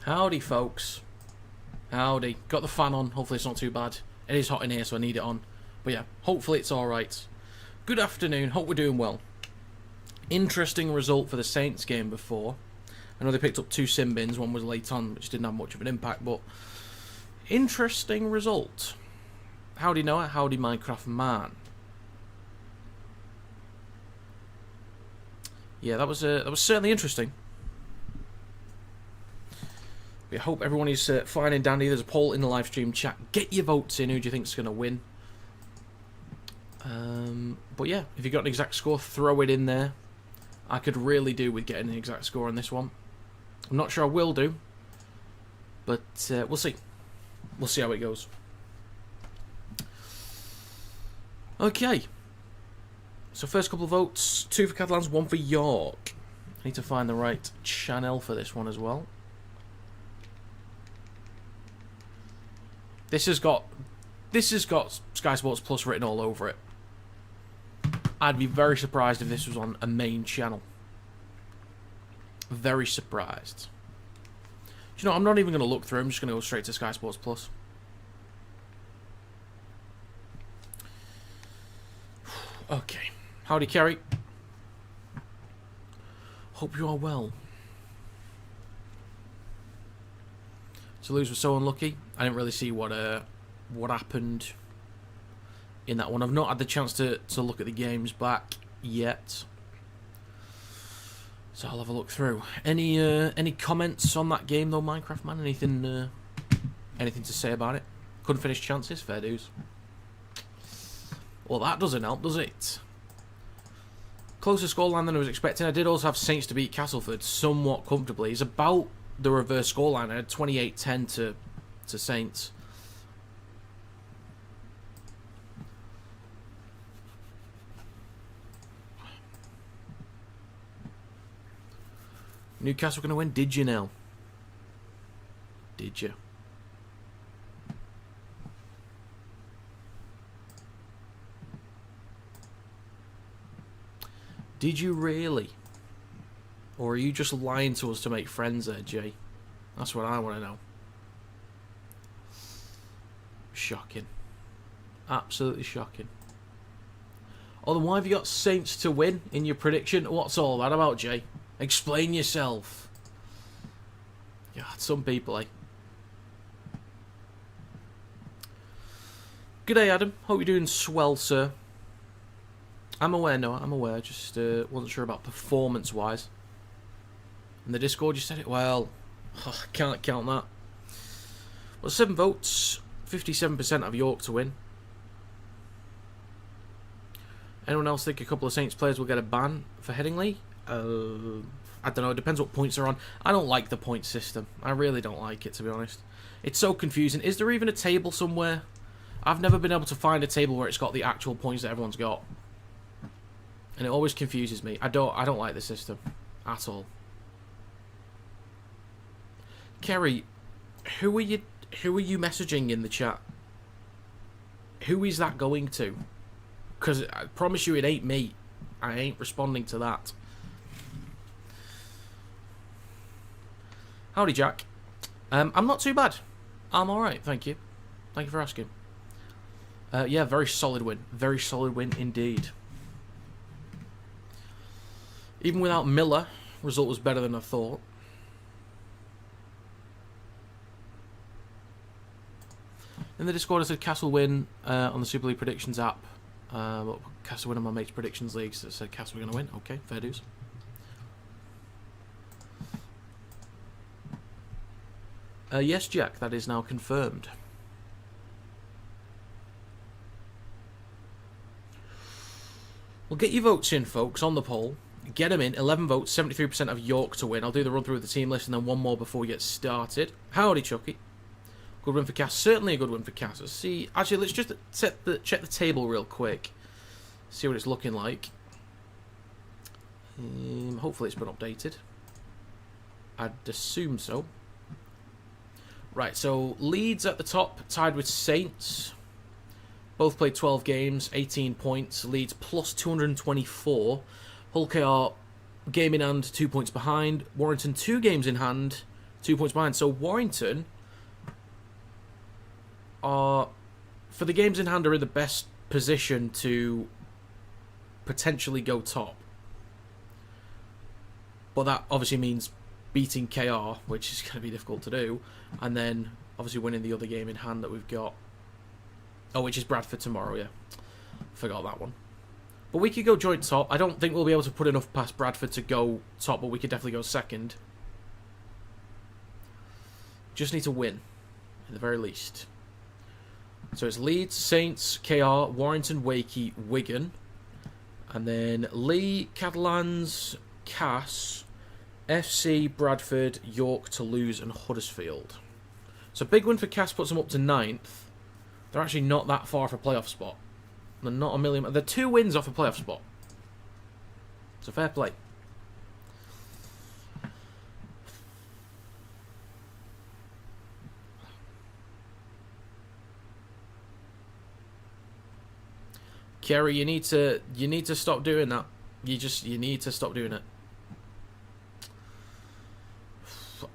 Howdy, folks. Howdy. Got the fan on. Hopefully it's not too bad. It is hot in here, so I need it on. But yeah, hopefully it's alright. Good afternoon. Hope we're doing well. Interesting result for the Saints game before. I know they picked up 2 sin bins. One was late on, which didn't have much of an impact, but interesting result. Howdy Noah. Howdy Minecraft man. Yeah, that was certainly interesting. I hope everyone is fine and dandy. There's a poll in the live stream chat. Get your votes in. Who do you think's going to win? But yeah, if you got an exact score, throw it in there. I could really do with getting an exact score on this one. I'm not sure I will do, but we'll see. We'll see how it goes. Okay. So first couple of votes. 2 for Catalans, 1 for York. I need to find the right channel for this one as well. This has got Sky Sports Plus written all over it. I'd be very surprised if this was on a main channel. Very surprised. Do you know, I'm not even going to look through. I'm just going to go straight to Sky Sports Plus. Okay. Howdy, Kerry. Hope you are well. Toulouse was so unlucky. I didn't really see what happened in that one. I've not had the chance to look at the games back yet, so I'll have a look through. Any comments on that game though, Minecraft man? Anything to say about it? Couldn't finish chances. Fair dues. Well, that doesn't help, does it? Closer scoreline than I was expecting. I did also have Saints to beat Castleford somewhat comfortably. It's about the reverse scoreline. I had 28-10 to Saints. Newcastle going to win? Did you know? Did you? Did you really? Or are you just lying to us to make friends there, Jay? That's what I want to know. Shocking. Absolutely shocking. Oh, then why have you got Saints to win in your prediction? What's all that about, Jay? Explain yourself. God, some people, eh? Good day, Adam. Hope you're doing swell, sir. I'm aware, Noah. I'm aware. Just wasn't sure about performance-wise. In the Discord, you said it. Well, can't count that. Well, 7 votes. 57% of York to win. Anyone else think a couple of Saints players will get a ban for Headingley? I don't know. It depends what points are on. I don't like the point system. I really don't like it, to be honest. It's so confusing. Is there even a table somewhere? I've never been able to find a table where it's got the actual points that everyone's got. And it always confuses me. I don't like the system at all. Kerry, who are you messaging in the chat? Who is that going to? Because I promise you it ain't me. I ain't responding to that. Howdy, Jack. I'm not too bad. I'm alright, thank you. Thank you for asking. Yeah, very solid win. Very solid win indeed. Even without Miller, result was better than I thought. In the Discord, I said Castle win on the Super League Predictions app. Castle win on my mate's Predictions League, so it said Castle were going to win. Okay, fair dues. Yes, Jack, that is now confirmed. Well, get your votes in, folks, on the poll. Get them in. 11 votes, 73% of York to win. I'll do the run-through of the team list and then one more before we get started. Howdy, Chucky. Good win for Cass. Certainly a good win for Cass. Let's see. Actually, let's just check the table real quick. See what it's looking like. Hopefully it's been updated. I'd assume so. Right, so Leeds at the top, tied with Saints. Both played 12 games, 18 points. Leeds plus 224. Hull KR game in hand, 2 points behind. Warrington 2 games in hand, 2 points behind. So Warrington are, for the games in hand, are in the best position to potentially go top. But that obviously means beating KR, which is going to be difficult to do, and then obviously winning the other game in hand that we've got. Oh, which is Bradford tomorrow, yeah. Forgot that one. But we could go joint top. I don't think we'll be able to put enough past Bradford to go top, but we could definitely go second. Just need to win, at the very least. So it's Leeds, Saints, KR, Warrington, Wakey, Wigan. And then Lee, Catalans, Cass, FC, Bradford, York, Toulouse, and Huddersfield. So big win for Cass puts them up to 9th. They're actually not that far for a playoff spot. They're not a million. They're 2 wins off a playoff spot. So fair play. Kerry, you need to stop doing that. You need to stop doing it.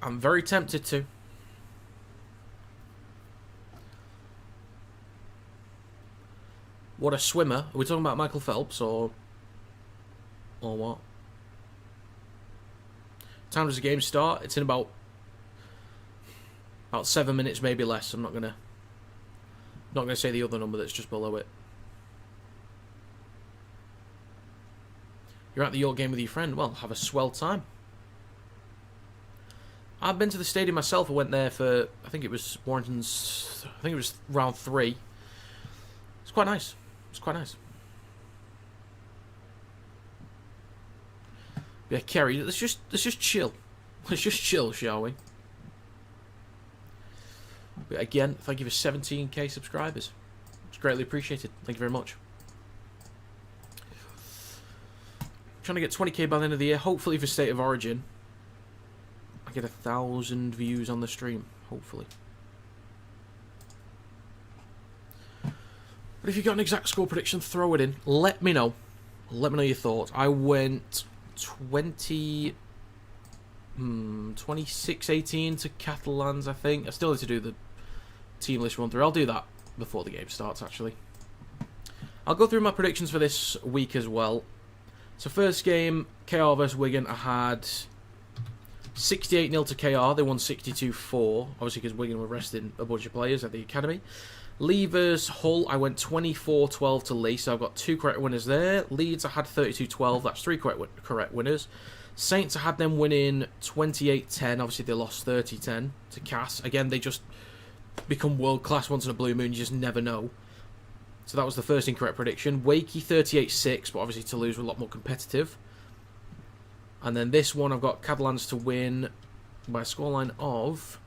I'm very tempted to. What a swimmer. Are we talking about Michael Phelps or what? Time does the game start? It's in about 7 minutes, maybe less. I'm not gonna say the other number that's just below it. You're at the York game with your friend. Well, have a swell time. I've been to the stadium myself. I went there for, I think it was Warrington's, I think it was round 3. It's quite nice. It's quite nice. Yeah, Kerry, let's just chill. Let's just chill, shall we? But again, thank you for 17k subscribers. It's greatly appreciated. Thank you very much. Trying to get 20k by the end of the year. Hopefully for State of Origin, I get 1,000 views on the stream. Hopefully. But if you've got an exact score prediction, throw it in. Let me know. Let me know your thoughts. I went 26-18 to Catalans, I think. I still need to do the team list run through. I'll do that before the game starts, actually. I'll go through my predictions for this week as well. So first game, KR versus Wigan, I had 68-0 to KR. They won 62-4, obviously because Wigan were resting a bunch of players at the academy. Lee versus Hull, I went 24-12 to Lee, so I've got 2 correct winners there. Leeds, I had 32-12, that's 3 correct winners. Saints, I had them winning 28-10, obviously they lost 30-10 to Cass. Again, they just become world-class once in a blue moon, you just never know. So that was the first incorrect prediction. Wakey 38-6, but obviously Toulouse were a lot more competitive. And then this one, I've got Catalans to win by a scoreline of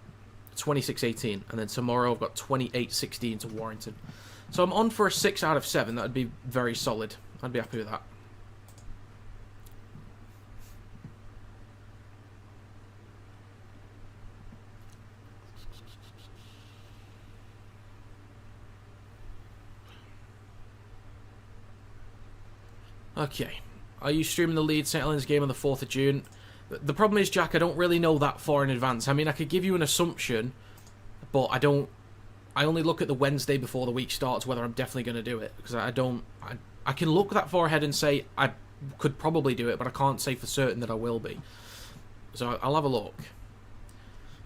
26-18. And then tomorrow, I've got 28-16 to Warrington. So I'm on for a 6 out of 7. That would be very solid. I'd be happy with that. Okay, are you streaming the Leeds St Helens game on the 4th of June? The problem is, Jack, I don't really know that far in advance. I mean, I could give you an assumption, but I only look at the Wednesday before the week starts whether I'm definitely going to do it. Because I can look that far ahead and say I could probably do it, but I can't say for certain that I will be. So I'll have a look.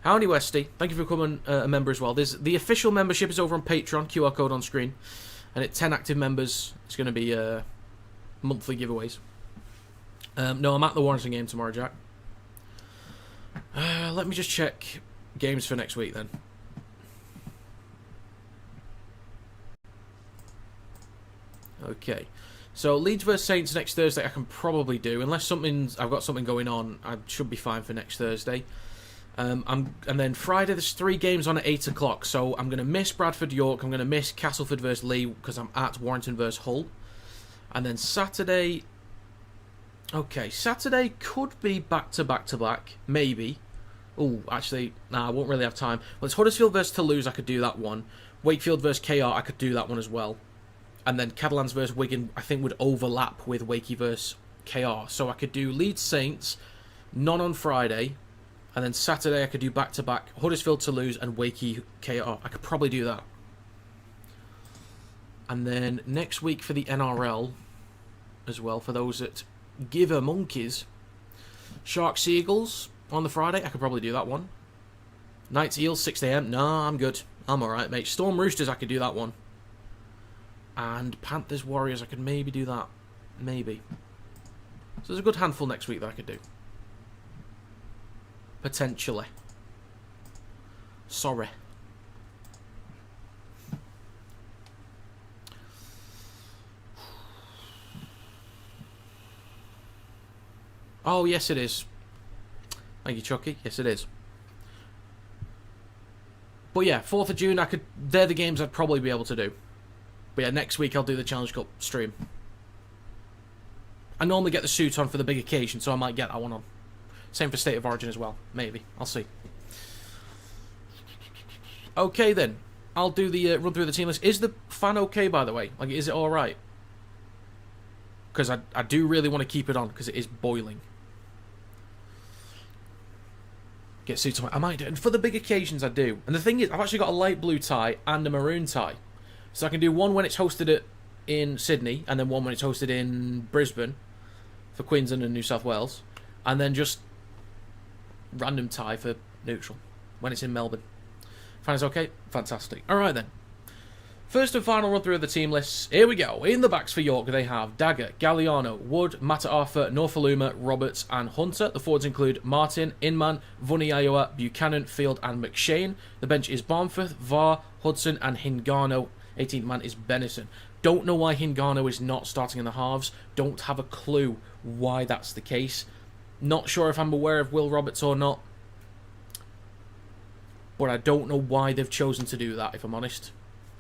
Howdy, Westy. Thank you for becoming a member as well. The official membership is over on Patreon, QR code on screen. And at 10 active members, it's going to be monthly giveaways. No, I'm at the Warrington game tomorrow, Jack. Let me just check games for next week then. Okay, so Leeds vs Saints next Thursday I can probably do, unless I've got something going on. I should be fine for next Thursday. And then Friday there's 3 games on at 8 o'clock, so I'm going to miss Bradford York, I'm going to miss Castleford vs Lee because I'm at Warrington vs Hull. And then Saturday... Okay, Saturday could be back-to-back-to-back. Maybe. Oh, actually, nah, I won't really have time. Well, it's Huddersfield versus Toulouse, I could do that one. Wakefield versus KR, I could do that one as well. And then Catalans versus Wigan, I think, would overlap with Wakey versus KR. So I could do Leeds Saints, none on Friday. And then Saturday I could do back-to-back Huddersfield to lose and Wakey KO. I could probably do that. And then next week for the NRL as well, for those that give a monkeys. Sharks Eagles on the Friday. I could probably do that one. Knights Eels 6 AM. Nah, I'm good. I'm alright, mate. Storm Roosters, I could do that one. And Panthers Warriors, I could maybe do that. Maybe. So there's a good handful next week that I could do. Potentially. Sorry. Oh, yes it is. Thank you, Chucky. Yes, it is. But yeah, 4th of June, they're the games I'd probably be able to do. But yeah, next week I'll do the Challenge Cup stream. I normally get the suit on for the big occasion, so I might get that one on. Same for State of Origin as well. Maybe. I'll see. Okay, then. I'll do the run through the team list. Is the fan okay, by the way? Like, is it alright? Because I do really want to keep it on, because it is boiling. Get suits on. I might do it. And for the big occasions, I do. And the thing is, I've actually got a light blue tie and a maroon tie. So I can do one when it's hosted in Sydney, and then one when it's hosted in Brisbane for Queensland and New South Wales. And then just random tie for neutral when it's in Melbourne. Find it's okay? Fantastic. Alright then. First and final run through of the team lists. Here we go. In the backs for York, they have Dagger, Galliano, Wood, Mata'afa, Norfoluma, Roberts, and Hunter. The forwards include Martin, Inman, Vuniyawa, Buchanan, Field, and McShane. The bench is Barnforth, Var, Hudson, and Hingano. 18th man is Benison. Don't know why Hingano is not starting in the halves. Don't have a clue why that's the case. Not sure if I'm aware of Will Roberts or not. But I don't know why they've chosen to do that, if I'm honest.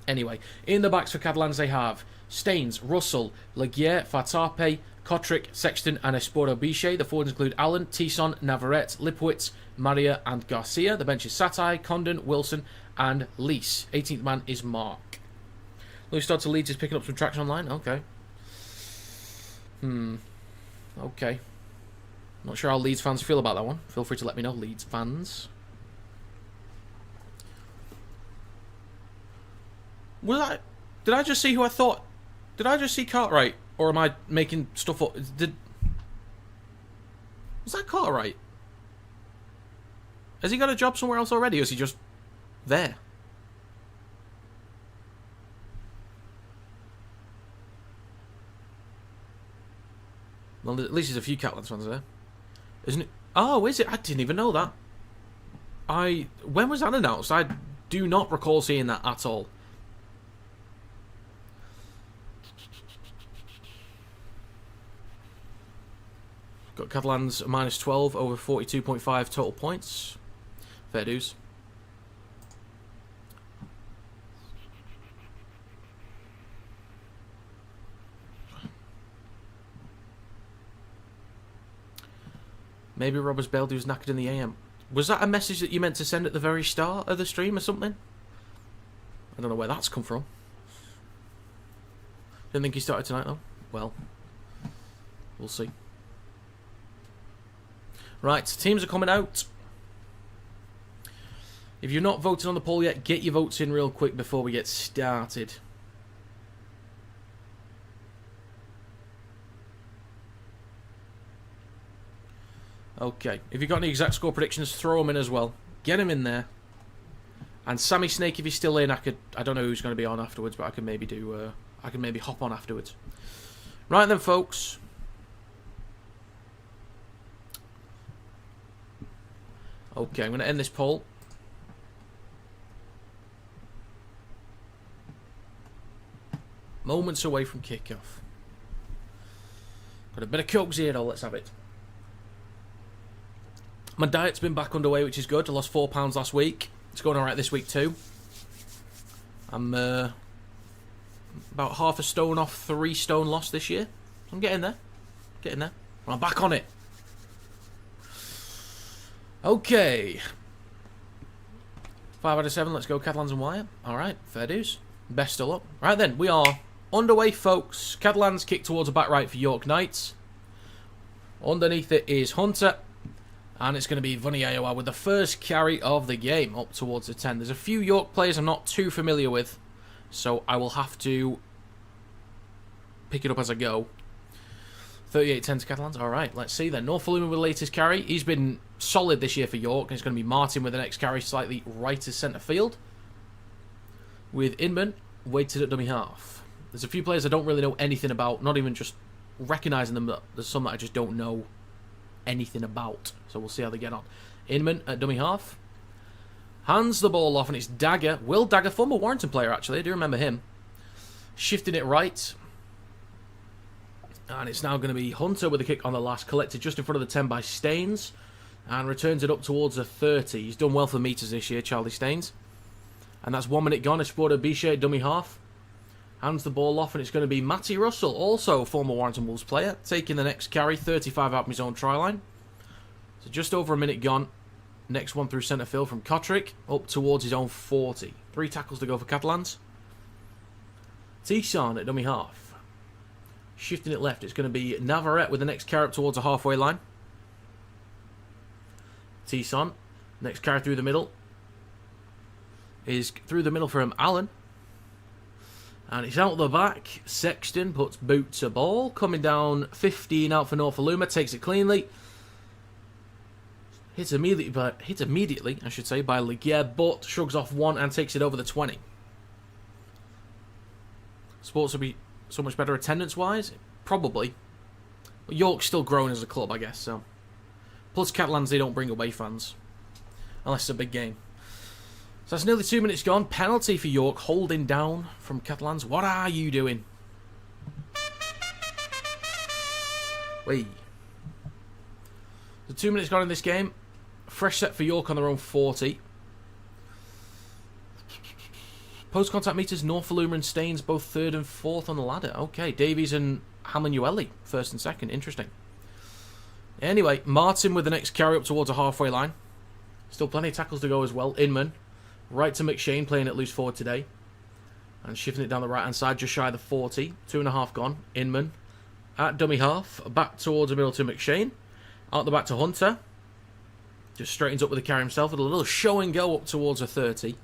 Anyway, in the backs for Catalans they have Staines, Russell, Laguerre, Fatape, Kotrick, Sexton, and Esporo Biche. The forwards include Allen, Tisson, Navarrete, Lipwitz, Maria, and Garcia. The bench is Satai, Condon, Wilson, and Lees. 18th man is Mark. Louis Stoddard Leeds is picking up some traction online. Okay. Okay. Not sure how Leeds fans feel about that one. Feel free to let me know, Leeds fans. Did I just see who I thought? Did I just see Cartwright? Or am I making stuff up? Was that Cartwright? Has he got a job somewhere else already, or is he just there? Well, at least there's a few Catalans fans there. Isn't it? Oh, is it? I didn't even know that. When was that announced? I do not recall seeing that at all. Got Catalans minus 12 over 42.5 total points. Fair dues. Maybe Roberts Bellew was knackered in the AM. Was that a message that you meant to send at the very start of the stream or something? I don't know where that's come from. Didn't think he started tonight though. Well, we'll see. Right, teams are coming out. If you're not voted on the poll yet, get your votes in real quick before we get started. Okay, if you've got any exact score predictions, throw them in as well. Get them in there. And Sammy Snake, if he's still in, I don't know who's going to be on afterwards, but I can maybe do. I can maybe hop on afterwards. Right then, folks. Okay, I'm going to end this poll. Moments away from kickoff. Got a bit of Coke Zero, let's have it. My diet's been back underway, which is good. I lost 4 pounds last week. It's going alright this week too. I'm about half a stone off 3 stone lost this year. I'm getting there. Getting there. I'm back on it. Okay. 5 out of 7. Let's go Catalans and Wire. Alright, fair dues. Best of luck. Right then, we are underway, folks. Catalans kick towards a back right for York Knights. Underneath it is Hunter. And it's going to be Vuniyawa with the first carry of the game up towards the 10. There's a few York players I'm not too familiar with, so I will have to pick it up as I go. 38-10 to Catalans. Alright, let's see then. Norfolumne with the latest carry. He's been solid this year for York. And it's going to be Martin with the next carry, slightly right as centre field. With Inman weighted at dummy half. There's a few players I don't really know anything about. Not even just recognising them. There's some that I just don't know anything about. So we'll see how they get on. Inman at dummy half. Hands the ball off and it's Dagger. Will Dagger, former Warrington player actually. I do remember him. Shifting it right. And it's now going to be Hunter with a kick on the last, collected just in front of the 10 by Staines, and returns it up towards the 30. He's done well for meters this year, Charlie Staines. And that's 1 minute gone. Esporta Bichet, dummy half. Hands the ball off, and it's going to be Matty Russell, also former Warrington Wolves player, taking the next carry, 35 out from his own try line. So just over a minute gone. Next one through centre field from Kotrick, up towards his own 40. 3 tackles to go for Catalans. Tisson at dummy half. Shifting it left, it's going to be Navarrete with the next carry up towards the halfway line. Tisson, next carry through the middle. Is through the middle from Allen. And it's out the back. Sexton puts boot to ball. Coming down 15 out for Norfolumne, takes it cleanly. Hits immediately, I should say, by Ligier, but shrugs off one and takes it over the 20. Sports will be so much better attendance-wise? Probably. But York's still growing as a club, I guess, so. Plus, Catalans, they don't bring away fans. Unless it's a big game. So that's nearly 2 minutes gone. Penalty for York, holding down from Catalans. What are you doing? Wait. So 2 minutes gone in this game. Fresh set for York on their own 40. Post-contact meters, Norfolumne and Staines both 3rd and 4th on the ladder. Okay, Davies and Hamanueli, 1st and 2nd. Interesting. Anyway, Martin with the next carry up towards a halfway line. Still plenty of tackles to go as well. Inman, right to McShane, playing at loose forward today. And shifting it down the right-hand side, just shy of the 40. 2.5 gone. Inman at dummy half. Back towards the middle to McShane. Out the back to Hunter. Just straightens up with the carry himself with a little show and go up towards a 30.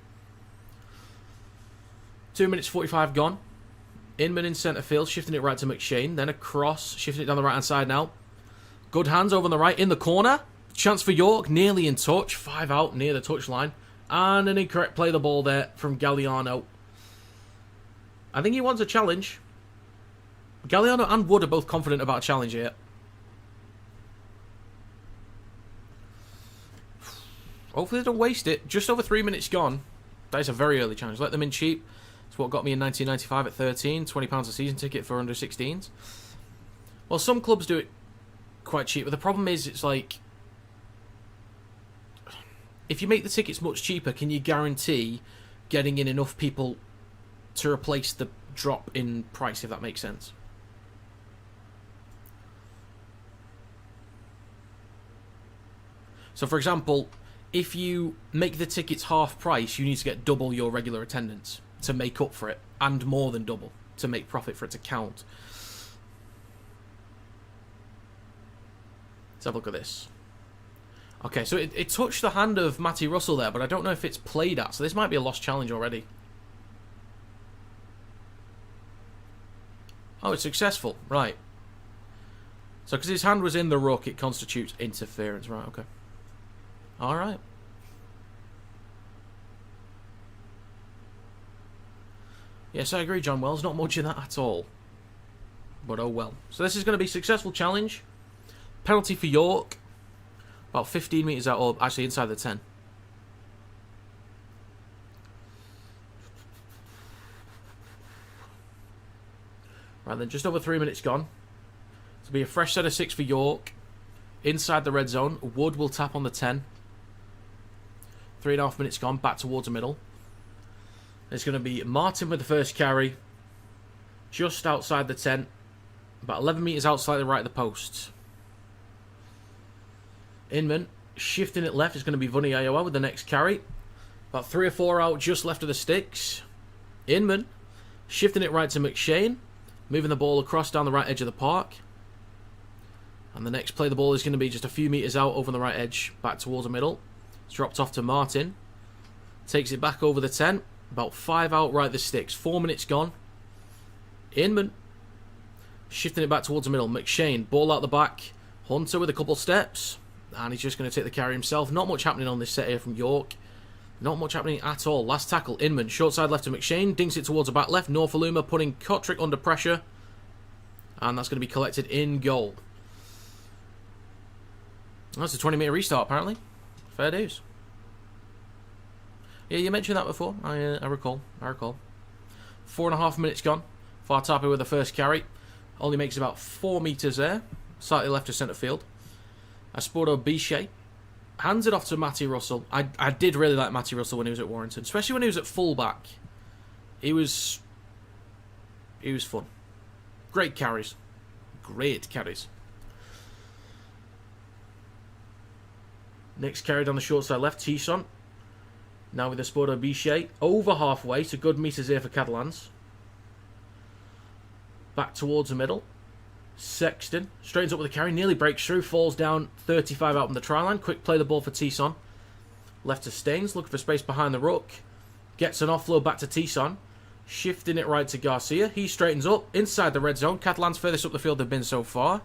2 minutes 45 gone. Inman in centre field, shifting it right to McShane. Then across, shifting it down the right-hand side now. Good hands over on the right, in the corner. Chance for York, nearly in touch. 5 out, near the touchline. And an incorrect play of the ball there from Galliano. I think he wants a challenge. Galliano and Wood are both confident about a challenge here. Hopefully they don't waste it. Just over 3 minutes gone. That is a very early challenge. Let them in cheap. It's what got me in 1995 at 13. £20 a season ticket for under 16s. Well, some clubs do it quite cheap. But the problem is, it's like, if you make the tickets much cheaper, can you guarantee getting in enough people to replace the drop in price, if that makes sense? So, for example, if you make the tickets half price, you need to get double your regular attendance to make up for it, and more than double to make profit for it to count. Let's have a look at this. Okay, so it touched the hand of Matty Russell there, but I don't know if it's played at, so this might be a lost challenge already. Oh, it's successful. Right. So, because his hand was in the ruck, it constitutes interference. Right, okay. Alright. Yes, I agree, John Wells. Not much in that at all. But oh well. So this is going to be a successful challenge. Penalty for York. About 15 metres out, or actually inside the 10. Right then, just over 3 minutes gone. To be a fresh set of 6 for York. Inside the red zone. Wood will tap on the 10. 3.5 minutes gone. Back towards the middle. It's going to be Martin with the first carry. Just outside the 10. About 11 metres out, slightly right of the post. Inman shifting it left. It's going to be Vuniyawa with the next carry. About 3 or 4 out, just left of the sticks. Inman shifting it right to McShane. Moving the ball across down the right edge of the park. And the next play the ball is going to be just a few metres out over the right edge, back towards the middle. It's dropped off to Martin. Takes it back over the 10. About 5 out right the sticks. 4 minutes gone. Inman. Shifting it back towards the middle. McShane, ball out the back. Hunter with a couple steps. And he's just going to take the carry himself. Not much happening on this set here from York. Not much happening at all. Last tackle, Inman. Short side left to McShane. Dinks it towards the back left. Norfoluma putting Kotrick under pressure. And that's going to be collected in goal. That's a 20-metre restart, apparently. Fair dues. Yeah, you mentioned that before. I recall. 4.5 minutes gone. Fartapu with the first carry. Only makes about 4 metres there. Slightly left to centre field. Asporto Biche hands it off to Matty Russell. I did really like Matty Russell when he was at Warrington. Especially when he was at full-back. He was fun. Great carries. Next carry down the short side left, Tisson. Now with the Sporto Biche. Over halfway, so good metres here for Catalans. Back towards the middle. Sexton straightens up with the carry, nearly breaks through, falls down 35 out from the try line. Quick play the ball for Tisson. Left to Staines, looking for space behind the ruck. Gets an offload back to Tisson. Shifting it right to Garcia. He straightens up inside the red zone. Catalans furthest up the field they've been so far.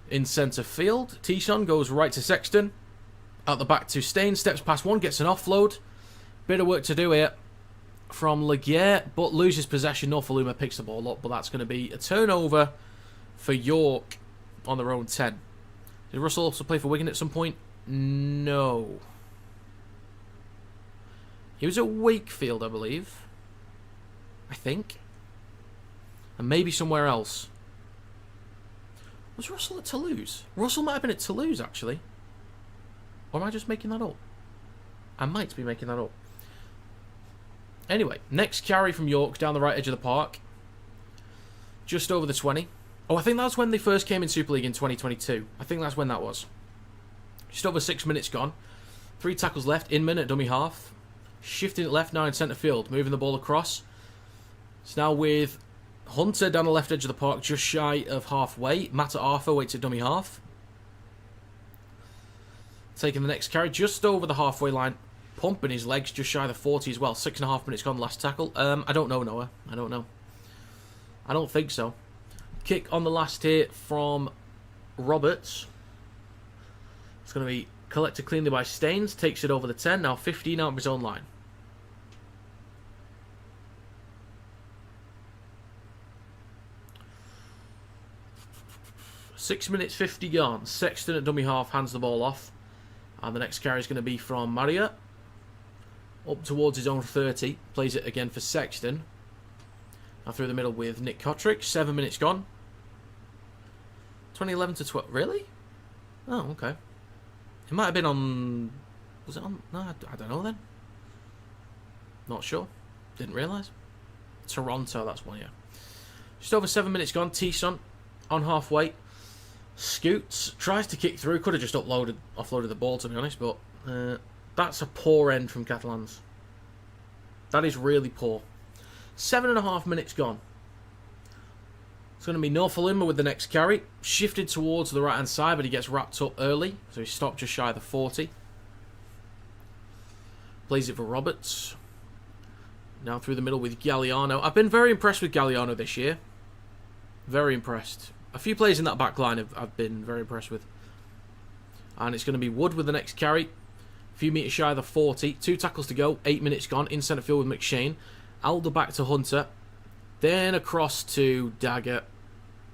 In centre field, Tisson goes right to Sexton. Out the back to Staines, steps past one, gets an offload. Bit of work to do here from Laguerre, but loses possession. Norfoluma picks the ball up, but that's going to be a turnover for York on their own 10. Did Russell also play for Wigan at some point? No. He was at Wakefield, I believe. I think. And maybe somewhere else. Was Russell at Toulouse? Russell might have been at Toulouse, actually. Or am I just making that up? I might be making that up. Anyway, next carry from York down the right edge of the park. Just over the 20. Oh, I think that's when they first came in Super League in 2022. I think that's when that was. Just over 6 minutes gone. 3 tackles left. Inman at dummy half. Shifting it left now in centre field. Moving the ball across. It's now with Hunter down the left edge of the park, just shy of halfway. Matt Arthur waits at dummy half. Taking the next carry just over the halfway line. Pumping his legs just shy of the 40 as well. 6.5 minutes gone, last tackle. I don't know, Noah. I don't know. I don't think so. Kick on the last here from Roberts. It's going to be collected cleanly by Staines. Takes it over the 10. Now 15 out of his own line. Six minutes 50 gone. Sexton at dummy half hands the ball off. And the next carry is going to be from Maria. Up towards his own 30. Plays it again for Sexton. Now through the middle with Nick Kotrick. 7 minutes gone. 2011 to 12. Really? Oh, okay. It might have been on... Was it on... No, I don't know then. Not sure. Didn't realise. Toronto, that's one, yeah. Just over 7 minutes gone. Tisson on halfway. Scoots. Tries to kick through. Could have just offloaded the ball, to be honest, but... that's a poor end from Catalans. That is really poor. 7.5 minutes gone. It's going to be Norfoluma with the next carry. Shifted towards the right-hand side, but he gets wrapped up early. So he stopped just shy of the 40. Plays it for Roberts. Now through the middle with Galliano. I've been very impressed with Galliano this year. Very impressed. A few players in that back line I've been very impressed with. And it's going to be Wood with the next carry. A few metres shy of the 40. 2 tackles to go. 8 minutes gone. In centre field with McShane. Alder back to Hunter. Then across to Dagger.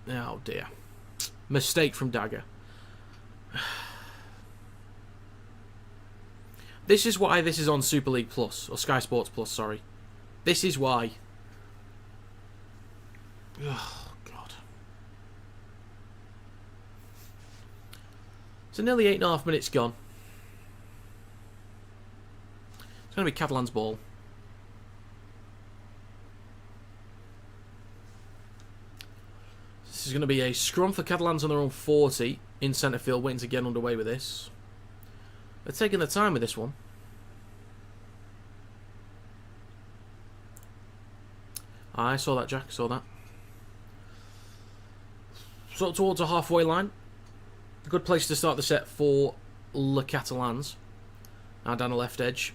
Oh dear. Mistake from Dagger. This is why this is on Super League Plus. Or Sky Sports Plus, sorry. This is why. Oh, God. So nearly 8.5 minutes gone. It's going to be Catalans' ball. This is going to be a scrum for Catalans on their own 40 in centre field, waiting to get underway with this. They're taking their time with this one. I saw that, Jack. I saw that. sort of towards a halfway line. A good place to start the set for Le Catalans. Now down the left edge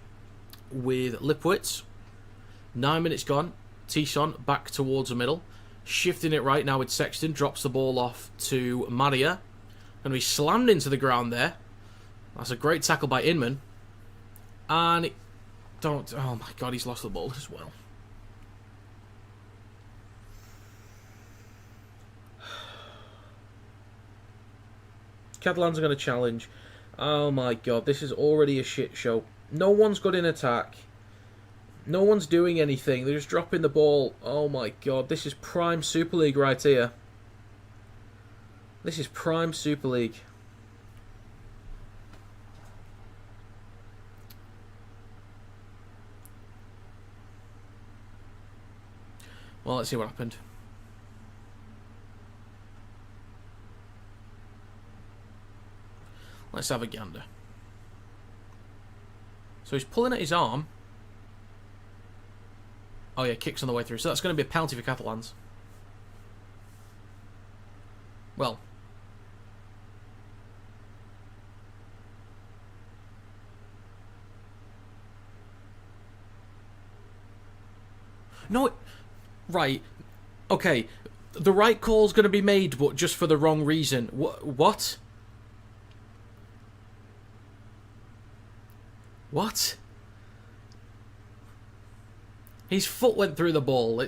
with Lipwitz. 9 minutes gone. Tisson back towards the middle. Shifting it right now with Sexton. Drops the ball off to Maria. Going to be slammed into the ground there. That's a great tackle by Inman. And oh my god, he's lost the ball as well. Catalans are going to challenge. Oh my god, this is already a shit show. No one's good in attack. No one's doing anything. They're just dropping the ball. Oh my god, this is prime Super League right here. This is prime Super League. Well, let's see what happened. Let's have a gander. So he's pulling at his arm. Oh yeah, kicks on the way through. So that's going to be a penalty for Catalans. Well. No, right. Okay. The right call's going to be made, but just for the wrong reason. What? What? His foot went through the ball.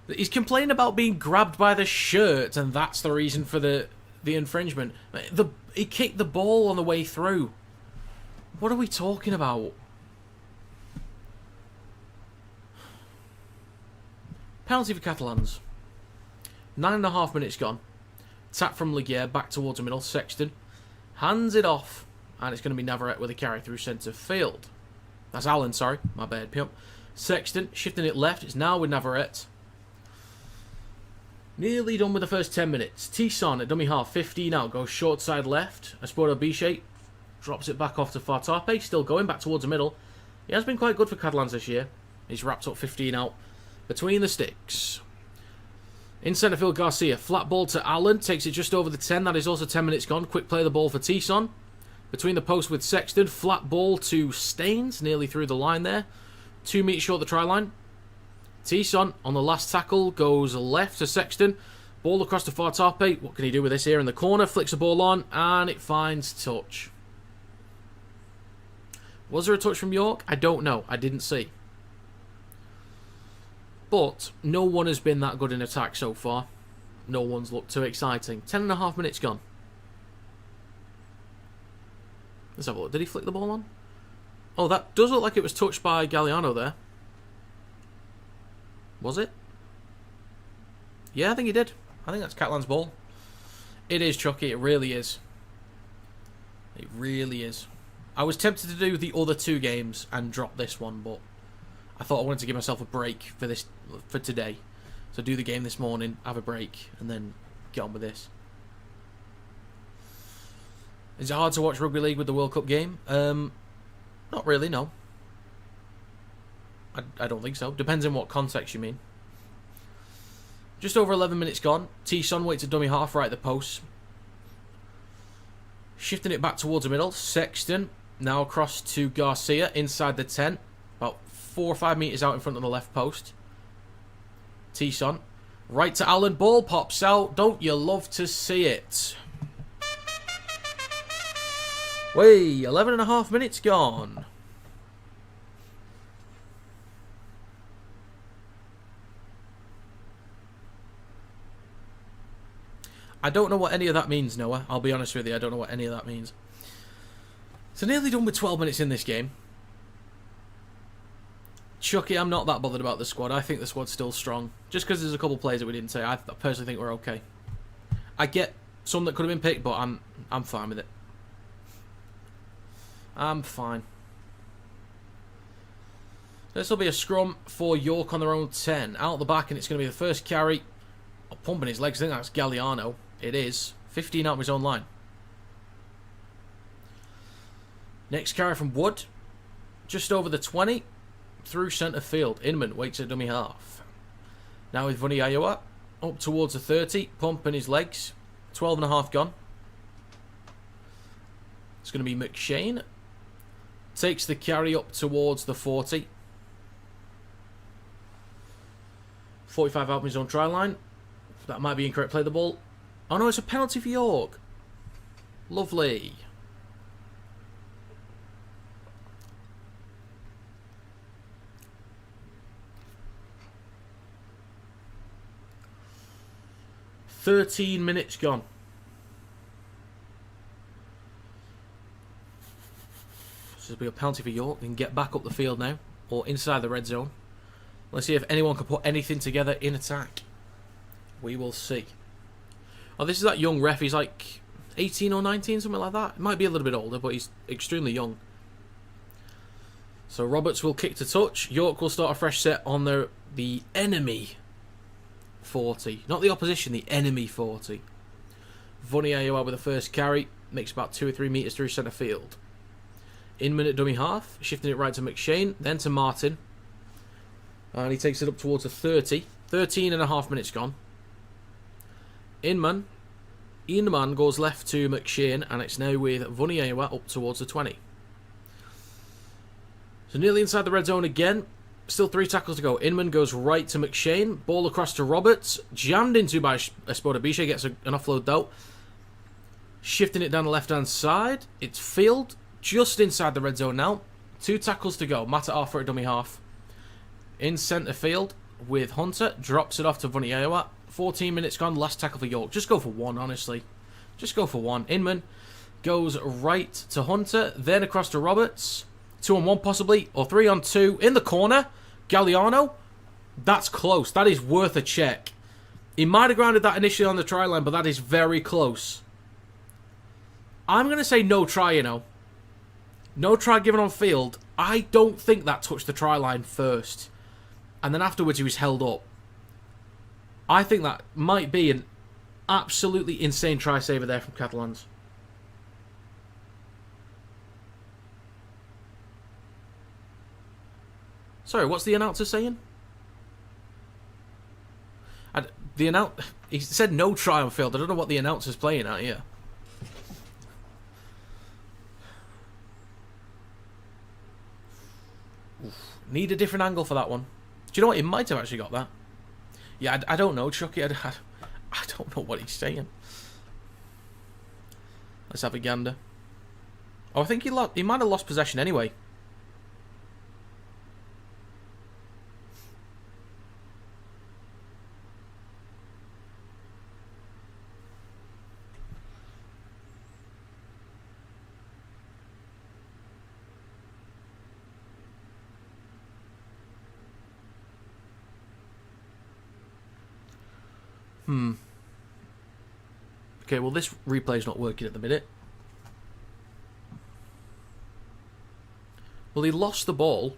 He's complaining about being grabbed by the shirt, and that's the reason for the infringement. He kicked the ball on the way through. What are we talking about? Penalty for Catalans. 9.5 minutes gone. Tap from Ligier back towards the middle. Sexton hands it off. And it's going to be Navarrete with a carry through centre field. That's Allen, sorry. My bad, pimp. Sexton shifting it left. It's now with Navarrete. Nearly done with the first 10 minutes. Tisson at dummy half. 15 out. Goes short side left. Esporto Biche drops it back off to Fartape. Still going back towards the middle. He has been quite good for Catalans this year. He's wrapped up 15 out. Between the sticks. In centre field, Garcia. Flat ball to Allen. Takes it just over the 10. That is also 10 minutes gone. Quick play the ball for Tisson. Between the posts with Sexton. Flat ball to Staines. Nearly through the line there. 2 metres short of the try line. Tisson on the last tackle. Goes left to Sexton. Ball across to Fartape. What can he do with this here in the corner? Flicks the ball on. And it finds touch. Was there a touch from York? I don't know. I didn't see. But no one has been that good in attack so far. No one's looked too exciting. 10.5 minutes gone. Let's have a look. Did he flick the ball on? Oh, that does look like it was touched by Galliano there. Was it? Yeah, I think he did. I think that's Catalan's ball. It is, Chucky. It really is. It really is. I was tempted to do the other 2 games and drop this one, but I thought I wanted to give myself a break for today. So do the game this morning, have a break, and then get on with this. Is it hard to watch Rugby League with the World Cup game? Not really, no. I don't think so. Depends on what context you mean. Just over 11 minutes gone. Tisson waits at dummy half right at the post. Shifting it back towards the middle. Sexton now across to Garcia inside the 10. About 4 or 5 metres out in front of the left post. Tisson. Right to Allen. Ball pops out. Don't you love to see it? Way, 11.5 minutes gone. I don't know what any of that means, Noah. I'll be honest with you, I don't know what any of that means. So nearly done with 12 minutes in this game. Chucky, I'm not that bothered about the squad. I think the squad's still strong. Just because there's a couple of players that we didn't say, I personally think we're okay. I get some that could have been picked, but I'm fine with it. I'm fine. This will be a scrum for York on their own 10. Out the back, and it's going to be the first carry. Oh, pumping his legs. I think that's Galliano. It is. 15 out of his own line. Next carry from Wood. Just over the 20. Through centre field. Inman waits at dummy half. Now with Vuniyawa. up towards the 30, pumping his legs. 12.5 gone. It's going to be McShane. Takes the carry up towards the 40. 45 out from his own try line. That might be incorrect. Play the ball. Oh no, it's a penalty for York. Lovely. "13 minutes gone. So it'll be a penalty for York. They can get back up the field now, or inside the red zone. Let's see if anyone can put anything together in attack. We will see. Oh, this is that young ref. He's like 18 or 19, something like that. It might be a little bit older, but he's extremely young. So Roberts will kick to touch. York will start a fresh set on the enemy 40. Not the opposition, the enemy 40. Vuniayoa with the first carry. Makes about 2 or 3 metres through centre field. Inman at dummy half. Shifting it right to McShane. Then to Martin. And he takes it up towards the 30. 13.5 minutes gone. Inman goes left to McShane, and it's now with Vuniayoa up towards the 20. So nearly inside the red zone again. Still 3 tackles to go. Inman goes right to McShane. Ball across to Roberts. Jammed into by Espodabisha. Gets an offload though. Shifting it down the left-hand side. It's Field. Just inside the red zone now. 2 tackles to go. Mata for a dummy half. In centre field with Hunter. Drops it off to Vuniayoa. 14 minutes gone. Last tackle for York. Just go for one, honestly. Just go for one. Inman goes right to Hunter. Then across to Roberts. 2-on-1 possibly. Or 3-on-2. In the corner. Galliano. That's close. That is worth a check. He might have grounded that initially on the try line, but that is very close. I'm going to say no try, you know. No try given on field. I don't think that touched the try line first. And then afterwards he was held up. I think that might be an absolutely insane try saver there from Catalans. Sorry, what's the announcer saying? He said no try on field. I don't know what the announcer's playing at here. Need a different angle for that one. Do you know what? He might have actually got that. Yeah, I don't know, Chucky. I don't know what he's saying. Let's have a gander. Oh, I think he might have lost possession anyway. Okay, well this replay's not working at the minute. Well, he lost the ball.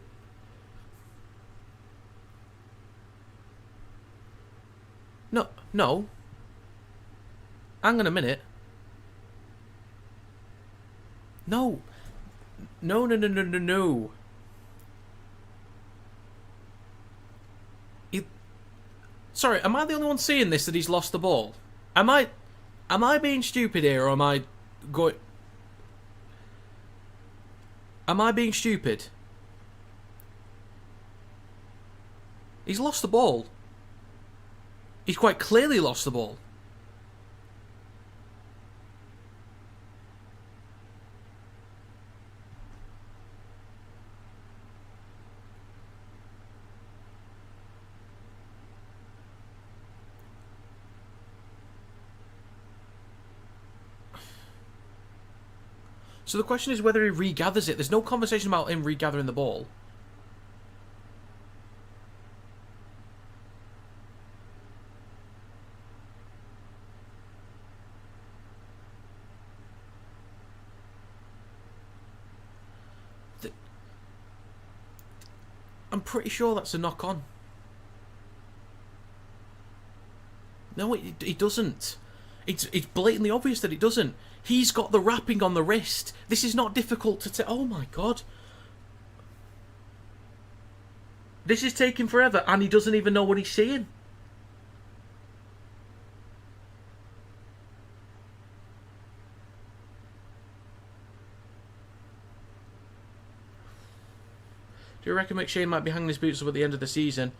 No. Hang on a minute. No. Sorry, am I the only one seeing this, that he's lost the ball? Am I being stupid here, or am I going... Am I being stupid? He's lost the ball. He's quite clearly lost the ball. So the question is whether he regathers it. There's no conversation about him regathering the ball. I'm pretty sure that's a knock-on. No, it doesn't. It's blatantly obvious that it doesn't. He's got the wrapping on the wrist. This is not difficult to tell. Oh my god. This is taking forever and he doesn't even know what he's seeing. Do you reckon McShane might be hanging his boots up at the end of the season?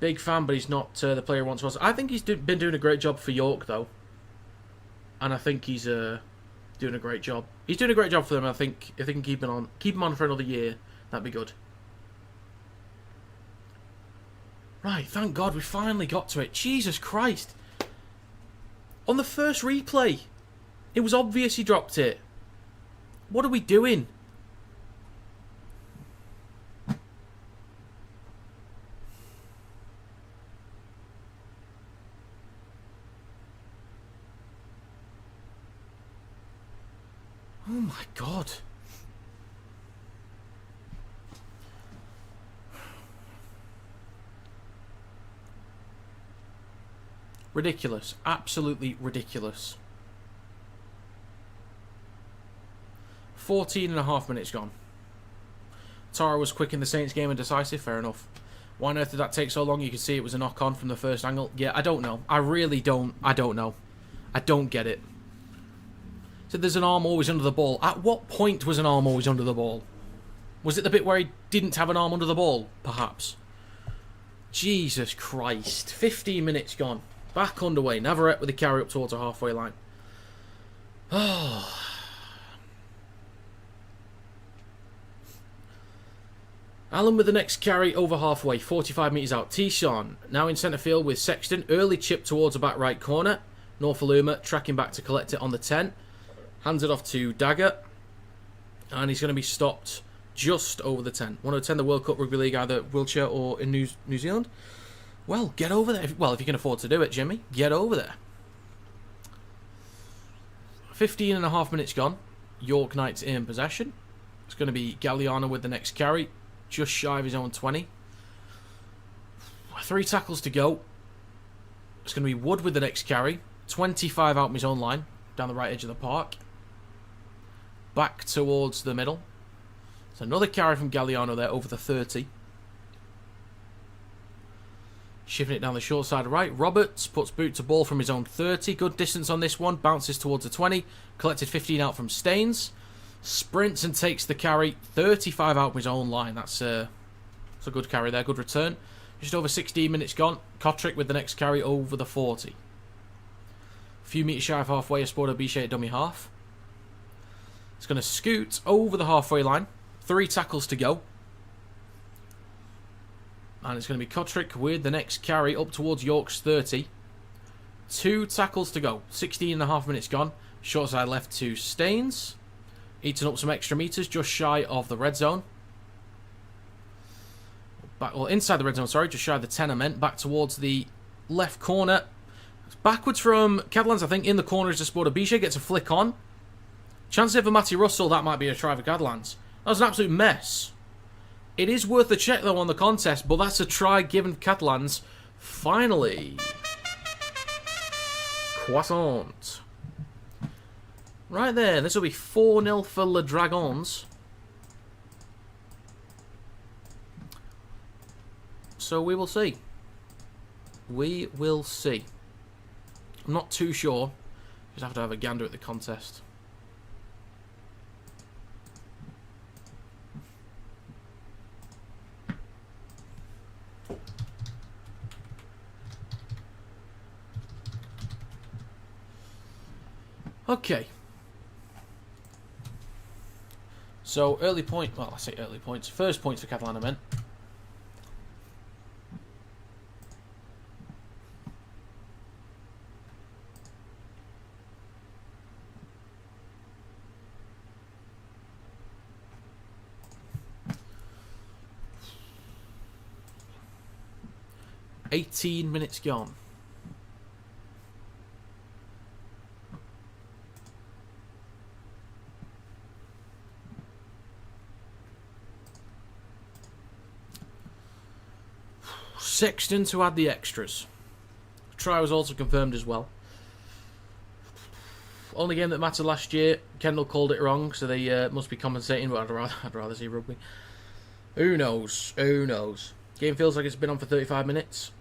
Big fan, but he's not the player he once was. I think he's been doing a great job for York, though. And I think he's doing a great job. He's doing a great job for them. I think if they can keep him on for another year, that'd be good. Right, thank God we finally got to it. Jesus Christ. On the first replay, it was obvious he dropped it. What are we doing? Oh my God. Ridiculous. Absolutely ridiculous. 14.5 minutes gone. Tara was quick in the Saints game and decisive. Fair enough. Why on earth did that take so long? You can see it was a knock-on from the first angle. Yeah, I don't know. I really don't. I don't know. I don't get it. So there's an arm always under the ball. At what point was an arm always under the ball? Was it the bit where he didn't have an arm under the ball? Perhaps. Jesus Christ. 15 minutes gone. Back underway. Navarrete with the carry up towards the halfway line. Oh. Allen with the next carry over halfway. 45 metres out. T-Sean now in centre field with Sexton. Early chip towards the back right corner. Norfoluma tracking back to collect it on the 10. Hands it off to Dagger. And he's going to be stopped just over the 10. 110 the World Cup Rugby League, either Wiltshire or in New Zealand. Well, get over there. Well, if you can afford to do it, Jimmy, get over there. 15.5 minutes gone. York Knights in possession. It's going to be Galliano with the next carry. Just shy of his own 20. 3 tackles to go. It's going to be Wood with the next carry. 25 out from his own line. Down the right edge of the park. Back towards the middle. So another carry from Galliano there over the 30. Shifting it down the short side right. Roberts puts boot to ball from his own 30. Good distance on this one. Bounces towards the 20. Collected 15 out from Staines. Sprints and takes the carry. 35 out from his own line. That's a good carry there. Good return. Just over 16 minutes gone. Kotrick with the next carry over the 40. A few metres shy of halfway. A Sporto Biche at dummy half. It's going to scoot over the halfway line. 3 tackles to go. And it's going to be Kotrick with the next carry up towards York's 30. 2 tackles to go. 16.5 minutes gone. Short side left to Staines. Eating up some extra metres just shy of the red zone. Inside the red zone, sorry. Just shy of the 10 I meant. Back towards the left corner. Backwards from Catalans, I think. In the corner is the Sporto Biche. Gets a flick on. Chance for Matty Russell. That might be a try for Catalans. That was an absolute mess. It is worth a check, though, on the contest, but that's a try given Catalans. Finally. Croissant. Right there. This will be 4-0 for Le Dragons. So we will see. We will see. I'm not too sure. Just have to have a gander at the contest. Okay. So, early point... Well, I say early points. First points for Catalan, I meant. $18 minutes gone. Sexton to add the extras. Try was also confirmed as well. Only game that mattered last year. Kendall called it wrong, so they must be compensating, but I'd rather see rugby. Who knows? Who knows? Game feels like it's been on for 35 minutes.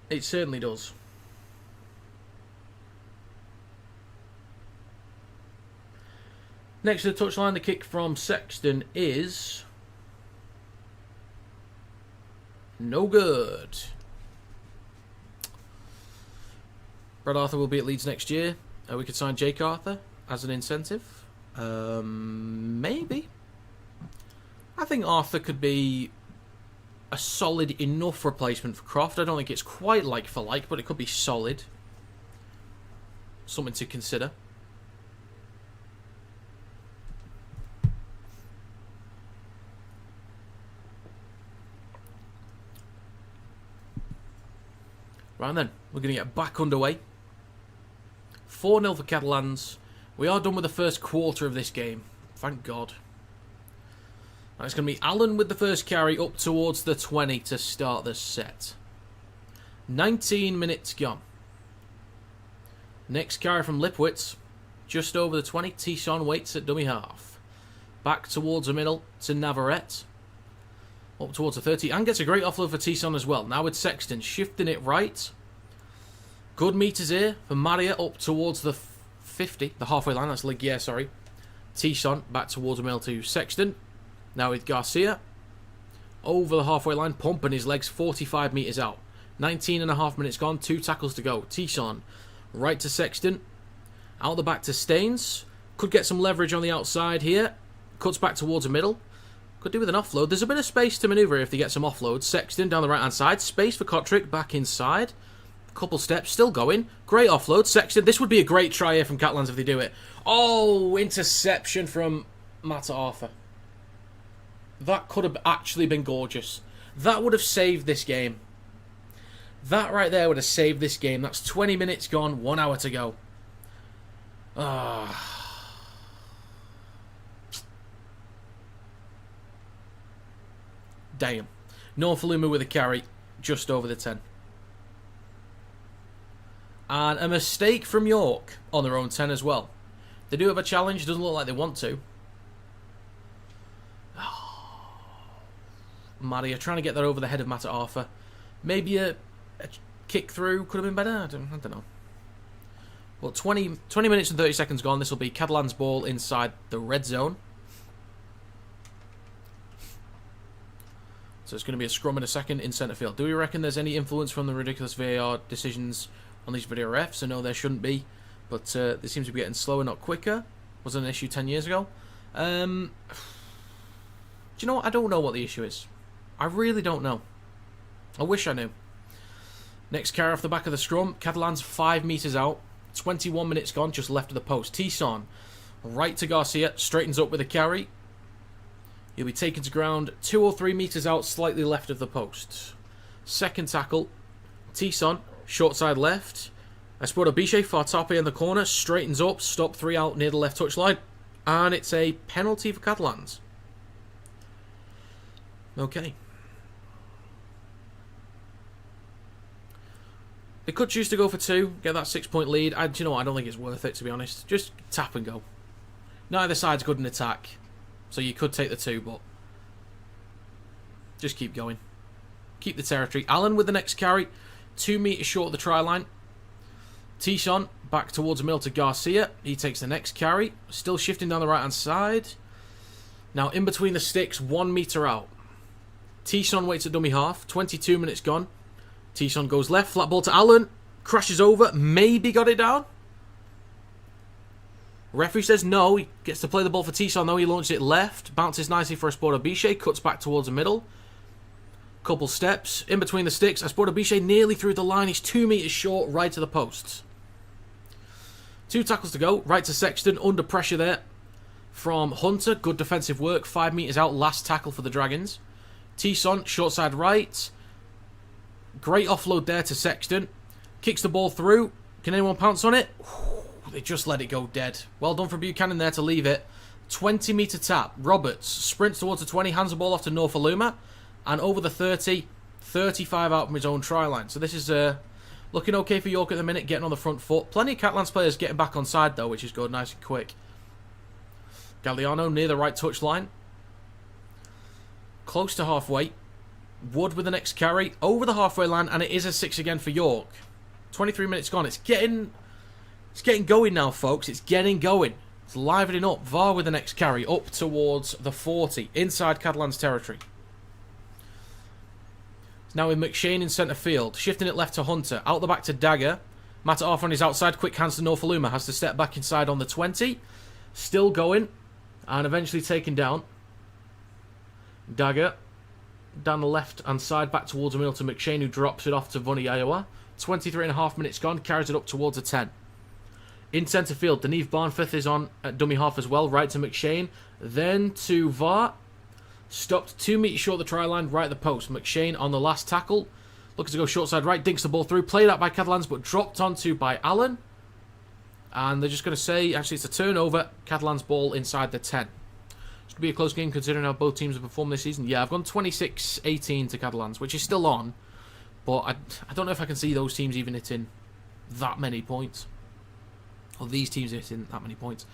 It certainly does. Next to the touchline, the kick from Sexton is... No good. Brad Arthur will be at Leeds next year. We could sign Jake Arthur as an incentive. Maybe. I think Arthur could be a solid enough replacement for Croft. I don't think it's quite like for like, but it could be solid. Something to consider. Right then, we're going to get back underway. 4-0 for Catalans. We are done with the first quarter of this game. Thank God. And it's going to be Allen with the first carry up towards the 20 to start the set. 19 minutes gone. Next carry from Lipwitz. Just over the 20. Tisson waits at dummy half. Back towards the middle to Navarrete. Up towards the 30. And gets a great offload for Tisson as well. Now with Sexton shifting it right. Good meters here for Maria up towards the 50. The halfway line. That's Ligier, sorry. Tisson back towards the middle to Sexton. Now with Garcia. Over the halfway line. Pumping his legs 45 metres out. 19.5 minutes gone. 2 tackles to go. Tisson right to Sexton. Out the back to Staines. Could get some leverage on the outside here. Cuts back towards the middle. Could do with an offload. There's a bit of space to manoeuvre if they get some offloads. Sexton down the right hand side. Space for Kotrick back inside. Couple steps. Still going. Great offload. Sexton. This would be a great try here from Catalans if they do it. Oh, interception from Matt Arthur. That could have actually been gorgeous. That would have saved this game. That right there would have saved this game. That's 20 minutes gone. 1 hour to go. Damn. Norfoluma with a carry. Just over the 10. And a mistake from York on their own 10 as well. They do have a challenge. Doesn't look like they want to. Maria trying to get that over the head of Matt Arthur. Maybe a kick through could have been better. I don't know. Well, 20 minutes and 30 seconds gone. This will be Catalans' ball inside the red zone. So it's going to be a scrum in a second in centre field. Do we reckon there's any influence from the ridiculous VAR decisions on these video refs? I know there shouldn't be, but they seem to be getting slower, not quicker. Wasn't an issue 10 years ago. Do you know what? I don't know what the issue is. I really don't know. I wish I knew. Next carry off the back of the scrum. Catalans 5 metres out. 21 minutes gone, just left of the post. Tisson right to Garcia. Straightens up with a carry. He'll be taken to ground 2 or 3 metres out, slightly left of the post. Second tackle. Tisson, short side left. Espoto Biche, far top here in the corner. Straightens up, stop 3 out near the left touchline. And it's a penalty for Catalans. Okay. They could choose to go for 2, get that 6-point lead. Do you know what? I don't think it's worth it, to be honest. Just tap and go. Neither side's good in attack. So you could take the 2, but just keep going. Keep the territory. Allen with the next carry. 2 metres short of the try line. Tisson back towards the middle to Garcia. He takes the next carry. Still shifting down the right-hand side. Now in between the sticks, 1 metre out. Tisson waits at dummy half. 22 minutes gone. Tisson goes left. Flat ball to Allen. Crashes over. Maybe got it down. Referee says no. He gets to play the ball for Tisson though. He launches it left. Bounces nicely for Espoto Biche. Cuts back towards the middle. Couple steps. In between the sticks. Espoto Biche nearly through the line. He's 2 metres short. Right to the post. 2 tackles to go. Right to Sexton. Under pressure there from Hunter. Good defensive work. 5 metres out. Last tackle for the Dragons. Tisson. Short side right. Great offload there to Sexton. Kicks the ball through. Can anyone pounce on it? They just let it go dead. Well done for Buchanan there to leave it. 20 metre tap. Roberts sprints towards the 20. Hands the ball off to Norfoluma. And over the 30. 35 out from his own try line. So this is looking okay for York at the minute. Getting on the front foot. Plenty of Catalans players getting back on side though, which is good. Nice and quick. Galliano near the right touch line. Close to halfway. Wood with the next carry. Over the halfway line. And it is a 6 again for York. 23 minutes gone. It's getting going now, folks. It's getting going. It's livening up. VAR with the next carry. Up towards the 40. Inside Catalans territory. Now with McShane in centre field. Shifting it left to Hunter. Out the back to Dagger. Mata'afa on his outside. Quick hands to Norfoluma. Has to step back inside on the 20. Still going. And eventually taken down. Dagger. Down the left-hand side. Back towards the middle to McShane, who drops it off to Vunny Iowa. 23.5 minutes gone. Carries it up towards a 10. In centre field. Deneve Barnforth is on at dummy half as well. Right to McShane. Then to Vart. Stopped 2 metres short of the try line. Right at the post. McShane on the last tackle. Looking to go short side right. Dinks the ball through. Played out by Catalans, but dropped onto by Allen. And they're just going to say, actually, it's a turnover. Catalans ball inside the 10. It's going to be a close game considering how both teams have performed this season. Yeah, I've gone 26-18 to Catalans, which is still on. But I don't know if I can see those teams even hitting that many points. Or these teams hitting that many points.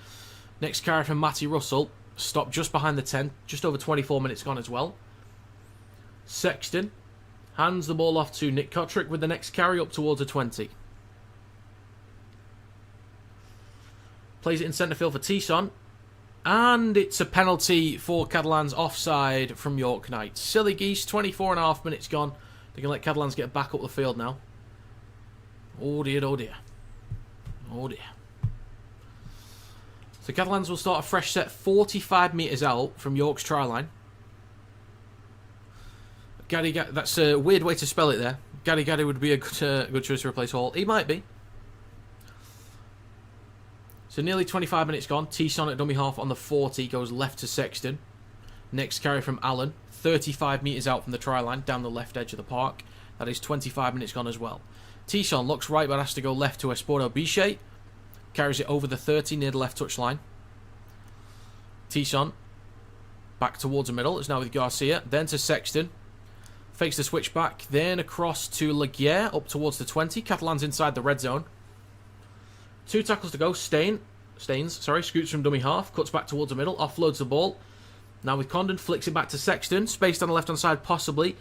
Next carry from Matty Russell. Stopped just behind the 10. Just over 24 minutes gone as well. Sexton hands the ball off to Nick Kotrick with the next carry up towards a 20. Plays it in centre field for Tisson. And it's a penalty for Catalans, offside from York Knights. Silly geese, 24.5 minutes gone. They can let Catalans get back up the field now. Oh dear, oh dear. Oh dear. So Catalans will start a fresh set 45 metres out from York's try line. That's a weird way to spell it there. Gadi would be a good choice to replace Hall. He might be. So nearly 25 minutes gone. Tisson at dummy half on the 40 goes left to Sexton. Next carry from Allen. 35 metres out from the try line, down the left edge of the park. That is 25 minutes gone as well. Tisson looks right but has to go left to Esporo Biche. Carries it over the 30 near the left touch line. Tisson back towards the middle. It's now with Garcia. Then to Sexton. Fakes the switch back. Then across to Laguerre up towards the 20. Catalans inside the red zone. 2 tackles to go. Staines, scoots from dummy half. Cuts back towards the middle. Offloads the ball. Now with Condon. Flicks it back to Sexton. Spaced on the left-hand side possibly.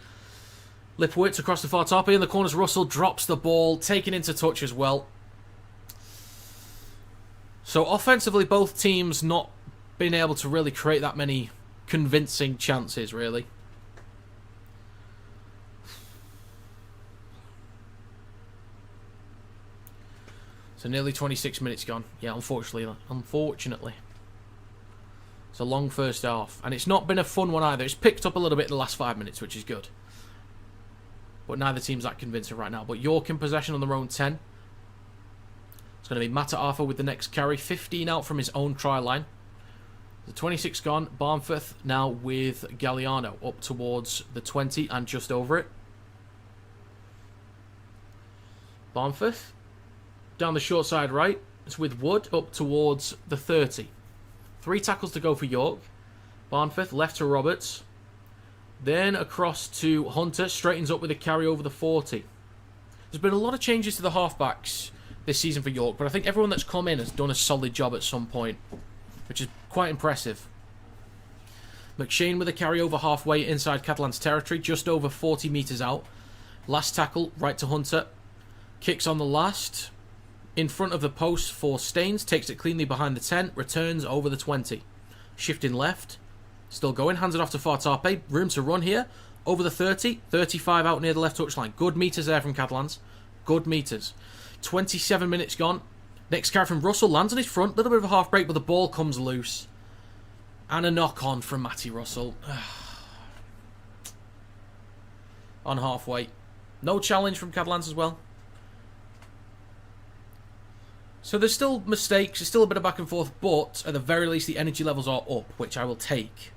Lipowitz across the far top. In the corners, Russell drops the ball. Taken into touch as well. So offensively, both teams not being able to really create that many convincing chances, really. So nearly 26 minutes gone. Yeah, unfortunately. It's a long first half. And it's not been a fun one either. It's picked up a little bit in the last 5 minutes, which is good. But neither team's that convincing right now. But York in possession on their own 10. It's going to be Mata'afa with the next carry. 15 out from his own try line. The 26 gone. Barnforth now with Galliano up towards the 20 and just over it. Barnforth down the short side right. It's with Wood up towards the 30. 3 tackles to go for York. Barnforth left to Roberts. Then across to Hunter. Straightens up with a carry over the 40. There's been a lot of changes to the halfbacks this season for York, but I think everyone that's come in has done a solid job at some point, which is quite impressive. McShane with a carry over halfway inside Catalans territory, just over 40 metres out. Last tackle, right to Hunter. Kicks on the last. In front of the post for Staines, takes it cleanly behind the 10, returns over the 20. Shifting left, still going, hands it off to Fartape, room to run here, over the 30, 35 out near the left touchline. Good metres there from Catalans, good metres. 27 minutes gone, next carry from Russell, lands on his front, little bit of a half break, but the ball comes loose. And a knock on from Matty Russell. On halfway. No challenge from Catalans as well. So there's still mistakes, there's still a bit of back and forth, but at the very least the energy levels are up, which I will take.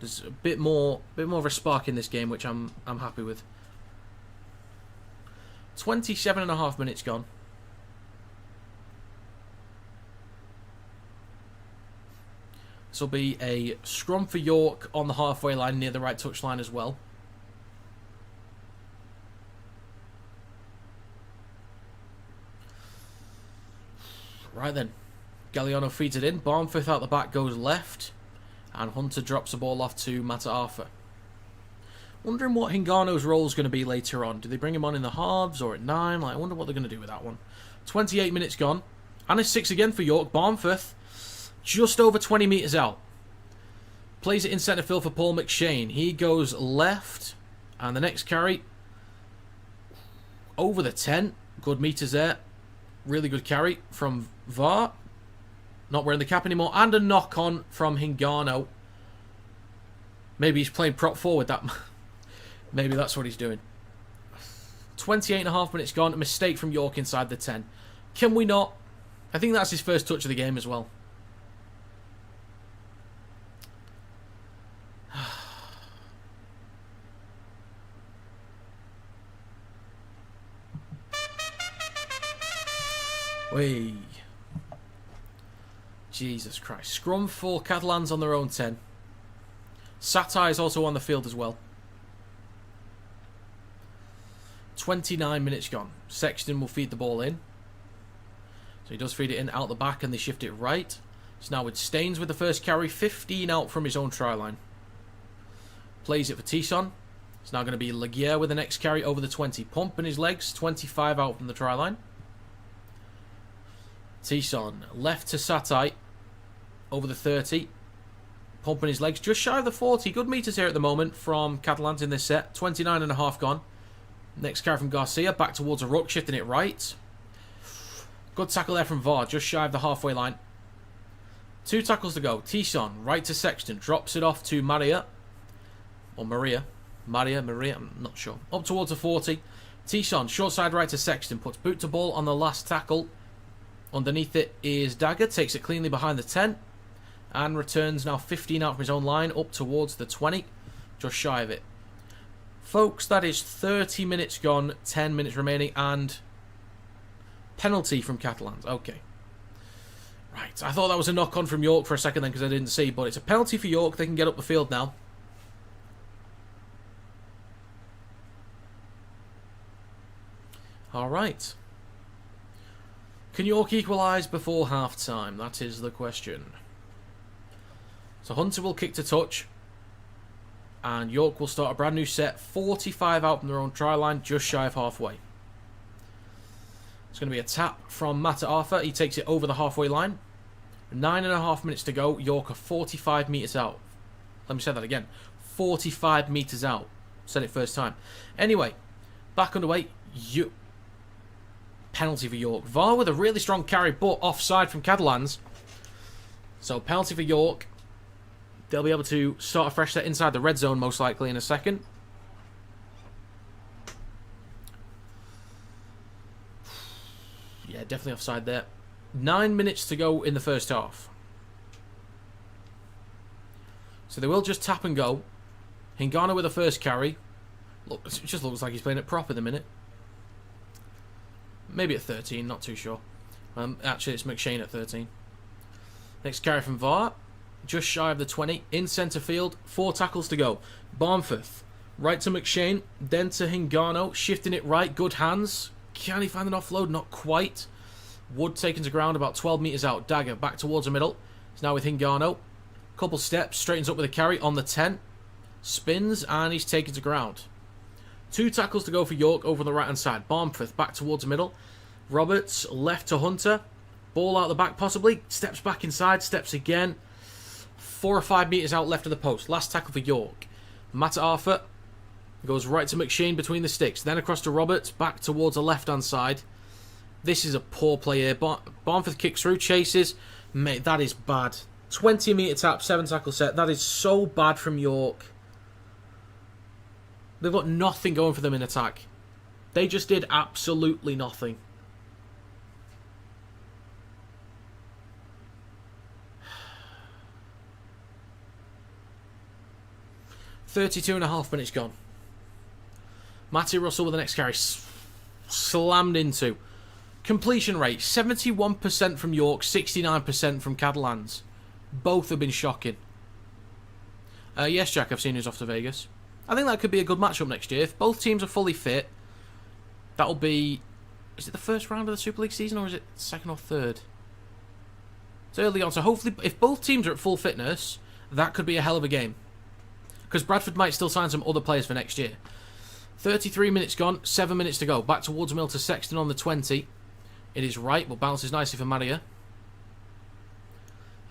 There's a bit more of a spark in this game, which I'm happy with. 27.5 minutes gone. This will be a scrum for York on the halfway line near the right touchline as well. Right then, Galliano feeds it in. Barnforth out the back goes left. And Hunter drops the ball off to Mata'afa. Wondering what Hingano's role is going to be later on. Do they bring him on in the halves or at 9? I wonder what they're going to do with that one. 28 minutes gone. And it's 6 again for York. Barnforth just over 20 metres out. Plays it in centre field for Paul McShane. He goes left And the next carry, over the 10. Good meters there. Really good carry from VAR. Not wearing the cap anymore. And a knock-on from Hingano. Maybe he's playing prop forward. Maybe that's what he's doing. 28.5 minutes gone. A mistake from York inside the 10. Can we not? I think that's his first touch of the game as well. Wait. Jesus Christ. Scrum for Catalans on their own 10. Satai is also on the field as well. 29 minutes gone. Sexton will feed the ball in. So he does feed it in out the back and they shift it right. So now with Staines with the first carry. 15 out from his own try line. Plays it for Tisson. It's now going to be Laguerre with the next carry over the 20. Pumping his legs. 25 out from the try line. Tisson left to Satai over the 30. Pumping his legs just shy of the 40. Good meters here at the moment from Catalans in this set. 29.5 gone. Next carry from Garcia. Back towards a ruck. Shifting it right. Good tackle there from VAR. Just shy of the halfway line. 2 tackles to go. Tisson right to Sexton. Drops it off to Maria. Or Maria. Maria. I'm not sure. Up towards the 40. Tisson short side right to Sexton. Puts boot to ball on the last tackle. Underneath it is Dagger. Takes it cleanly behind the 10. And returns now 15 out from his own line. Up towards the 20. Just shy of it. Folks, that is 30 minutes gone. 10 minutes remaining. And penalty from Catalans. Okay. Right. I thought that was a knock-on from York for a second then because I didn't see. But it's a penalty for York. They can get up the field now. Alright. Can York equalise before half-time? That is the question. So Hunter will kick to touch. And York will start a brand new set. 45 out from their own try line. Just shy of halfway. It's going to be a tap from Mata Arthur. He takes it over the halfway line. 9.5 minutes to go. York are 45 metres out. Let me say that again. 45 metres out. Said it first time. Anyway. Back underway. Penalty for York. VAR with a really strong carry, but offside from Catalans. So penalty for York. They'll be able to start a fresh set inside the red zone most likely in a second. Yeah, definitely offside there. 9 minutes to go in the first half. So they will just tap and go. Hingano with the first carry. Look, it just looks like he's playing it prop at the minute. Maybe at 13, not too sure. Actually, it's McShane at 13. Next carry from VAR. Just shy of the 20. In centre field. 4 tackles to go. Barmforth. Right to McShane. Then to Hingano. Shifting it right. Good hands. Can he find an offload? Not quite. Wood taken to ground about 12 metres out. Dagger back towards the middle. It's now with Hingano. Couple steps. Straightens up with a carry on the 10. Spins. And he's taken to ground. 2 tackles to go for York over on the right-hand side. Barmforth back towards the middle. Roberts left to Hunter. Ball out the back possibly. Steps back inside. Steps again. 4 or 5 metres out left of the post. Last tackle for York. Mata Arthur goes right to McShane between the sticks. Then across to Roberts. Back towards the left-hand side. This is a poor play here. Barmforth kicks through. Chases. Mate, that is bad. 20 metre tap. 7 tackle set. That is so bad from York. They've got nothing going for them in attack. They just did absolutely nothing. .32.5 minutes gone. Matty Russell with the next carry. Slammed into. Completion rate. 71% from York. 69% from Catalans. Both have been shocking. Yes, Jack, I've seen who's off to Vegas. I think that could be a good matchup next year. If both teams are fully fit, that'll be... Is it the first round of the Super League season or is it second or third? It's early on, so hopefully if both teams are at full fitness, that could be a hell of a game. Because Bradford might still sign some other players for next year. 33 minutes gone, 7 minutes to go. Back towards Mill to Sexton on the 20. It is right, but bounces nicely for Maria.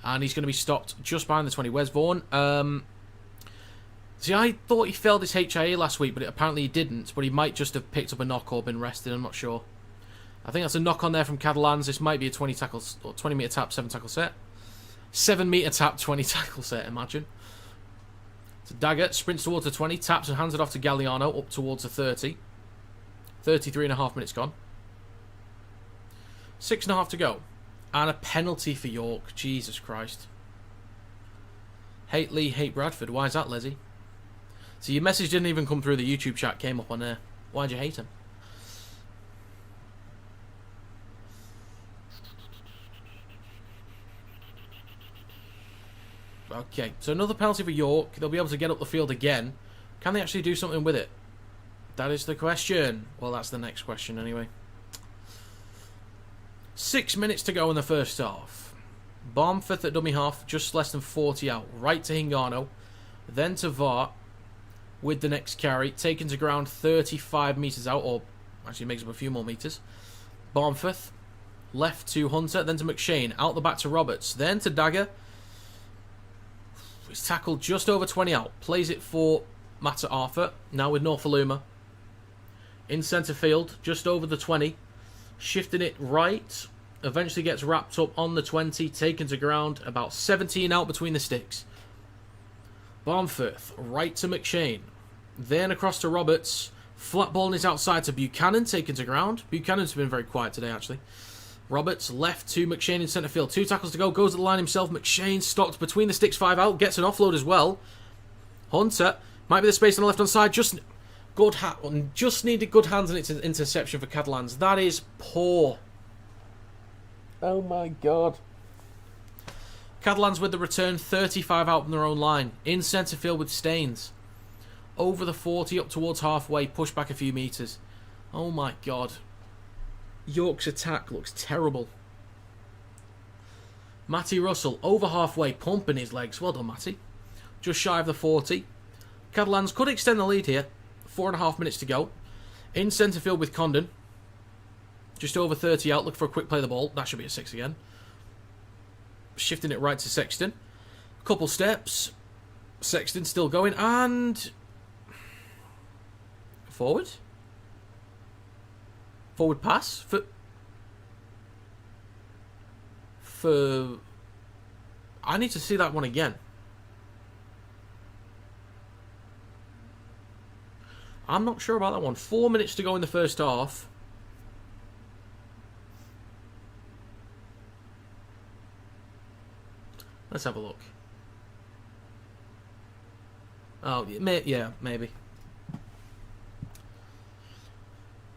And he's going to be stopped just behind the 20. Where's Vaughan? See, I thought he failed his HIA last week, but apparently he didn't. But he might just have picked up a knock or been rested. I'm not sure. I think that's a knock on there from Catalans. This might be a 20 tackles or 20 meter tap, 7 tackle set. 7 meter tap, 20 tackle set. Imagine. So Dagger sprints towards the 20, taps and hands it off to Galliano up towards the 30. 33.5 minutes gone. 6.5 to go. And a penalty for York. Jesus Christ. Hate Lee, hate Bradford. Why is that, Leslie? So your message didn't even come through the YouTube chat, came up on there. Why'd you hate him? Okay, so another penalty for York. They'll be able to get up the field again. Can they actually do something with it? That is the question. Well, that's the next question anyway. 6 minutes to go in the first half. Barmforth at dummy half, just less than 40 out. Right to Hingano. Then to VAR. With the next carry, taken to ground 35 metres out, or actually makes up a few more metres. Barmforth, left to Hunter, then to McShane, out the back to Roberts, then to Dagger. He's tackled just over 20 out, plays it for Matta Arthur, now with Norfoluma. In centre field, just over the 20, shifting it right, eventually gets wrapped up on the 20, taken to ground, about 17 out between the sticks. Barmforth, right to McShane. Then across to Roberts. Flat ball on his outside to Buchanan, taken to ground. Buchanan's been very quiet today, actually. Roberts left to McShane in centre field. 2 tackles to go, goes to the line himself. McShane stocked between the sticks, 5 out, gets an offload as well. Hunter, might be the space on the left-hand side. Just needed good hands and it's an interception for Catalans. That is poor. Oh my God. Catalans with the return, 35 out from their own line. In centre field with Staines. Over the 40, up towards halfway, push back a few metres. Oh my God. York's attack looks terrible. Matty Russell, over halfway, pumping his legs. Well done, Matty. Just shy of the 40. Catalans could extend the lead here. 4.5 minutes to go. In centre field with Condon. Just over 30 out, look for a quick play of the ball. That should be a 6 again. Shifting it right to Sexton. Couple steps. Sexton still going. And forward. Forward pass. For I need to see that one again. I'm not sure about that one. 4 minutes to go in the first half. Let's have a look. Oh, yeah, maybe.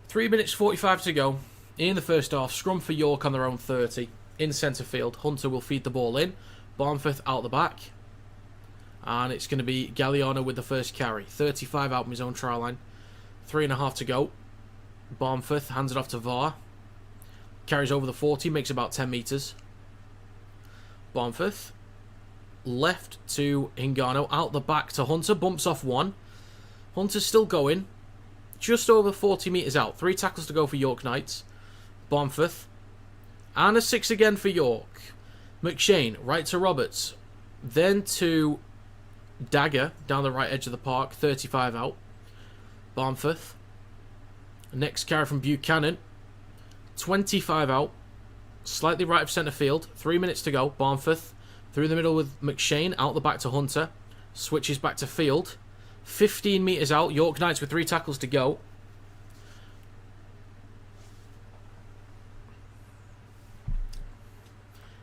3 minutes 45 to go in the first half. Scrum for York on their own 30. In centre field. Hunter will feed the ball in. Barmforth out the back. And it's going to be Galliano with the first carry. 35 out from his own try line. 3.5 to go. Barmforth hands it off to VAR. Carries over the 40. Makes about 10 metres. Barmforth. Left to Hingano. Out the back to Hunter. Bumps off 1. Hunter's still going. Just over 40 metres out. 3 tackles to go for York Knights. Barmforth. And a 6 again for York. McShane. Right to Roberts. Then to Dagger. Down the right edge of the park. 35 out. Barmforth. Next carry from Buchanan. 25 out. Slightly right of centre field. 3 minutes to go. Barmforth. Through the middle with McShane. Out the back to Hunter. Switches back to field. 15 metres out. York Knights with 3 tackles to go.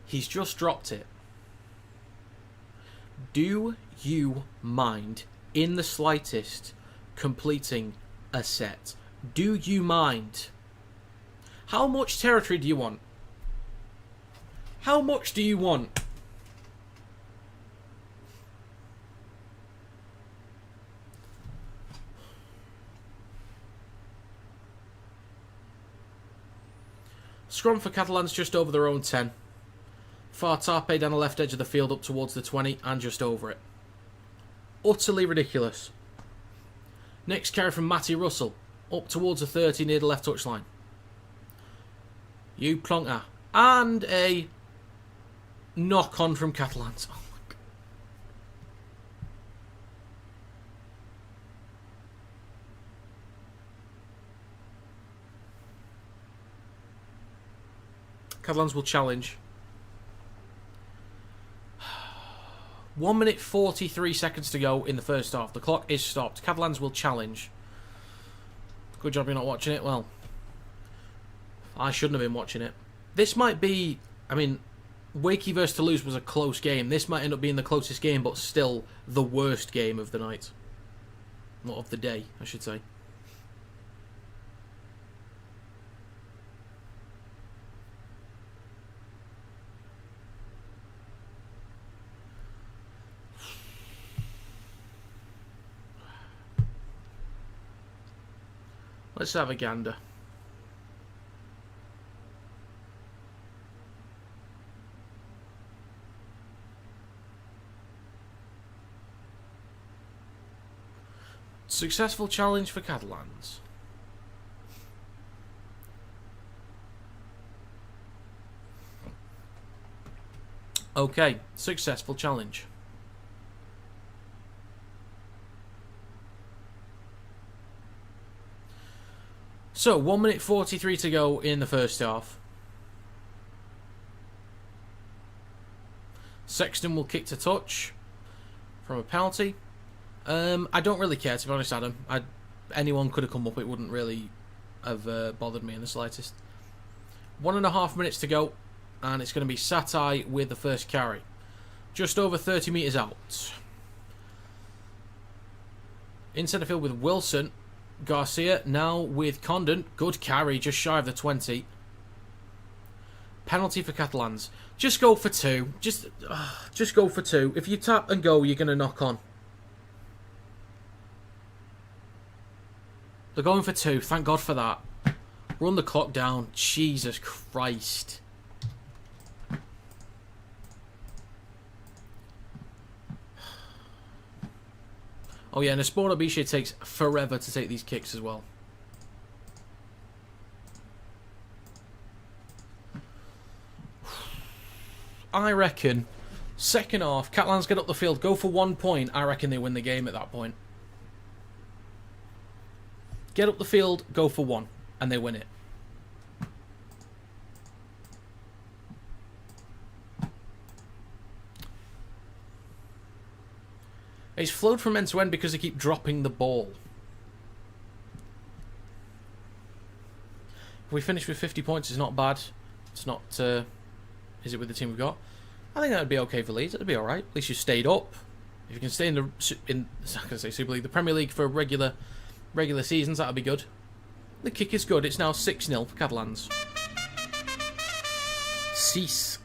He's just dropped it. Do you mind, in the slightest, completing a set? Do you mind? How much territory do you want? How much do you want? Scrum for Catalans just over their own 10. Far Tarpe down the left edge of the field up towards the 20 and just over it. Utterly ridiculous. Next carry from Matty Russell. Up towards the 30 near the left touchline. You plonker. And a knock on from Catalans. Oh my God. Catalans will challenge. 1 minute 43 seconds to go in the first half. The clock is stopped. Catalans will challenge. Good job you're not watching it. Well, I shouldn't have been watching it. This might be... I mean, Wakey versus Toulouse was a close game. This might end up being the closest game, but still the worst game of the night. Not of the day, I should say. Let's have a gander. Successful challenge for Catalans. Okay, successful challenge. So, 1 minute 43 to go in the first half. Sexton will kick to touch from a penalty. I don't really care, to be honest, Adam. Anyone could have come up, it wouldn't really have bothered me in the slightest. 1.5 minutes to go, and it's going to be Satai with the first carry. Just over 30 metres out. In centre field with Wilson. Garcia now with Condon. Good carry, just shy of the 20. Penalty for Catalans. Just go for two. Just go for two. If you tap and go, you're going to knock on. They're going for two. Thank God for that. Run the clock down. Jesus Christ. Oh yeah, and Esporo Biche takes forever to take these kicks as well. I reckon, second half, Catalans get up the field, go for 1 point. I reckon they win the game at that point. Get up the field, go for one, and they win it. It's flowed from end to end because they keep dropping the ball. If we finish with 50 points, it's not bad. It's not... is it with the team we've got? I think that would be okay for Leeds. It'd be alright. At least you stayed up. If you can stay in the... I was going to say Super League. The Premier League for regular seasons, that would be good. The kick is good. It's now 6-0 for Catalans. Cease.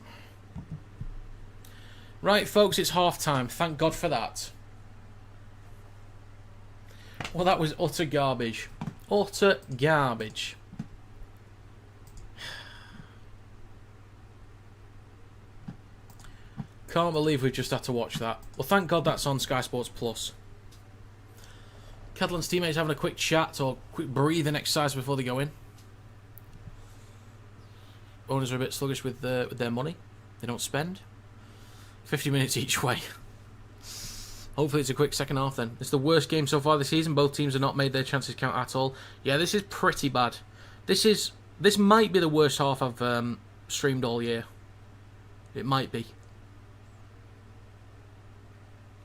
Right, folks, it's half-time. Thank God for that. Well, that was utter garbage. Utter garbage. Can't believe we've just had to watch that. Well, thank God that's on Sky Sports Plus. Catalans teammates having a quick chat or quick breathing exercise before they go in. Owners are a bit sluggish with their money. They don't spend. 50 minutes each way. Hopefully it's a quick second half then. It's the worst game so far this season. Both teams have not made their chances count at all. Yeah, this is pretty bad. This might be the worst half I've streamed all year. It might be.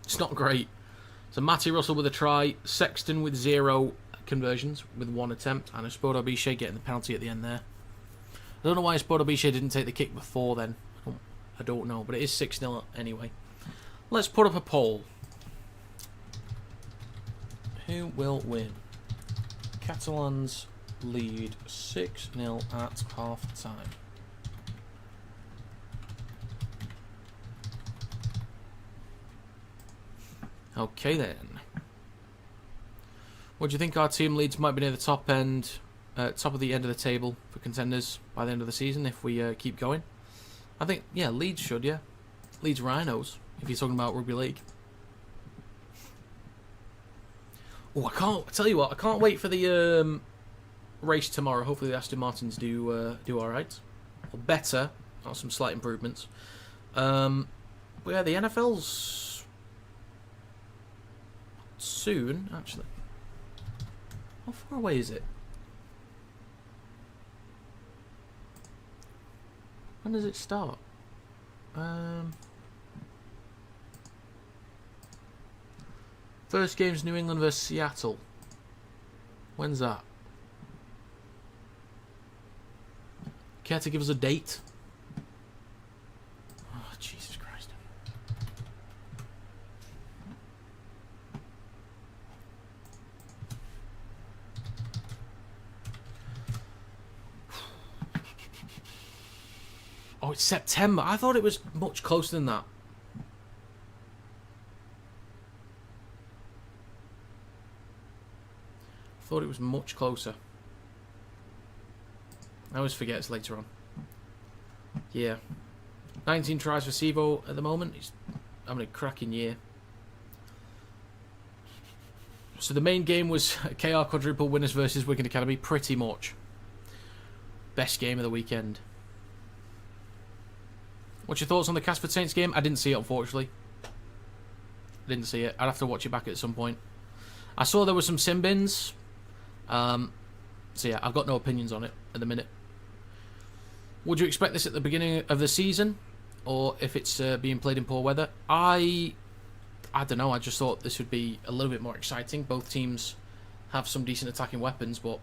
It's not great. So Matty Russell with a try. Sexton with 0 conversions with 1 attempt. And Esporo Biche getting the penalty at the end there. I don't know why Esporo Biche didn't take the kick before then. I don't know. But it is 6-0 anyway. Let's put up a poll. Who will win? Catalans lead 6-0 at half time. Okay then. What do you think our team Leeds might be near the top of the end of the table for contenders by the end of the season if we keep going? I think, yeah, Leeds should, yeah. Leeds Rhinos, if you're talking about Rugby League. Oh, I can't wait for the race tomorrow. Hopefully the Aston Martins do alright. Or better, or some slight improvements. But yeah, the NFL's soon, actually. How far away is it? When does it start? First game's New England versus Seattle. When's that? Care to give us a date? Oh, Jesus Christ. Oh, it's September. I thought it was much closer than that. I thought it was much closer. I always forget it's later on. Yeah. 19 tries for Sivo at the moment. He's having a cracking year. So the main game was KR quadruple winners versus Wigan Academy. Pretty much. Best game of the weekend. What's your thoughts on the Casper Saints game? I didn't see it, unfortunately. I didn't see it. I'd have to watch it back at some point. I saw there were some sin bins. So yeah, I've got no opinions on it at the minute. Would you expect this at the beginning of the season, or if it's being played in poor weather? I don't know. I just thought this would be a little bit more exciting. Both teams have some decent attacking weapons, but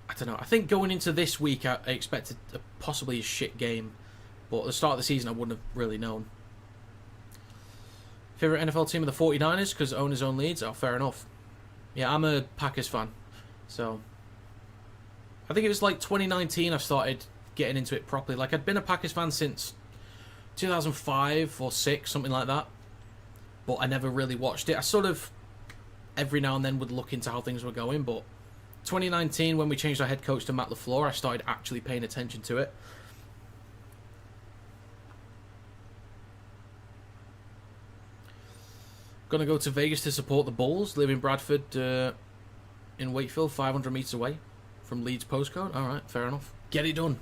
I don't know. I think going into this week, I expected possibly a shit game, but at the start of the season, I wouldn't have really known. Favorite NFL team are the 49ers because owners own Leeds. Oh, fair enough. Yeah, I'm a Packers fan, so I think it was like 2019 I started getting into it properly. Like, I'd been a Packers fan since 2005 or 6, something like that, but I never really watched it. I sort of every now and then would look into how things were going, but 2019, when we changed our head coach to Matt LaFleur, I started actually paying attention to it. Gonna go to Vegas to support the Bulls. Live in Bradford, in Wakefield, 500 metres away from Leeds postcode. Alright, fair enough. Get it done.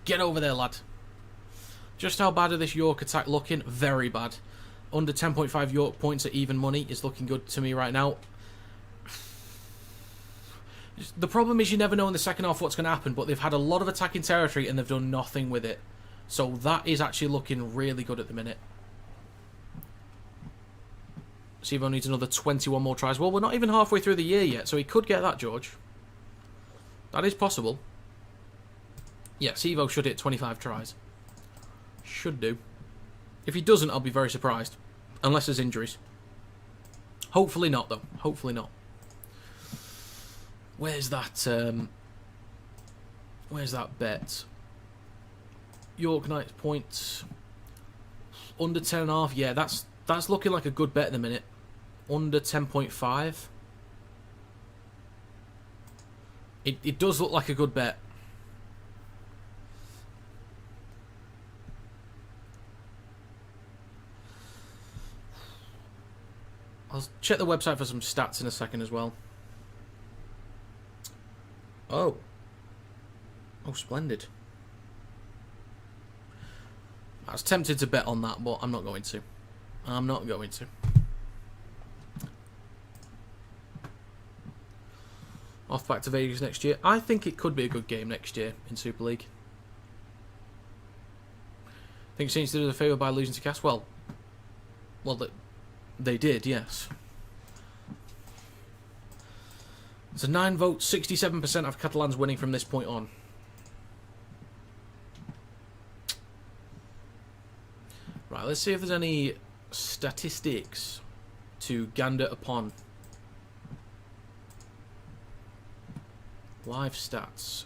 Get over there, lad. Just how bad are this York attack looking? Very bad. Under 10.5 York points at even money is looking good to me right now. The problem is you never know in the second half what's going to happen, but they've had a lot of attacking territory and they've done nothing with it. So that is actually looking really good at the minute. Sivo needs another 21 more tries. Well, we're not even halfway through the year yet, so he could get that, George. That is possible. Yeah, Sivo should hit 25 tries. Should do. If he doesn't, I'll be very surprised. Unless there's injuries. Hopefully not, though. Hopefully not. Where's that bet? York Knights points. Under 10.5. Yeah, that's looking like a good bet at the minute. Under 10.5. It does look like a good bet. I'll check the website for some stats in a second as well. Oh, splendid. I was tempted to bet on that, but I'm not going to. I'm not going to. Off back to Vegas next year. I think it could be a good game next year in Super League. Think Saints did us a favour by losing to Cass? Well, they did, yes. It's a 9 vote, 67% of Catalans winning from this point on. Right, let's see if there's any statistics to gander upon. Live stats.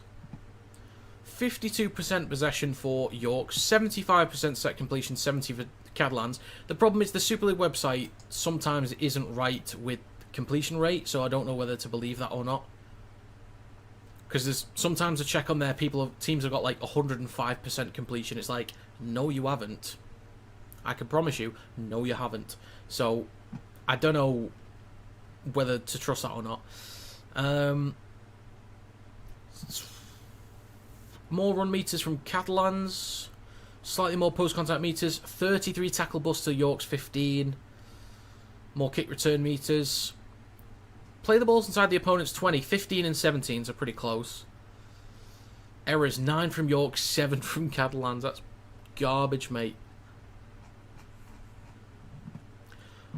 52% possession for York, 75% set completion, 70% for Catalans. The problem is the Super League website sometimes isn't right with completion rate, so I don't know whether to believe that or not. Because there's sometimes a check on there, teams have got like 105% completion. It's like, no, you haven't. I can promise you, no, you haven't. So I don't know whether to trust that or not. More run meters from Catalans, slightly more post-contact meters, 33 tackle busts to York's 15. More kick return meters. Play the balls inside the opponent's 20, 15 and 17s are pretty close. Errors 9 from York, 7 from Catalans. That's garbage, mate.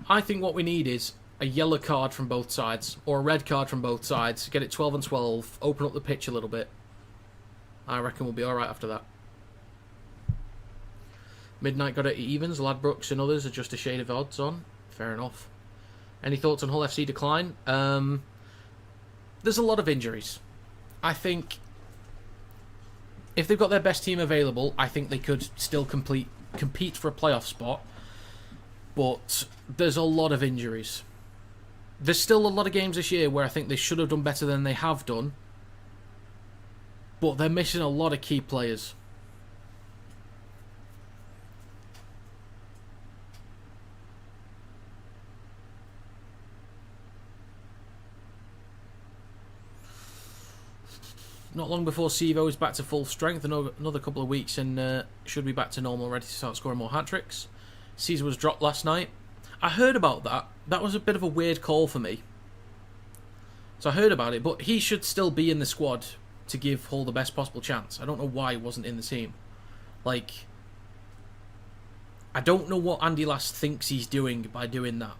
I think what we need is a yellow card from both sides, or a red card from both sides. Get it 12 and 12, open up the pitch a little bit. I reckon we'll be alright after that. Midnight got it at evens. Ladbrokes and others are just a shade of odds on. Fair enough. Any thoughts on Hull FC decline? There's a lot of injuries. I think if they've got their best team available, I think they could still compete for a playoff spot. But there's a lot of injuries. There's still a lot of games this year where I think they should have done better than they have done. But they're missing a lot of key players. Not long before Sivo is back to full strength. Another couple of weeks and should be back to normal, ready to start scoring more hat-tricks. Caesar was dropped last night. I heard about that. That was a bit of a weird call for me. So I heard about it, but he should still be in the squad to give Hull the best possible chance. I don't know why he wasn't in the team. Like, I don't know what Andy Last thinks he's doing by doing that.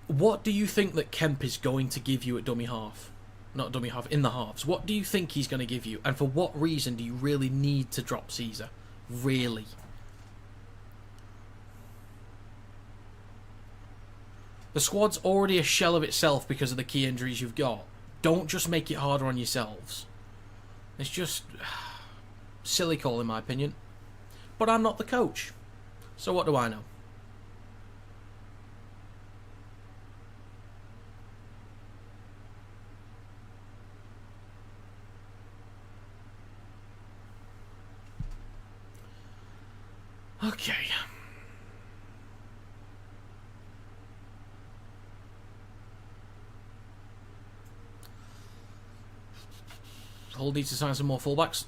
What do you think that Kemp is going to give you at dummy half? Not dummy half, in the halves. What do you think he's going to give you? And for what reason do you really need to drop Caesar? Really? The squad's already a shell of itself because of the key injuries you've got. Don't just make it harder on yourselves. It's just silly call in my opinion. But I'm not the coach. So what do I know? Okay. Hull needs to sign some more fullbacks.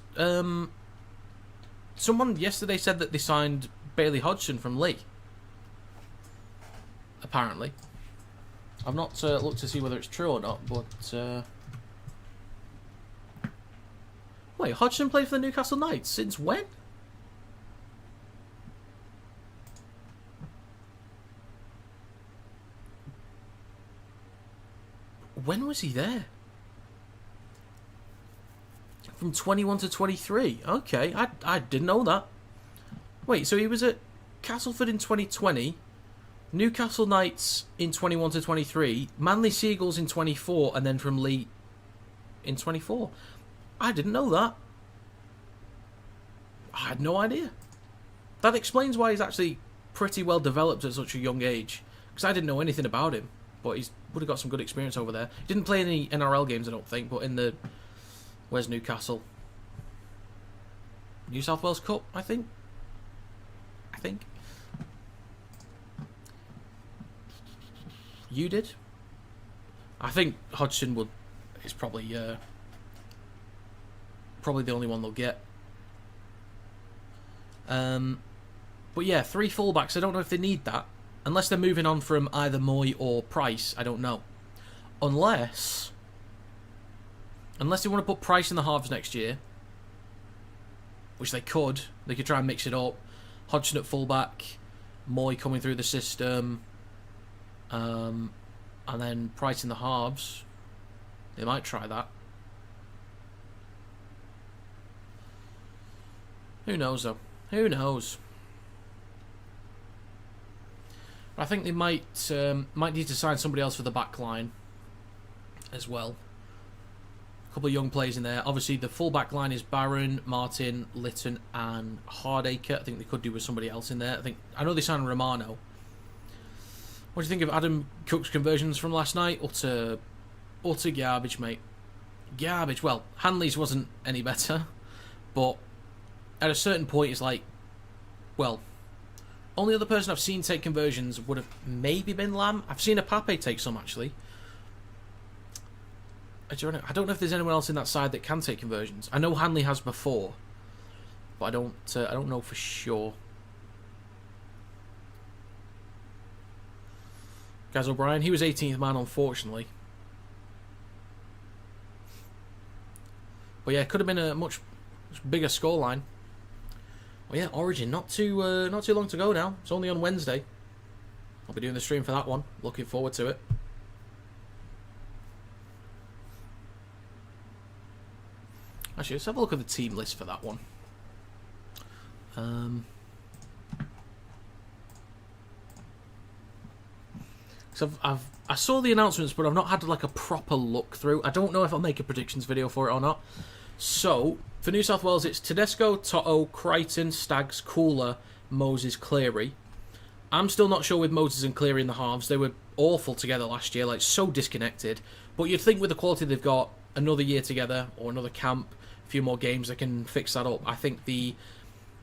Someone yesterday said that they signed Bailey Hodgson from Lee. Apparently. I've not looked to see whether it's true or not, but... Wait, Hodgson played for the Newcastle Knights? Since when? When was he there? From 21 to 23. Okay, I didn't know that. Wait, so he was at Castleford in 2020, Newcastle Knights in 21 to 23, Manly Seagulls in 24, and then from Lee in 24. I didn't know that. I had no idea. That explains why he's actually pretty well developed at such a young age. Because I didn't know anything about him. But he would have got some good experience over there. He didn't play any NRL games, I don't think, but in the... Where's Newcastle? New South Wales Cup, I think. You did? I think Hodgson is probably the only one they'll get. But yeah, 3 fullbacks. I don't know if they need that. Unless they're moving on from either Moy or Price, I don't know. Unless they want to put Price in the halves next year, which they could. They could try and mix it up. Hodgson at fullback, Moy coming through the system, and then Price in the halves. They might try that. Who knows though? Who knows? I think they might need to sign somebody else for the back line as well. A couple of young players in there. Obviously, the full back line is Barron, Martin, Litton, and Hardacre. I think they could do with somebody else in there. I know they signed Romano. What do you think of Adam Cook's conversions from last night? Utter garbage, mate. Garbage. Well, Hanley's wasn't any better, but at a certain point, it's like, well. Only other person I've seen take conversions would have maybe been Lamb. I've seen a Pape take some, actually. I don't know if there's anyone else in that side that can take conversions. I know Hanley has before, but I don't know for sure. Gaz O'Brien, he was 18th man, unfortunately. But yeah, it could have been a much bigger scoreline. Well, yeah, Origin, not too long to go now. It's only on Wednesday. I'll be doing the stream for that one. Looking forward to it. Actually, let's have a look at the team list for that one. So I saw the announcements, but I've not had like a proper look through. I don't know if I'll make a predictions video for it or not. So for New South Wales, it's Tedesco, Toto, Crichton, Staggs, Cooler, Moses, Cleary. I'm still not sure with Moses and Cleary in the halves. They were awful together last year, like so disconnected. But you'd think with the quality they've got, another year together or another camp, a few more games, they can fix that up. I think the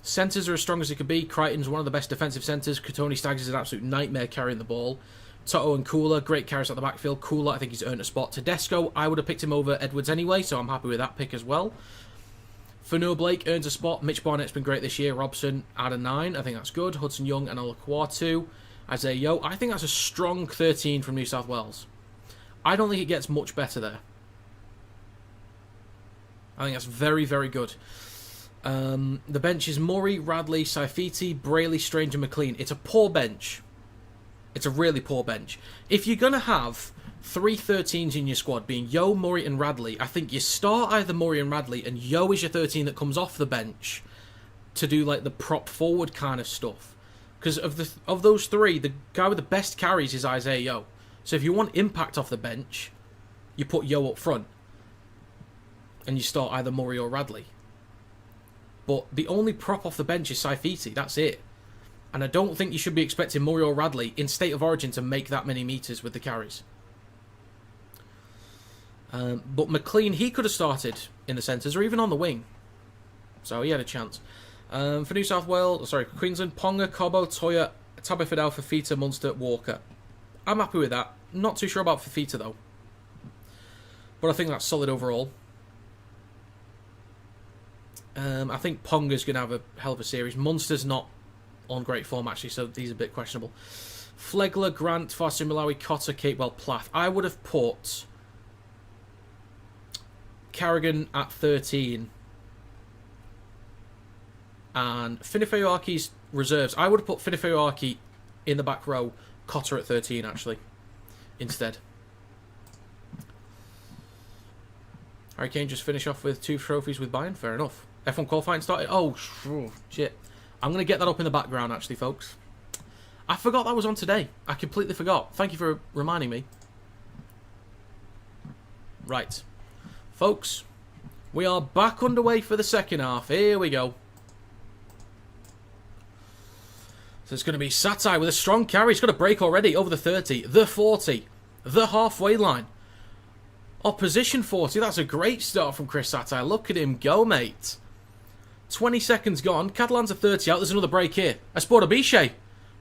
centres are as strong as they could be. Crichton's one of the best defensive centres. Tony Staggs is an absolute nightmare carrying the ball. Toto and Cooler, great carries at the backfield. Cooler, I think he's earned a spot. Tedesco, I would have picked him over Edwards anyway, so I'm happy with that pick as well. Fanua Blake earns a spot. Mitch Barnett's been great this year. Robson at a 9. I think that's good. Hudson Young and Olakwatu. Isaiah Yo. I think that's a strong 13 from New South Wales. I don't think it gets much better there. I think that's very, very good. The bench is Murray, Radley, Saifiti, Brayley, Strange and McLean. It's a poor bench. It's a really poor bench. If you're going to have 3 13s in your squad, being Yo, Murray and Radley, I think you start either Murray and Radley, and Yo is your 13 that comes off the bench to do like the prop forward kind of stuff. Because of those 3, the guy with the best carries is Isaiah Yo. So if you want impact off the bench, you put Yo up front. And you start either Murray or Radley. But the only prop off the bench is Saifiti. That's it. And I don't think you should be expecting Murray or Radley in State of Origin to make that many metres with the carries. But McLean, he could have started in the centres or even on the wing. So he had a chance. For New South Wales, sorry, Queensland, Ponga, Cobbo, Toya, Tabafidel, Fafita, Munster, Walker. I'm happy with that. Not too sure about Fafita though. But I think that's solid overall. I think Ponga's going to have a hell of a series. Munster's not on great form, actually, so he's a bit questionable. Flegler, Grant, Farsimulawi, Cotter, Capewell, Plath. I would have put Carrigan at 13. And Finifeoarki's reserves. I would have put Finifeoarki in the back row, Cotter at 13, actually, instead. Harry Kane just finished off with 2 trophies with Bayern. Fair enough. F1 qualifying started. Oh, shit. I'm going to get that up in the background, actually, folks. I forgot that was on today. I completely forgot. Thank you for reminding me. Right. Folks, we are back underway for the second half. Here we go. So it's going to be Satai with a strong carry. He's got a break already over the 30, the 40, the halfway line. Opposition 40. That's a great start from Chris Satai. Look at him go, mate. 20 seconds gone. Catalans are 30 out. There's another break here. Esporta Biche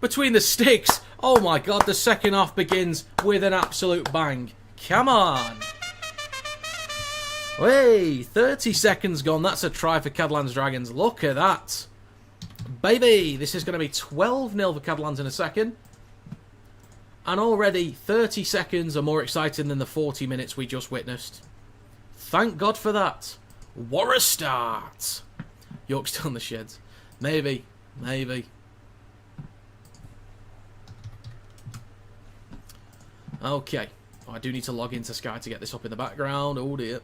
between the sticks. Oh my god, the second half begins with an absolute bang. Come on. Hey, 30 seconds gone. That's a try for Catalans Dragons. Look at that. Baby, this is going to be 12-0 for Catalans in a second. And already 30 seconds are more exciting than the 40 minutes we just witnessed. Thank God for that. What a start. York's still in the sheds. Maybe. Okay. Oh, I do need to log into Sky to get this up in the background. Oh dear.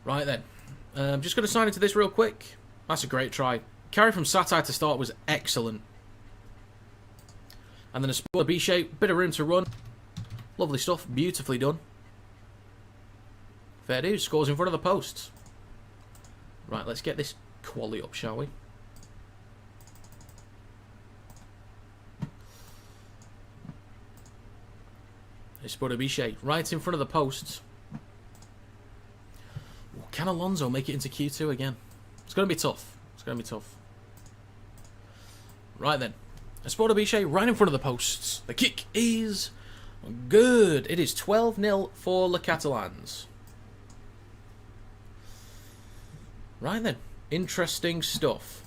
Right then. I'm just going to sign into this real quick. That's a great try. Carry from Satai to start was excellent. And then a sport B-shape. Bit of room to run. Lovely stuff. Beautifully done. Fair dues. Scores in front of the posts. Right, let's get this quality up, shall we? Esporta Biche right in front of the posts. Can Alonso make it into Q2 again? It's going to be tough. Right then. Esporta Biche right in front of the posts. The kick is good. It is 12-0 for the Catalans. Right then. Interesting stuff.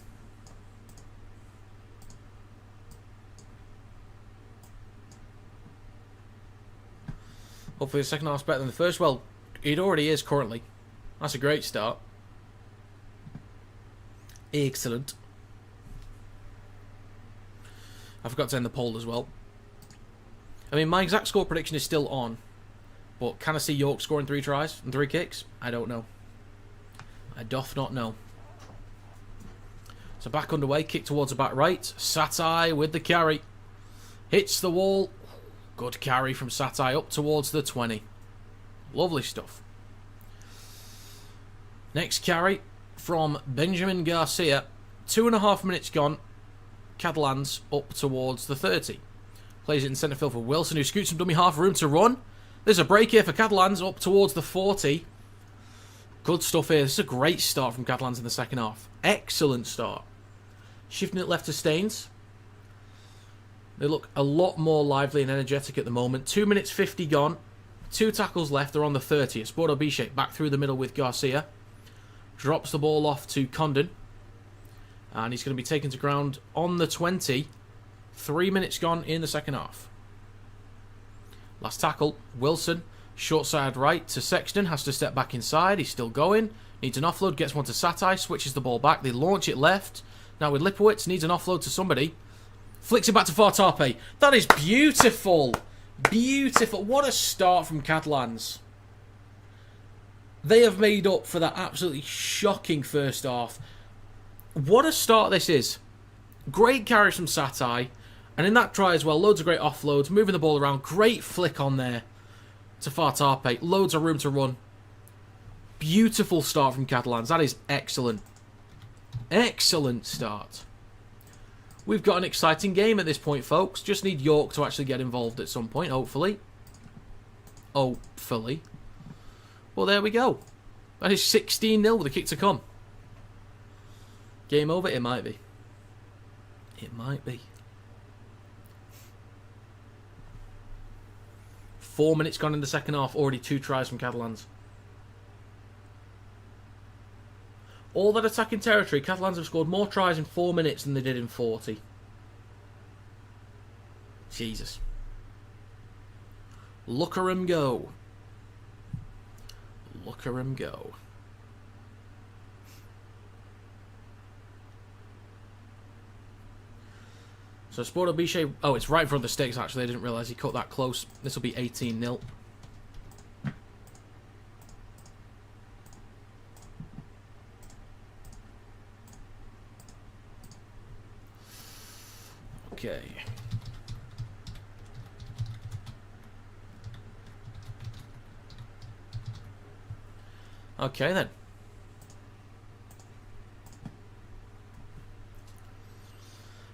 Hopefully the second half's better than the first. Well, It already is currently. That's a great start. Excellent. I forgot to end the poll as well. I mean, my exact score prediction is still on. But can I see York scoring 3 tries and 3 kicks? I don't know. I doth not know. So back underway, kick towards the back right. Satai with the carry. Hits the wall. Good carry from Satai up towards the 20. Lovely stuff. Next carry from Benjamin Garcia. 2.5 minutes gone. Catalans up towards the 30. Plays it in centre field for Wilson, who scoots some dummy half, room to run. There's a break here for Catalans up towards the 40. Good stuff here. This is a great start from Catalans in the second half. Excellent start. Shifting it left to Staines. They look a lot more lively and energetic at the moment. 2 minutes 50 gone. 2 tackles left. They're on the 30. Sporto Biche back through the middle with Garcia. Drops the ball off to Condon. And he's going to be taken to ground on the 20. 3 minutes gone in the second half. Last tackle, Wilson. Short side right to Sexton. Has to step back inside. He's still going. Needs an offload. Gets one to Satai. Switches the ball back. They launch it left. Now with Lipowitz. Needs an offload to somebody. Flicks it back to Fartarpe. That is beautiful. Beautiful. What a start from Catalans. They have made up for that absolutely shocking first half. What a start this is. Great carries from Satai. And in that try as well, loads of great offloads. Moving the ball around. Great flick on there to Fartarpe. Loads of room to run. Beautiful start from Catalans. That is excellent. Excellent start. We've got an exciting game at this point, folks. Just need York to actually get involved at some point, hopefully. Hopefully. Well, there we go. That is 16-0 with a kick to come. Game over? It might be. It might be. 4 minutes gone in the second half. Already 2 tries from Catalans. All that attacking territory, Catalans have scored more tries in 4 minutes than they did in 40. Jesus. Look at 'em go. Look at 'em go. So Sporto Biche... Oh, it's right in front of the sticks, actually. I didn't realise he cut that close. This will be 18-0. Okay. Okay, then.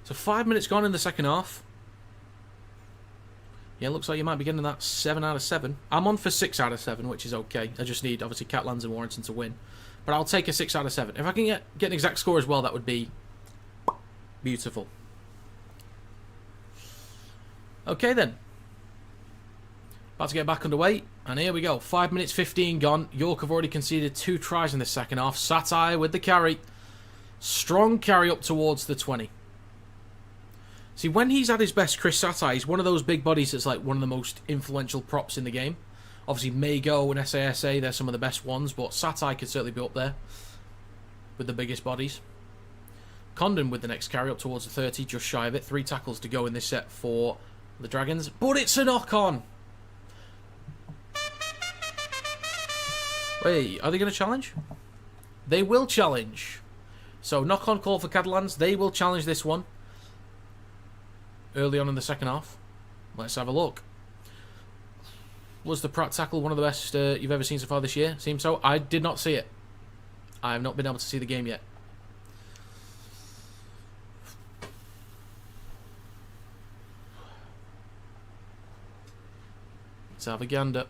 So 5 minutes gone in the second half. Yeah, looks like you might be getting that 7 out of 7. I'm on for 6 out of 7, which is okay. I just need, obviously, Catalans and Warrington to win. But I'll take a 6 out of 7. If I can get an exact score as well, that would be beautiful. Okay, then. About to get back underway. And here we go. 5 minutes 15 gone. York have already conceded 2 tries in the second half. Satai with the carry. Strong carry up towards the 20. See, when he's at his best, Chris Satai, he's one of those big bodies that's like one of the most influential props in the game. Obviously, Mago and SASA, they're some of the best ones, but Satai could certainly be up there with the biggest bodies. Condon with the next carry up towards the 30, just shy of it. 3 tackles to go in this set for the Dragons, but it's a knock-on. Wait, are they going to challenge? They will challenge. So, knock-on call for Catalans. They will challenge this one early on in the second half. Let's have a look. Was the Pratt tackle one of the best you've ever seen so far this year? Seems so. I did not see it. I have not been able to see the game yet. Let's have a gander.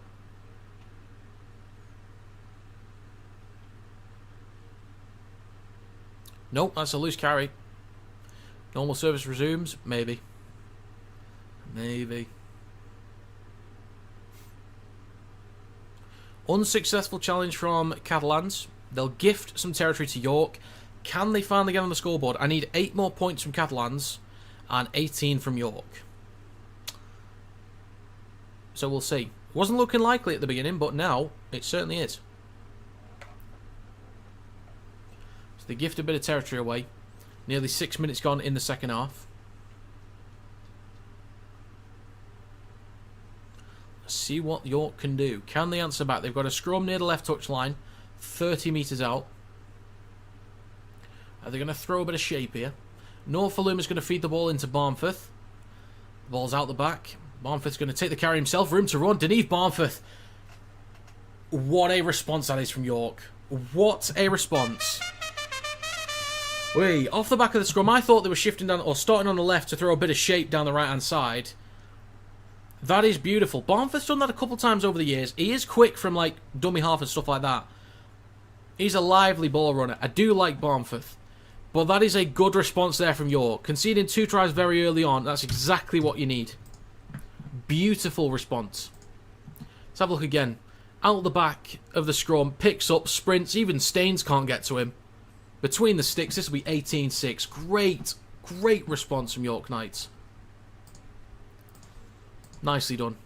Nope, that's a loose carry. Normal service resumes. Maybe. Maybe. Unsuccessful challenge from Catalans. They'll gift some territory to York. Can they finally get on the scoreboard? I need 8 more points from Catalans and 18 from York. So we'll see. Wasn't looking likely at the beginning, but now it certainly is. So they gift a bit of territory away. Nearly 6 minutes gone in the second half. Let's see what York can do. Can they answer back? They've got a scrum near the left touch line, 30 metres out. Are they going to throw a bit of shape here? Norfolk is going to feed the ball into Barnforth. The ball's out the back. Barnforth's going to take the carry himself. Room to run. Deneve Barnforth. What a response that is from York. What a response. Wait, off the back of the scrum, I thought they were shifting down, or starting on the left to throw a bit of shape down the right-hand side. That is beautiful. Barnforth's done that a couple times over the years. He is quick from, like, dummy half and stuff like that. He's a lively ball runner. I do like Barnforth. But that is a good response there from York. Conceding 2 tries very early on, that's exactly what you need. Beautiful response. Let's have a look again. Out the back of the scrum, picks up, sprints, even Staines can't get to him. Between the sticks, this will be 18-6. Great response from York Knights. Nicely done.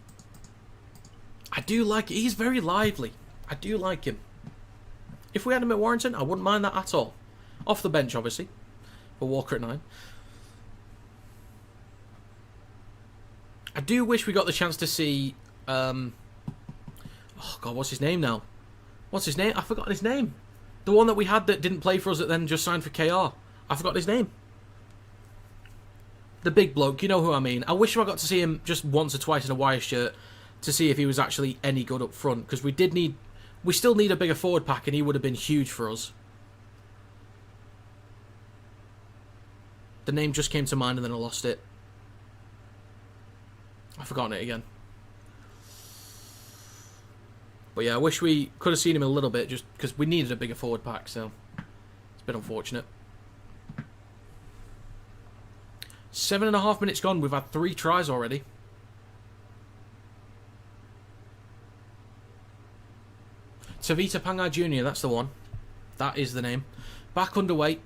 I do like it. He's very lively. I do like him. If we had him at Warrington, I wouldn't mind that at all. Off the bench, obviously. For Walker at 9. I do wish we got the chance to see... oh, God, what's his name now? What's his name? I've forgotten his name. The one that we had that didn't play for us that then just signed for KR. I forgot his name. The big bloke, you know who I mean. I wish I got to see him just once or twice in a wire shirt to see if he was actually any good up front. Because we still need a bigger forward pack and he would have been huge for us. The name just came to mind and then I lost it. I've forgotten it again. But yeah, I wish we could have seen him a little bit just because we needed a bigger forward pack, so it's a bit unfortunate. 7.5 minutes gone. We've had 3 tries already. Tavita Pangai Jr., that's the one. That is the name. Back underway.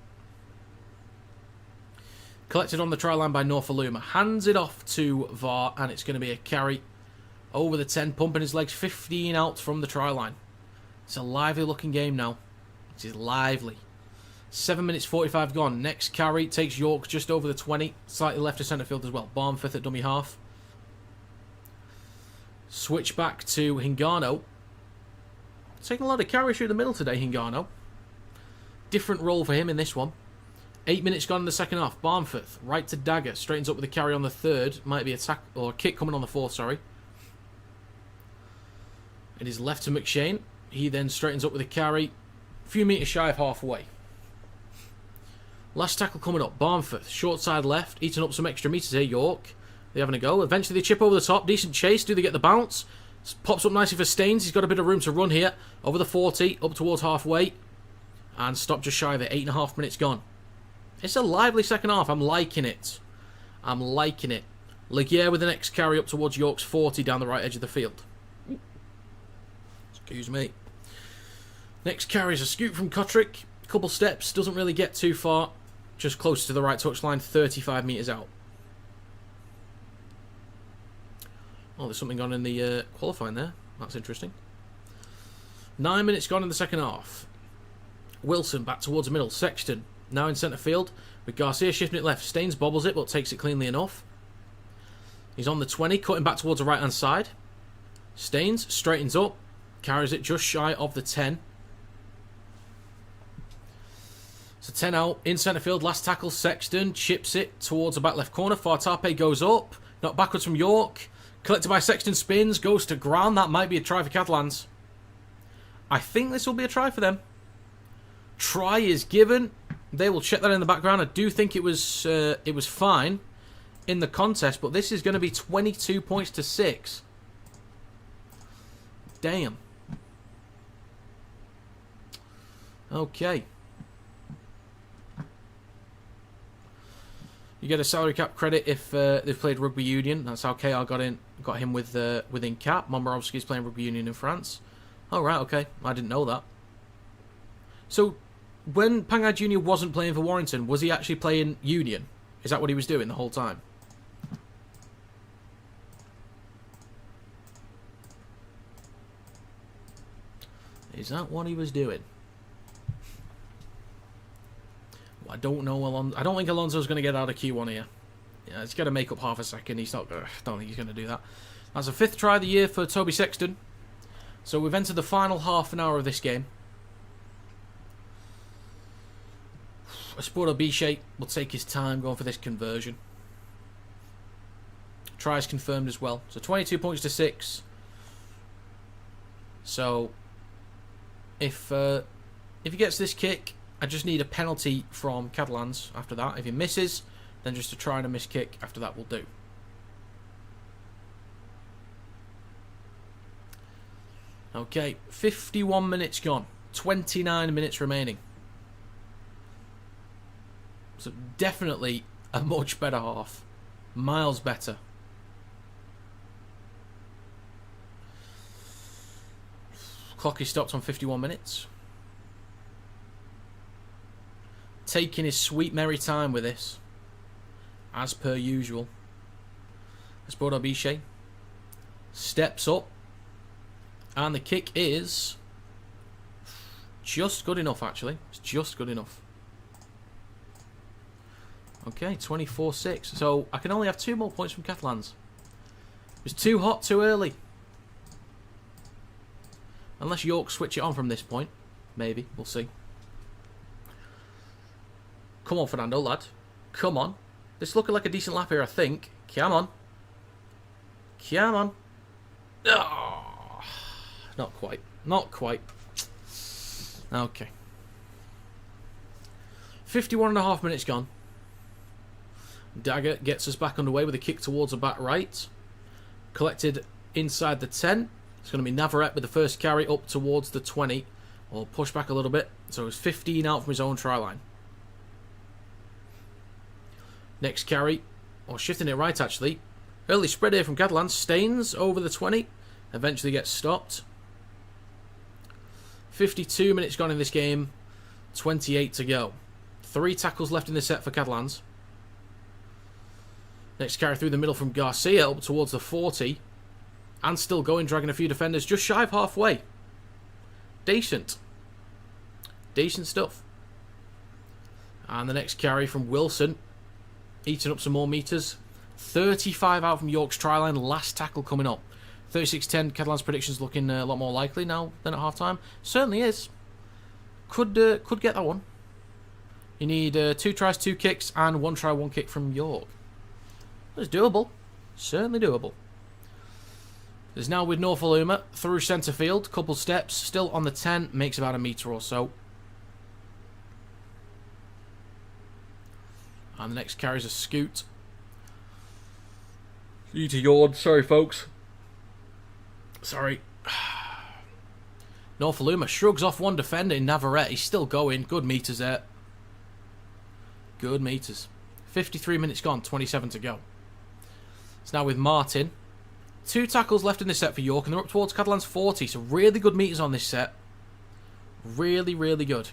Collected on the try line by Norfoluma. Hands it off to VAR, and it's going to be a carry over the 10, pumping his legs 15 out from the try line. It's a lively looking game now. It is lively. 7 minutes 45 gone. Next carry takes York just over the 20. Slightly left of centre field as well. Barnforth at dummy half. Switch back to Hingano. Taking a lot of carry through the middle today, Hingano. Different role for him in this one. 8 minutes gone in the second half. Barnforth, right to Dagger. Straightens up with a carry on the 3rd. Might be a or a kick coming on the 4th, sorry. It is left to McShane. He then straightens up with a carry. A few metres shy of halfway. Last tackle coming up. Barnforth, short side left. Eating up some extra metres here, York. They're having a go. Eventually they chip over the top. Decent chase. Do they get the bounce? Pops up nicely for Staines. He's got a bit of room to run here. Over the 40. Up towards halfway. And stop just shy of it. 8.5 minutes gone. It's a lively second half. I'm liking it. I'm liking it. Legier with the next carry up towards York's 40 down the right edge of the field. Excuse me. Next carry is a scoop from Kotrick. Couple steps. Doesn't really get too far. Just close to the right touchline. 35 metres out. Oh, there's something gone in the qualifying there. That's interesting. 9 minutes gone in the second half. Wilson back towards the middle. Sexton now in centre field with Garcia shifting it left. Staines bobbles it but takes it cleanly enough. He's on the 20, cutting back towards the right hand side. Staines straightens up, carries it just shy of the 10. So 10 out in centre field. Last tackle, Sexton chips it towards the back left corner. Fartape goes up, not backwards from York. Collected by Sexton, spins, goes to ground. That might be a try for Catalans. I think this will be a try for them. Try is given. They will check that in the background. I do think it was fine in the contest, but this is going to be 22 points to 6. Damn. Okay. You get a salary cap credit if they've played rugby union. That's how KR got him within cap. Momorowski's playing rugby union in France. Oh right, okay. I didn't know that. So when Pangai Jr. wasn't playing for Warrington, was he actually playing union? Is that what he was doing the whole time? Is that what he was doing? Well, I don't know. I don't think Alonso's going to get out of Q1 here. Yeah, he's going to make up half a second. He's not. I don't think he's going to do that. That's a 5th try of the year for Toby Sexton. So we've entered the final half an hour of this game. Esporto B-Shape will take his time going for this conversion. Tries confirmed as well. So 22 points to 6. So if he gets this kick, I just need a penalty from Catalans after that. If he misses, then just a try and a miss kick after that will do. Okay, 51 minutes gone. 29 minutes remaining. So definitely a much better half. Miles better. Clock is stopped on 51 minutes. Taking his sweet merry time with this. As per usual. Esporto Biche steps up. And the kick is just good enough, actually. It's just good enough. Okay, 24-6. So I can only have 2 more points from Catalans. It was too hot too early. Unless York switch it on from this point. Maybe. We'll see. Come on, Fernando, lad. Come on. This is looking like a decent lap here, I think. Come on. Come on. Oh, not quite. Not quite. Okay. 51.5 minutes gone. Dagger gets us back underway with a kick towards the back right. Collected inside the 10. It's going to be Navarrete with the first carry up towards the 20. Or push back a little bit. So it's 15 out from his own try line. Next carry. Or shifting it right, actually. Early spread here from Catalans. Stains over the 20. Eventually gets stopped. 52 minutes gone in this game. 28 to go. 3 tackles left in the set for Catalans. Next carry through the middle from Garcia up towards the 40. And still going, dragging a few defenders just shy of halfway. Decent. Decent stuff. And the next carry from Wilson. Eating up some more meters. 35 out from York's try line. Last tackle coming up. 36-10. Catalans predictions looking a lot more likely now than at half time. Certainly is. Could get that one. You need 2 tries, 2 kicks, and 1 try, 1 kick from York. It's doable. Certainly doable. There's now with Norfoluma through centre field. Couple steps. Still on the 10. Makes about a metre or so. And the next carries a scoot. Need to yawn. Sorry, folks. Sorry. Norfoluma shrugs off one defender in Navarrete. He's still going. Good meters there. Good meters. 53 minutes gone. 27 to go. It's now with Martin. 2 tackles left in this set for York, and they're up towards Catalans 40. So really good meters on this set. Really, really good.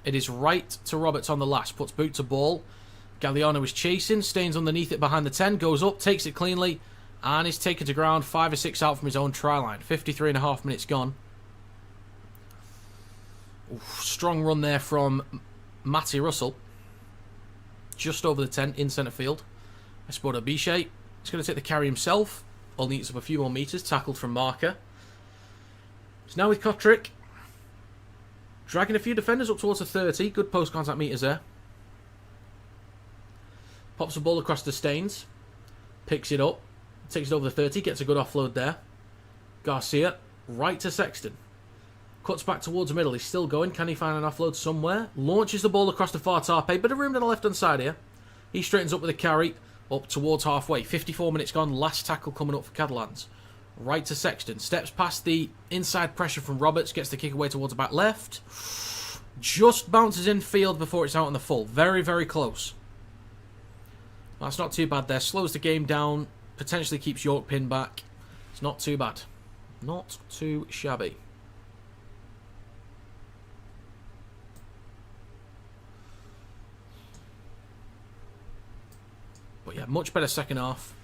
It is right to Roberts on the last. Puts boot to ball. Galliano is chasing. Stains underneath it behind the 10. Goes up. Takes it cleanly. And is taken to ground. 5 or 6 out from his own try line. 53.5 minutes gone. Oof, strong run there from Matty Russell. Just over the 10 in centre field. Esporto Biche. He's going to take the carry himself. Only needs up a few more metres. Tackled from Marker. It's now with Kotrick. Dragging a few defenders up towards the 30. Good post contact meters there. Pops the ball across the Stains. Picks it up. Takes it over the 30. Gets a good offload there. Garcia. Right to Sexton. Cuts back towards the middle. He's still going. Can he find an offload somewhere? Launches the ball across the far Tarpe. Bit of room on the left-hand side here. He straightens up with a carry. Up towards halfway. 54 minutes gone. Last tackle coming up for Catalans. Right to Sexton. Steps past the inside pressure from Roberts. Gets the kick away towards the back left. Just bounces in field before it's out on the full. Very, very close. That's not too bad there. Slows the game down. Potentially keeps York pinned back. It's not too bad. Not too shabby. But yeah, much better second half.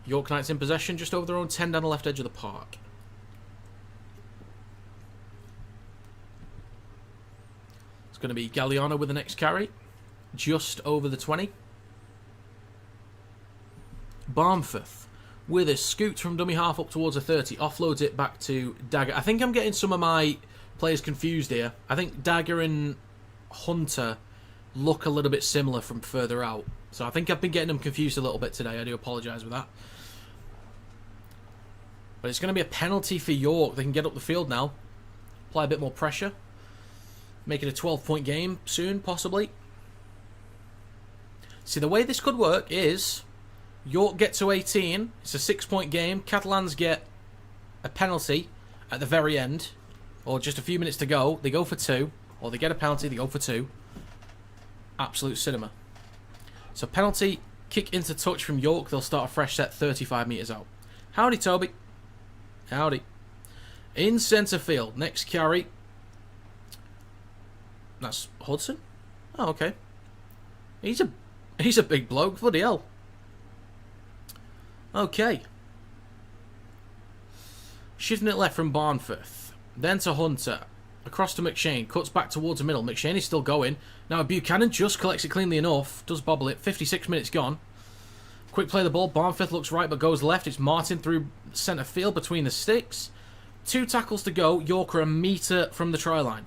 York Knights in possession, just over their own 10 down the left edge of the park. It's going to be Galliano with the next carry, just over the 20. Barmforth with a scoot from dummy half up towards a 30, offloads it back to Dagger. I think I'm getting some of my players confused here. I think Dagger and Hunter look a little bit similar from further out. So I think I've been getting them confused a little bit today. I do apologise with that. But it's going to be a penalty for York. They can get up the field now. Apply a bit more pressure. Make it a 12-point game soon, possibly. See, the way this could work is York get to 18. It's a 6-point game. Catalans get a penalty at the very end. Or just a few minutes to go. They go for 2. Or they get a penalty, they go for 2. Absolute cinema. So penalty, kick into touch from York. They'll start a fresh set 35 metres out. Howdy, Toby. Howdy. In centre field, next carry. That's Hudson? Oh, okay. He's a big bloke, bloody hell. Okay. Shifting it left from Barnforth. Then to Hunter. Across to McShane. Cuts back towards the middle. McShane is still going. Now Buchanan just collects it cleanly enough. Does bobble it. 56 minutes gone. Quick play the ball. Barnforth looks right but goes left. It's Martin through centre field between the sticks. 2 tackles to go. York are a metre from the try line.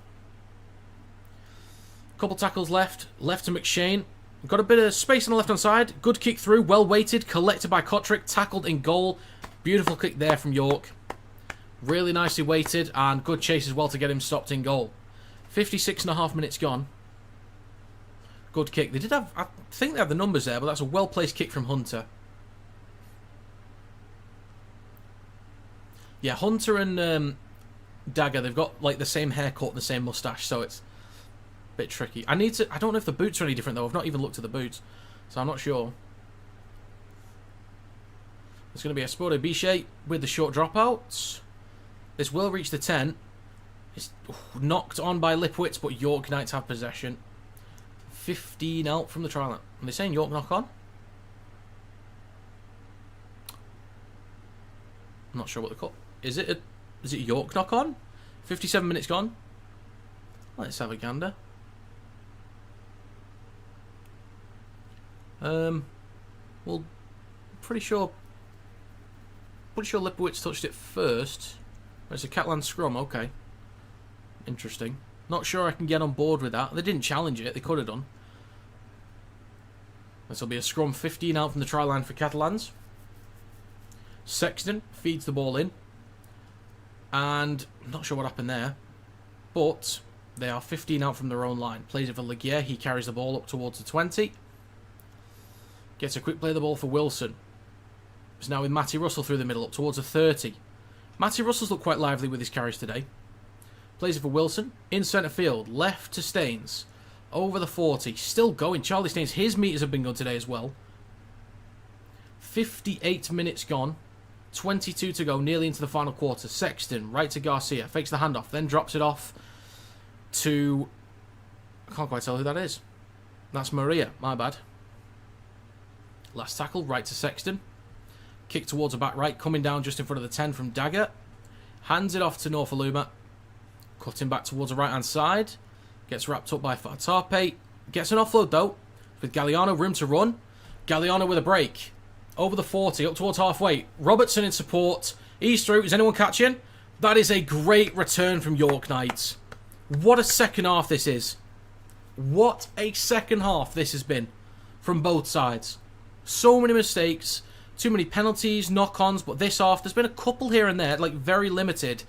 Couple tackles left. Left to McShane. Got a bit of space on the left-hand side. Good kick through. Well weighted. Collected by Kotrick. Tackled in goal. Beautiful kick there from York. Really nicely weighted. And good chase as well to get him stopped in goal. 56.5 minutes gone. Good kick. They did have... I think they have the numbers there, but that's a well-placed kick from Hunter. Yeah, Hunter and Dagger, they've got like the same haircut and the same moustache, so it's a bit tricky. I don't know if the boots are any different though. I've not even looked at the boots, so I'm not sure. It's going to be a Sporto Bichet with the short dropouts. This will reach the 10. It's knocked on by Lipwitz, but York Knights have possession. 15 out from the try line. Are they saying York knock on? I'm not sure what the call. Is it York knock on? 57 minutes gone. Let's have a gander. Well, pretty sure Lipowitz touched it first. It's a Catalan scrum, okay. Interesting. Not sure I can get on board with that. They didn't challenge it, they could have done. This will be a scrum 15 out from the try line for Catalans. Sexton feeds the ball in. And I'm not sure what happened there. But they are 15 out from their own line. Plays it for Legier. He carries the ball up towards the 20. Gets a quick play of the ball for Wilson. It's now with Matty Russell through the middle up towards the 30. Matty Russell's looked quite lively with his carries today. Plays it for Wilson. In centre field. Left to Staines. Over the 40. Still going. Charlie Staines. His meters have been good today as well. 58 minutes gone. 22 to go. Nearly into the final quarter. Sexton. Right to Garcia. Fakes the handoff. Then drops it off to... I can't quite tell who that is. That's Maria. My bad. Last tackle. Right to Sexton. Kick towards the back right. Coming down just in front of the 10 from Dagger. Hands it off to Norfoluma. Cutting back towards the right-hand side. Gets wrapped up by Fatape. Gets an offload, though. With Galliano, room to run. Galliano with a break. Over the 40, up towards halfway. Robertson in support. He's through. Is anyone catching? That is a great return from York Knights. What a second half this is. What a second half this has been. From both sides. So many mistakes. Too many penalties, knock-ons. But this half, there's been a couple here and there. Like, very limited.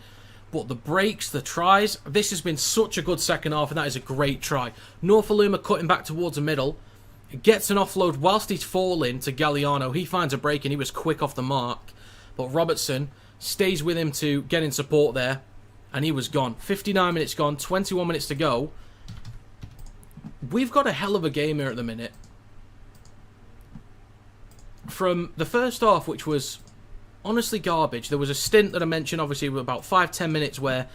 But the breaks, the tries, this has been such a good second half, and that is a great try. Norfoluma cutting back towards the middle. Gets an offload whilst he's falling to Galliano. He finds a break, and he was quick off the mark. But Robertson stays with him to get in support there, and he was gone. 59 minutes gone, 21 minutes to go. We've got a hell of a game here at the minute. From the first half, which was... honestly garbage. There was a stint that I mentioned, obviously, with about 5-10 minutes where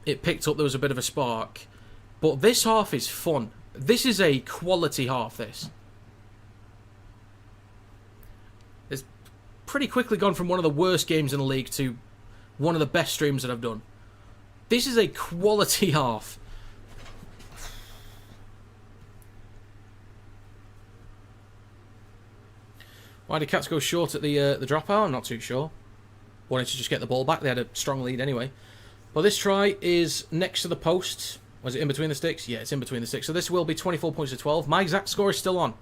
it picked up, there was a bit of a spark. But this half is fun. This is a quality half, this. pretty quickly gone from one of the worst games in the league to one of the best streams that I've done. This is a quality half. Why did Cats go short at the dropout? I'm not too sure. Wanted to just get the ball back. They had a strong lead anyway. Well, this try is next to the post. Was it in between the sticks? Yeah, it's in between the sticks. So this will be 24 points to 12. My exact score is still on.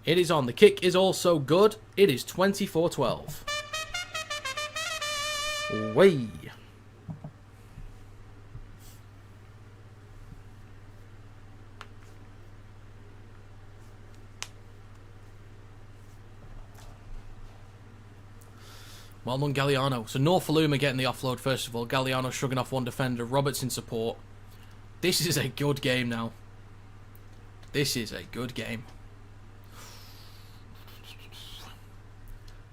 It is on. The kick is also good. It is 24-12. Way. Well done, Galliano. So Norfoluma getting the offload first of all. Galliano shrugging off one defender. Roberts in support. This is a good game now. This is a good game.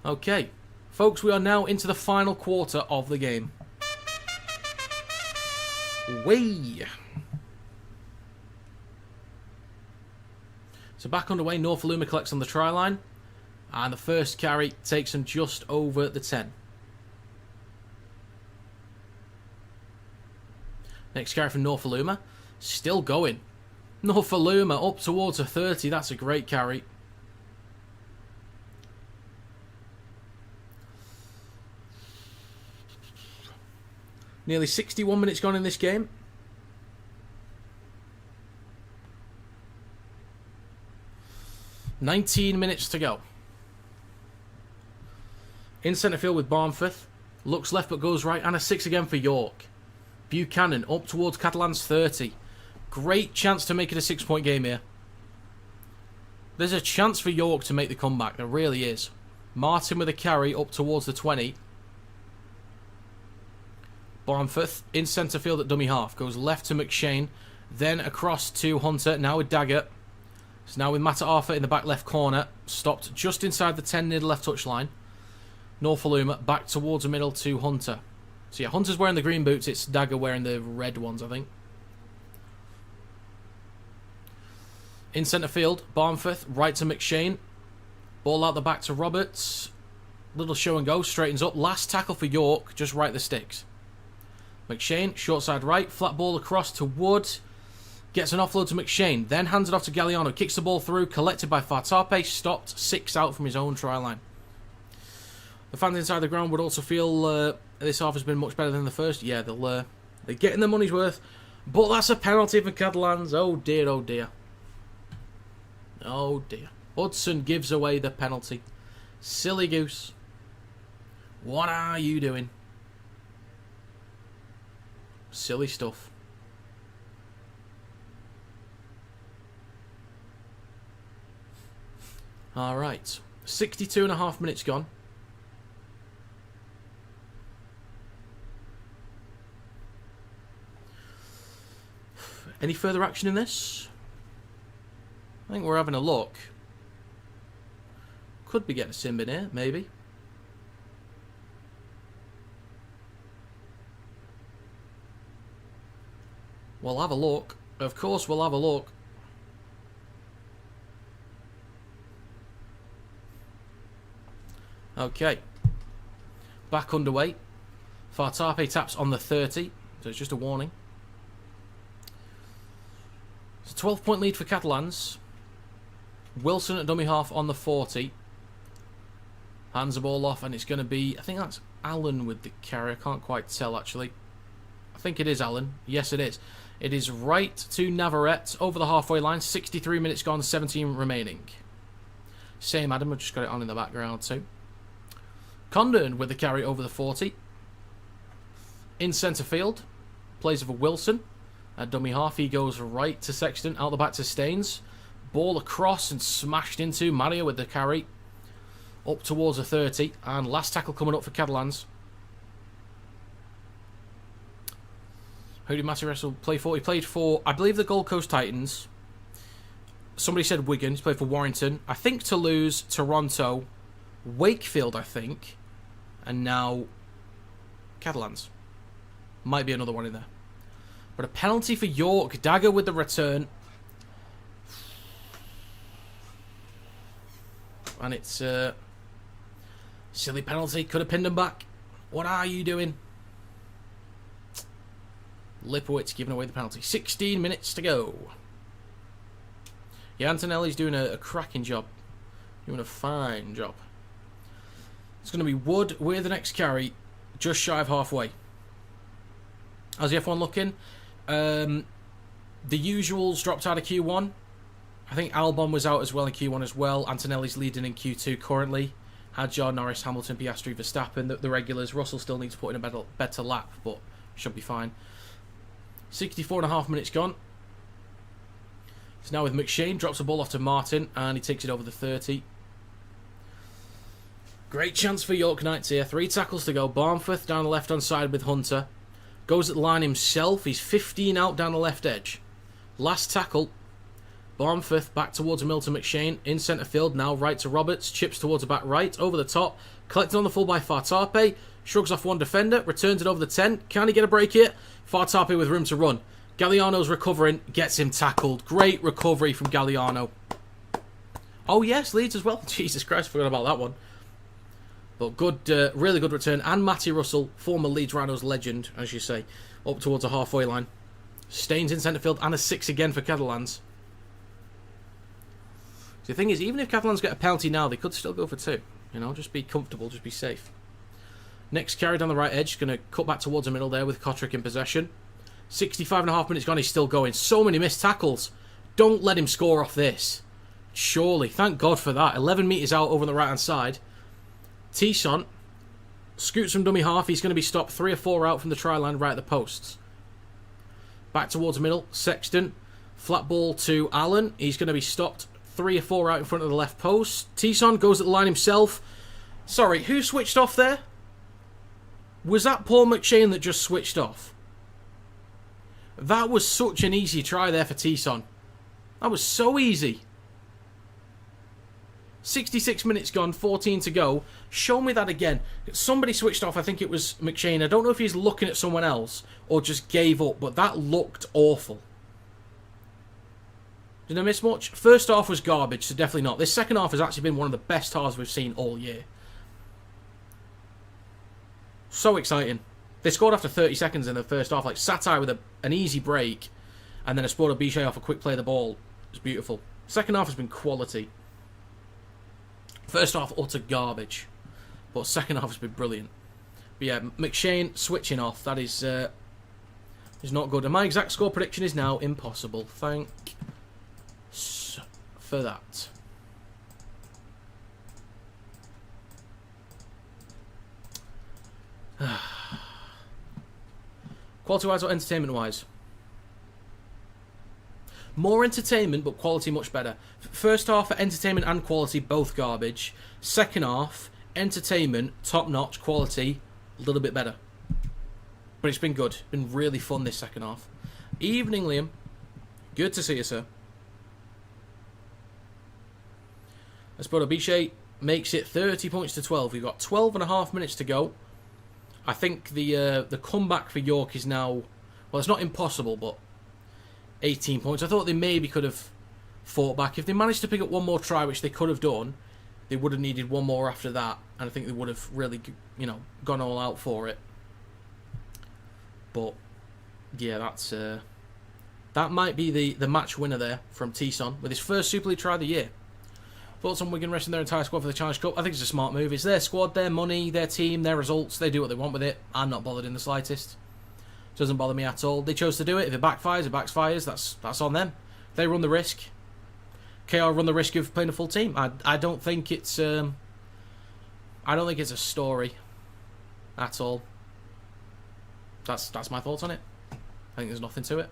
Okay. Folks, we are now into the final quarter of the game. Way. So back underway. Norfoluma collects on the try line. And the first carry takes him just over the 10. Next carry from Norfoluma. Still going. Norfoluma up towards a 30. That's a great carry. Nearly 61 minutes gone in this game. "19 minutes to go. In centre field with Barnforth. Looks left but goes right. And a 6 again for York. Buchanan up towards Catalans 30. Great chance to make it a 6-point game here. There's a chance for York to make the comeback. There really is. Martin with a carry up towards the 20. Barnforth in centre field at dummy half. Goes left to McShane. Then across to Hunter. Now with Dagger. So now with Matt Arthur in the back left corner. Stopped just inside the 10 near the left touchline. Norfoluma back towards the middle to Hunter. So yeah, Hunter's wearing the green boots. It's Dagger wearing the red ones, I think. In centre field, Barnforth, right to McShane. Ball out the back to Roberts. Little show and go, straightens up. Last tackle for York, just right the sticks. McShane, short side right, flat ball across to Wood. Gets an offload to McShane, then hands it off to Galliano. Kicks the ball through, collected by Fartape, stopped, 6 out from his own try line. The fans inside the ground would also feel this half has been much better than the first. Yeah, they're getting their money's worth. But that's a penalty for Catalans. Oh dear, oh dear. Oh dear. Hudson gives away the penalty. Silly goose. What are you doing? Silly stuff. Alright. 62.5 minutes gone. Any further action in this? I think we're having a look. Could be getting a sim in here, maybe. We'll have a look. Of course we'll have a look. Okay. Back underway. Fartape taps on the 30, so it's just a warning. It's a 12-point lead for Catalans. Wilson at dummy half on the 40. Hands the ball off, and it's going to be... I think that's Allen with the carry. I can't quite tell, actually. I think it is Allen. Yes, it is. It is right to Navarrete over the halfway line. 63 minutes gone, 17 remaining. Same Adam. I've just got it on in the background, too. Condon with the carry over the 40. In centre field. Plays for Wilson. At dummy half, he goes right to Sexton, out the back to Staines. Ball across and smashed into Mario with the carry. Up towards the 30. And last tackle coming up for Catalans. Who did Matty Russell play for? He played for, I believe, the Gold Coast Titans. Somebody said Wigan. He's played for Warrington. I think Toulouse, Toronto, Wakefield, I think. And now Catalans. Might be another one in there. But a penalty for York. Dagger with the return. And it's Silly penalty. Could have pinned him back. What are you doing? Lipowitz giving away the penalty. 16 minutes to go. Yeah, Antonelli's doing a cracking job. Doing a fine job. It's going to be Wood with the next carry. Just shy of halfway. How's the F1 looking? The usuals dropped out of Q1. I think Albon was out as well in Q1 as well. Antonelli's leading in Q2 currently. Hadjar, Norris, Hamilton, Piastri, Verstappen. The regulars. Russell still needs to put in a better lap, but should be fine. 64.5 minutes gone. It's now with McShane. Drops the ball off to Martin, and he takes it over the 30. Great chance for York Knights here. 3 tackles to go. Barnforth down the left-hand side with Hunter. Goes at the line himself. He's 15 out down the left edge. Last tackle. Barnforth back towards Milton McShane. In centre field now. Right to Roberts. Chips towards the back right. Over the top. Collected on the full by Fartape. Shrugs off one defender. Returns it over the 10. Can he get a break here? Fartape with room to run. Galliano's recovering. Gets him tackled. Great recovery from Galliano. Oh yes, Leeds as well. Jesus Christ, forgot about that one. But good, really good return. And Matty Russell, former Leeds Rhinos legend, as you say, up towards the halfway line. Staines in centre field and a 6 again for Catalans. So the thing is, even if Catalans get a penalty now, they could still go for 2. You know, just be comfortable, just be safe. Next carry down the right edge, going to cut back towards the middle there with Kotrick in possession. 65.5 minutes gone, he's still going. So many missed tackles. Don't let him score off this. Surely, thank God for that. 11 metres out over on the right-hand side. Tisson scoots from dummy half. He's going to be stopped 3 or 4 out from the try line right at the posts. Back towards the middle. Sexton. Flat ball to Allen. He's going to be stopped 3 or 4 out in front of the left post. Tisson goes at the line himself. Sorry, who switched off there? Was that Paul McShane that just switched off? That was such an easy try there for Tisson. That was so easy. 66 minutes gone, 14 to go. Show me that again. Somebody switched off, I think it was McShane. I don't know if he's looking at someone else or just gave up, but that looked awful. Did I miss much? First half was garbage, so definitely not. This second half has actually been one of the best halves we've seen all year. So exciting. They scored after 30 seconds in the first half, like Satire with an easy break, and then a Sport of Biche off a quick play of the ball. It was beautiful. Second half has been quality. First half, utter garbage. But second half has been brilliant. But yeah, McShane switching off. That is not good. And my exact score prediction is now impossible. Thanks for that. Quality-wise or entertainment-wise? More entertainment, but quality much better. First half for entertainment and quality, both garbage. Second half, entertainment, top-notch, quality, a little bit better. But it's been good. It's been really fun this second half. Evening, Liam. Good to see you, sir. Espoto Biche makes it 30 points to 12. We've got 12.5 minutes to go. I think the comeback for York is now... Well, it's not impossible, but 18 points. I thought they maybe could have fought back. If they managed to pick up one more try, which they could have done, they would have needed one more after that. And I think they would have really, you know, gone all out for it. But, yeah, that's... that might be the match winner there from Tisson with his first Super League try of the year. Thoughts on Wigan resting their entire squad for the Challenge Cup? I think it's a smart move. It's their squad, their money, their team, their results. They do what they want with it. I'm not bothered in the slightest. Doesn't bother me at all. They chose to do it. If it backfires, it backfires. That's on them. They run the risk. KR run the risk of playing a full team. I don't think it's a story at all. That's my thoughts on it. I think there's nothing to it.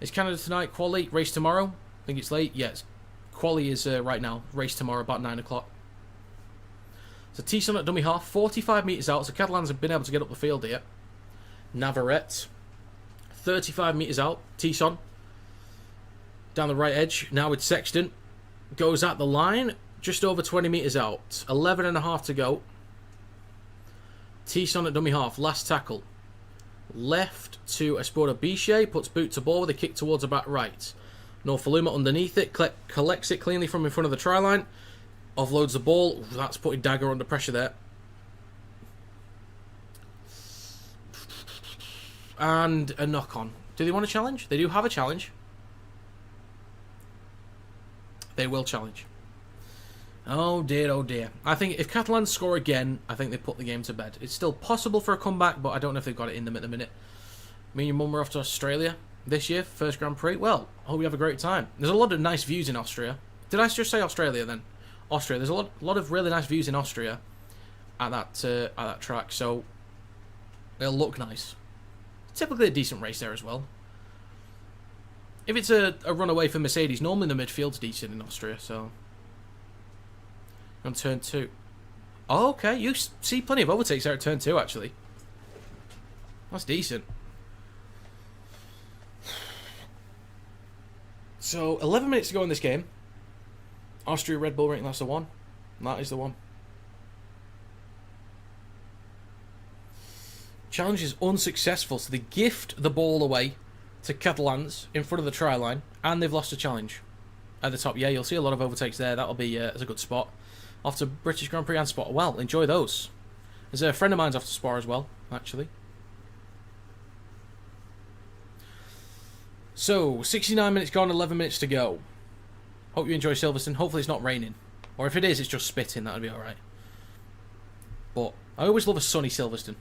Is Canada tonight? Quali race tomorrow? I think it's late. Yes. Quali is right now. Race tomorrow about 9 o'clock. So Tisson at dummy half, 45 metres out. So Catalans have been able to get up the field here. Navarrete, 35 metres out. Tisson down the right edge. Now with Sexton. Goes at the line. Just over 20 metres out. 11.5 to go. Tisson at dummy half. Last tackle. Left to Espoto Biche. Puts boot to ball with a kick towards the back right. Norfoluma underneath it. Collects it cleanly from in front of the try line. Offloads the ball. Ooh, that's putting Dagger under pressure there. And a knock-on. Do they want to challenge? They do have a challenge. They will challenge. Oh dear, oh dear. I think if Catalans score again, I think they put the game to bed. It's still possible for a comeback, but I don't know if they've got it in them at the minute. Me and your mum are off to Australia this year, first Grand Prix. Well, I hope you have a great time. There's a lot of nice views in Austria. Did I just say Australia then? Austria. There's a lot of really nice views in Austria at that track, so it'll look nice. Typically a decent race there as well. If it's a runaway for Mercedes, normally the midfield's decent in Austria, so... On turn 2. Oh, okay, you see plenty of overtakes there at turn 2, actually. That's decent. So, 11 minutes to go in this game. Austria Red Bull Ring, that's the one. That is the one. Challenge is unsuccessful, so they gift the ball away to Catalans in front of the try line, and they've lost a challenge. At the top, yeah, you'll see a lot of overtakes there. That'll be that's a good spot. Off to British Grand Prix and Spa. Well, enjoy those. There's a friend of mine's off to Spa as well, actually. So, 69 minutes gone, 11 minutes to go. Hope you enjoy Silverstone. Hopefully it's not raining. Or if it is, it's just spitting. That'll be alright. But I always love a sunny Silverstone.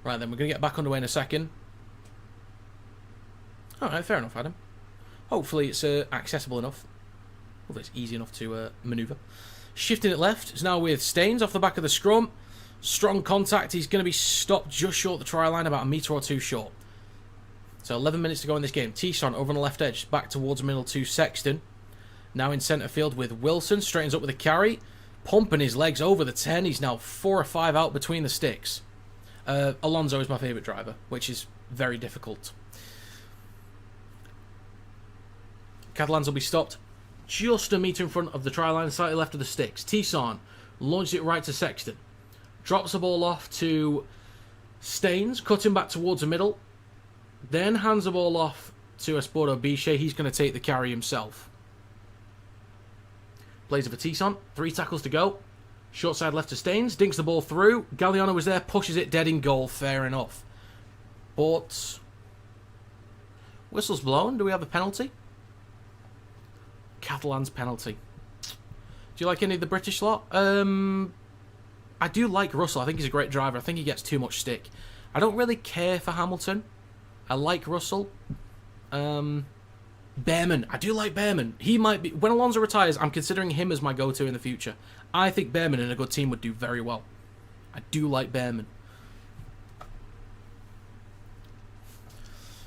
Right then, we're going to get back underway in a second. Alright, fair enough, Adam. Hopefully it's accessible enough. Hopefully it's easy enough to manoeuvre. Shifting it left. It's now with Staines off the back of the scrum. Strong contact. He's going to be stopped just short of the try line, about a metre or two short. So 11 minutes to go in this game. Tisson over on the left edge. Back towards middle to Sexton. Now in centre field with Wilson. Straightens up with a carry. Pumping his legs over the 10. He's now 4 or 5 out between the sticks. Alonso is my favourite driver, which is very difficult. Catalans will be stopped just a metre in front of the try line, slightly left of the sticks. Tisson launches it right to Sexton. Drops the ball off to Staines, cutting back towards the middle. Then hands the ball off to Esporto Biche. He's going to take the carry himself. Plays it for Tisson. 3 tackles to go. Short side left to Staines. Dinks the ball through. Galliano was there. Pushes it dead in goal. Fair enough. But... whistle's blown. Do we have a penalty? Catalans penalty. Do you like any of the British lot? I do like Russell. I think he's a great driver. I think he gets too much stick. I don't really care for Hamilton. I like Russell. Behrman. I do like Behrman. He might be... when Alonso retires, I'm considering him as my go-to in the future. I think Behrman in a good team would do very well. I do like Behrman.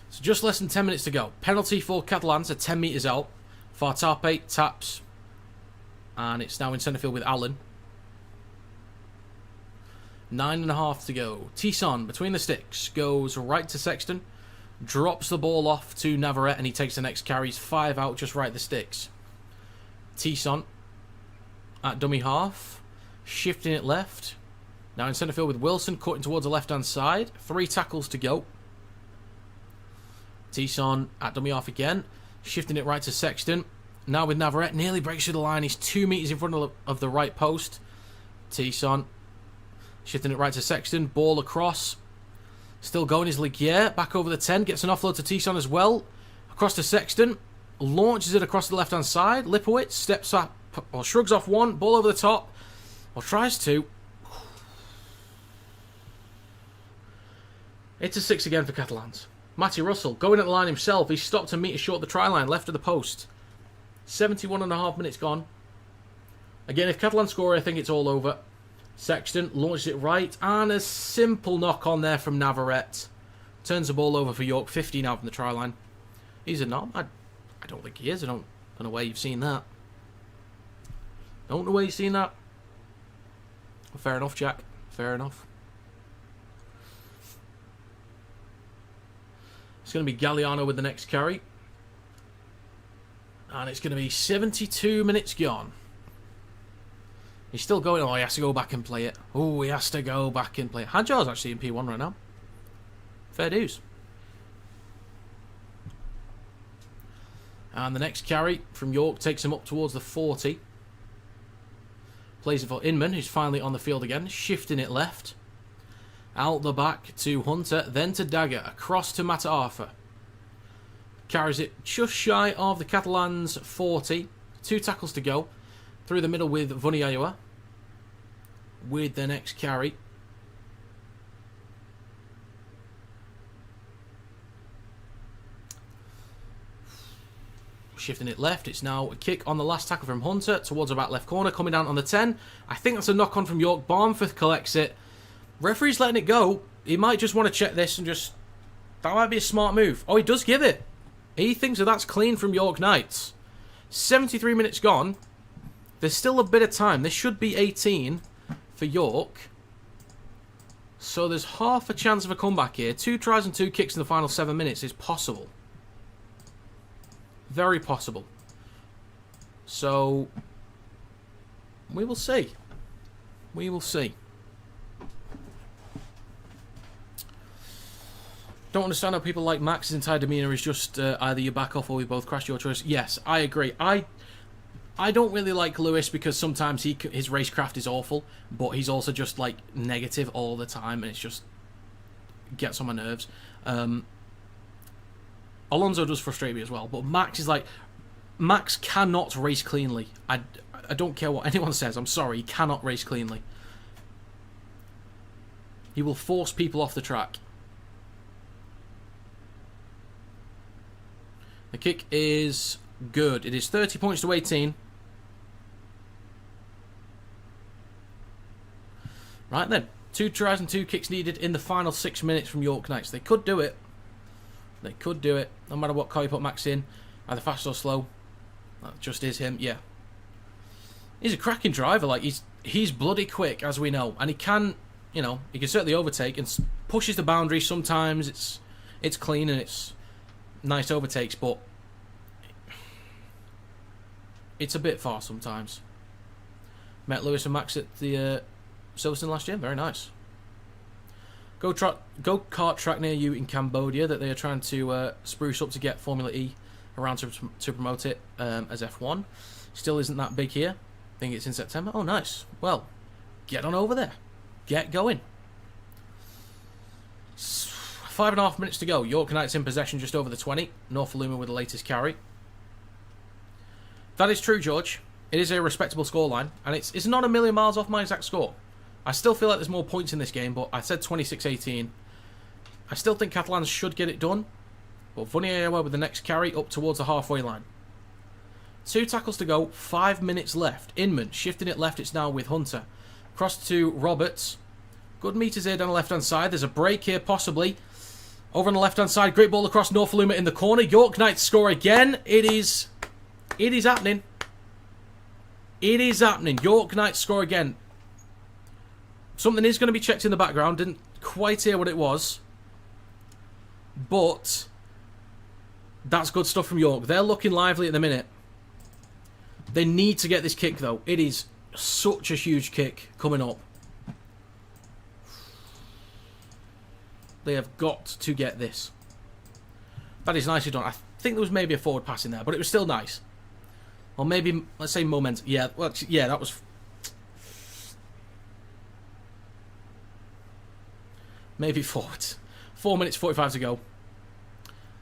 So just less than 10 minutes to go. Penalty for Catalans at 10 metres out. Fartape taps. And it's now in centre field with Allen. 9.5 to go. Tisson between the sticks. Goes right to Sexton. Drops the ball off to Navarrete and he takes the next carry. He's 5 out just right at the sticks. Tisson at dummy half. Shifting it left. Now in centre field with Wilson. Cutting towards the left-hand side. 3 tackles to go. Tisson at dummy half again. Shifting it right to Sexton. Now with Navarrete. Nearly breaks through the line. He's 2 metres in front of the right post. Tisson. Shifting it right to Sexton. Ball across. Still going is Ligier. Back over the 10. Gets an offload to Tisson as well. Across to Sexton. Launches it across the left-hand side. Lipowitz steps up. Or shrugs off one. Ball over the top. Or tries to. It's a 6 again for Catalans. Matty Russell going at the line himself. He's stopped a metre short of the try line. Left of the post. 71.5 minutes gone. Again, if Catalans score, I think it's all over. Sexton launches it right. And a simple knock on there from Navarrete. Turns the ball over for York. 15 out from the try line. He's a knob. I don't think he is. I don't know where you've seen that. Don't know where you've seen that. Fair enough, Jack. Fair enough. It's going to be Galliano with the next carry. And it's going to be 72 minutes gone. He's still going. Oh, he has to go back and play it. Oh, he has to go back and play it. Hadjar's actually in P1 right now. Fair dues. And the next carry from York takes him up towards the 40. Plays it for Inman, who's finally on the field again, shifting it left. Out the back to Hunter, then to Dagger, across to Mata Arthur. Carries it just shy of the Catalans 40. 2 tackles to go. Through the middle with Vuniaiua. With the next carry. Shifting it left. It's now a kick on the last tackle from Hunter towards about left corner. Coming down on the 10. I think that's a knock-on from York. Barnforth collects it. Referee's letting it go. He might just want to check this and just... That might be a smart move. Oh, he does give it. He thinks that that's clean from York Knights. 73 minutes gone. There's still a bit of time. This should be 18 for York. So there's half a chance of a comeback here. 2 tries and 2 kicks in the final 7 minutes is possible. Very possible. So, we will see. We will see. Don't understand how people like Max's entire demeanour is just either you back off or we both crash, your choice. Yes, I agree. I don't really like Lewis because sometimes his racecraft is awful, but he's also just like negative all the time and it's just gets on my nerves. Alonso does frustrate me as well, but Max is like... Max cannot race cleanly. I don't care what anyone says. I'm sorry, he cannot race cleanly. He will force people off the track. The kick is good. It is 30 points to 18. Right then. 2 tries and 2 kicks needed in the final 6 minutes from York Knights. They could do it. They could do it. No matter what car you put Max in. Either fast or slow. That just is him. Yeah. He's a cracking driver. Like he's bloody quick, as we know. And he can, you know, he can certainly overtake and pushes the boundary. Sometimes it's clean and it's nice overtakes, but it's a bit far sometimes. Met Lewis and Max at the Silverstone last year. Very nice. Go-kart track near you in Cambodia that they are trying to spruce up to get Formula E around to promote it as F1. Still isn't that big here. I think it's in September. Oh, nice. Well, get on over there. Get going. 5.5 minutes to go. York Knights in possession just over the 20. North Luma with the latest carry. That is true, George. It is a respectable scoreline, and it's not a million miles off my exact score. I still feel like there's more points in this game, but I said 26-18. I still think Catalans should get it done, but Vuniaiua with the next carry up towards the halfway line. 2 tackles to go, 5 minutes left. Inman shifting it left, it's now with Hunter. Cross to Roberts. Good meters here down the left-hand side. There's a break here, possibly. Over on the left-hand side, great ball across Norfoluma in the corner. York Knights score again. It is happening. It is happening. York Knights score again. Something is going to be checked in the background. Didn't quite hear what it was. But that's good stuff from York. They're looking lively at the minute. They need to get this kick, though. It is such a huge kick coming up. They have got to get this. That is nicely done. I think there was maybe a forward pass in there, but it was still nice. Or maybe, let's say, moment. Yeah, well, yeah, that was... Maybe forward. 4 minutes 45 to go.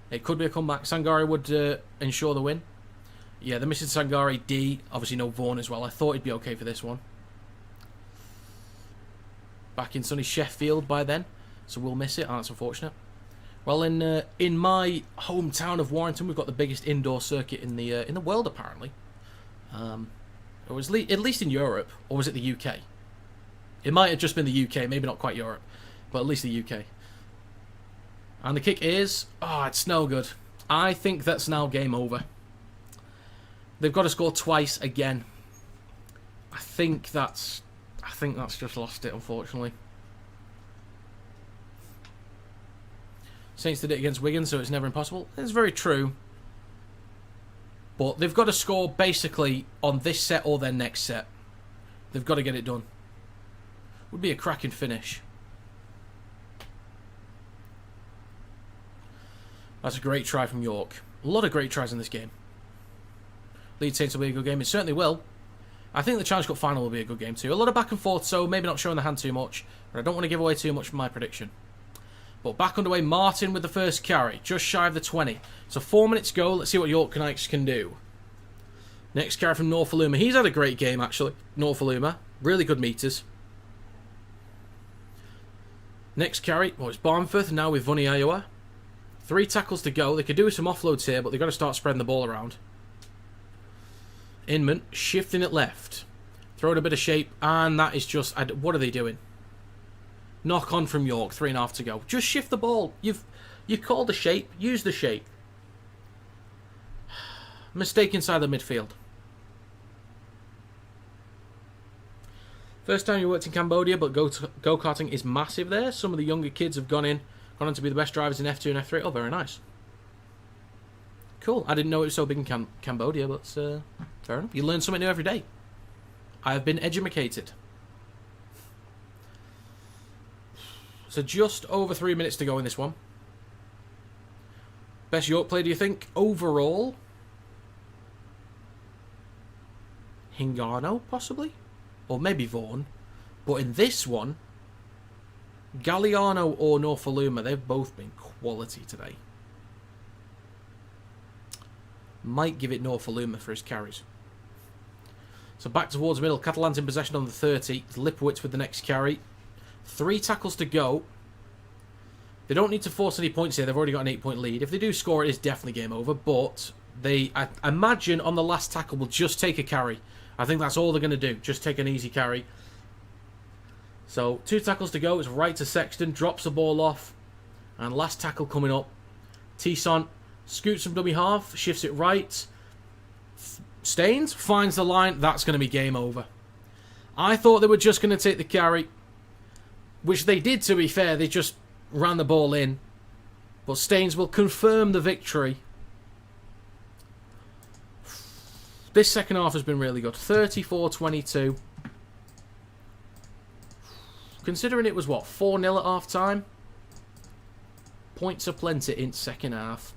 It could be a comeback. Sangari would ensure the win. Yeah, they're missing Sangari, D. Obviously no Vaughan as well. I thought he'd be okay for this one. Back in sunny Sheffield by then. So we'll miss it. Oh, that's unfortunate. Well, in my hometown of Warrington, we've got the biggest indoor circuit in the world, apparently. Or was at least in Europe. Or was it the UK? It might have just been the UK. Maybe not quite Europe. But at least the UK. And the kick is... Oh, it's no good. I think that's now game over. They've got to score twice again. I think that's just lost it, unfortunately. Saints did it against Wigan, so it's never impossible. It's very true. But they've got to score basically on this set or their next set. They've got to get it done. Would be a cracking finish. That's a great try from York. A lot of great tries in this game. Leeds Saints will be a good game. It certainly will. I think the Challenge Cup final will be a good game too. A lot of back and forth, so maybe not showing the hand too much. But I don't want to give away too much from my prediction. But back underway, Martin with the first carry. Just shy of the 20. So 4 minutes to go. Let's see what York Knights can do. Next carry from Norfoluma. He's had a great game, actually. Norfoluma. Really good meters. Next carry. Well, it's Barnforth now with Vunny Iowa. 3 tackles to go. They could do some offloads here, but they've got to start spreading the ball around. Inman shifting it left. Throwing a bit of shape, and that is just... What are they doing? Knock on from York. 3.5 to go. Just shift the ball. You've called the shape. Use the shape. Mistake inside the midfield. First time you worked in Cambodia, but go-karting is massive there. Some of the younger kids have gone on to be the best drivers in F2 and F3. Oh, very nice. Cool. I didn't know it was so big in Cambodia, but fair enough. You learn something new every day. I have been edumacated. So just over 3 minutes to go in this one. Best York player, do you think? Overall? Hingano, possibly? Or maybe Vaughan. But in this one, Galliano or Norfoluma, they've both been quality today. Might give it Norfoluma for his carries. So back towards the middle. Catalans in possession on the 30. Lipowitz with the next carry. 3 tackles to go. They don't need to force any points here. They've already got an 8-point lead. If they do score, it is definitely game over. But they, I imagine, on the last tackle, will just take a carry. I think that's all they're going to do. Just take an easy carry. So 2 tackles to go. It's right to Sexton. Drops the ball off. And last tackle coming up. Tisson scoots from dummy half. Shifts it right. Staines finds the line. That's going to be game over. I thought they were just going to take the carry. Which they did, to be fair. They just ran the ball in. But Staines will confirm the victory. This second half has been really good. 34-22. Considering it was, what, 4-0 at half-time? Points are plenty in second half.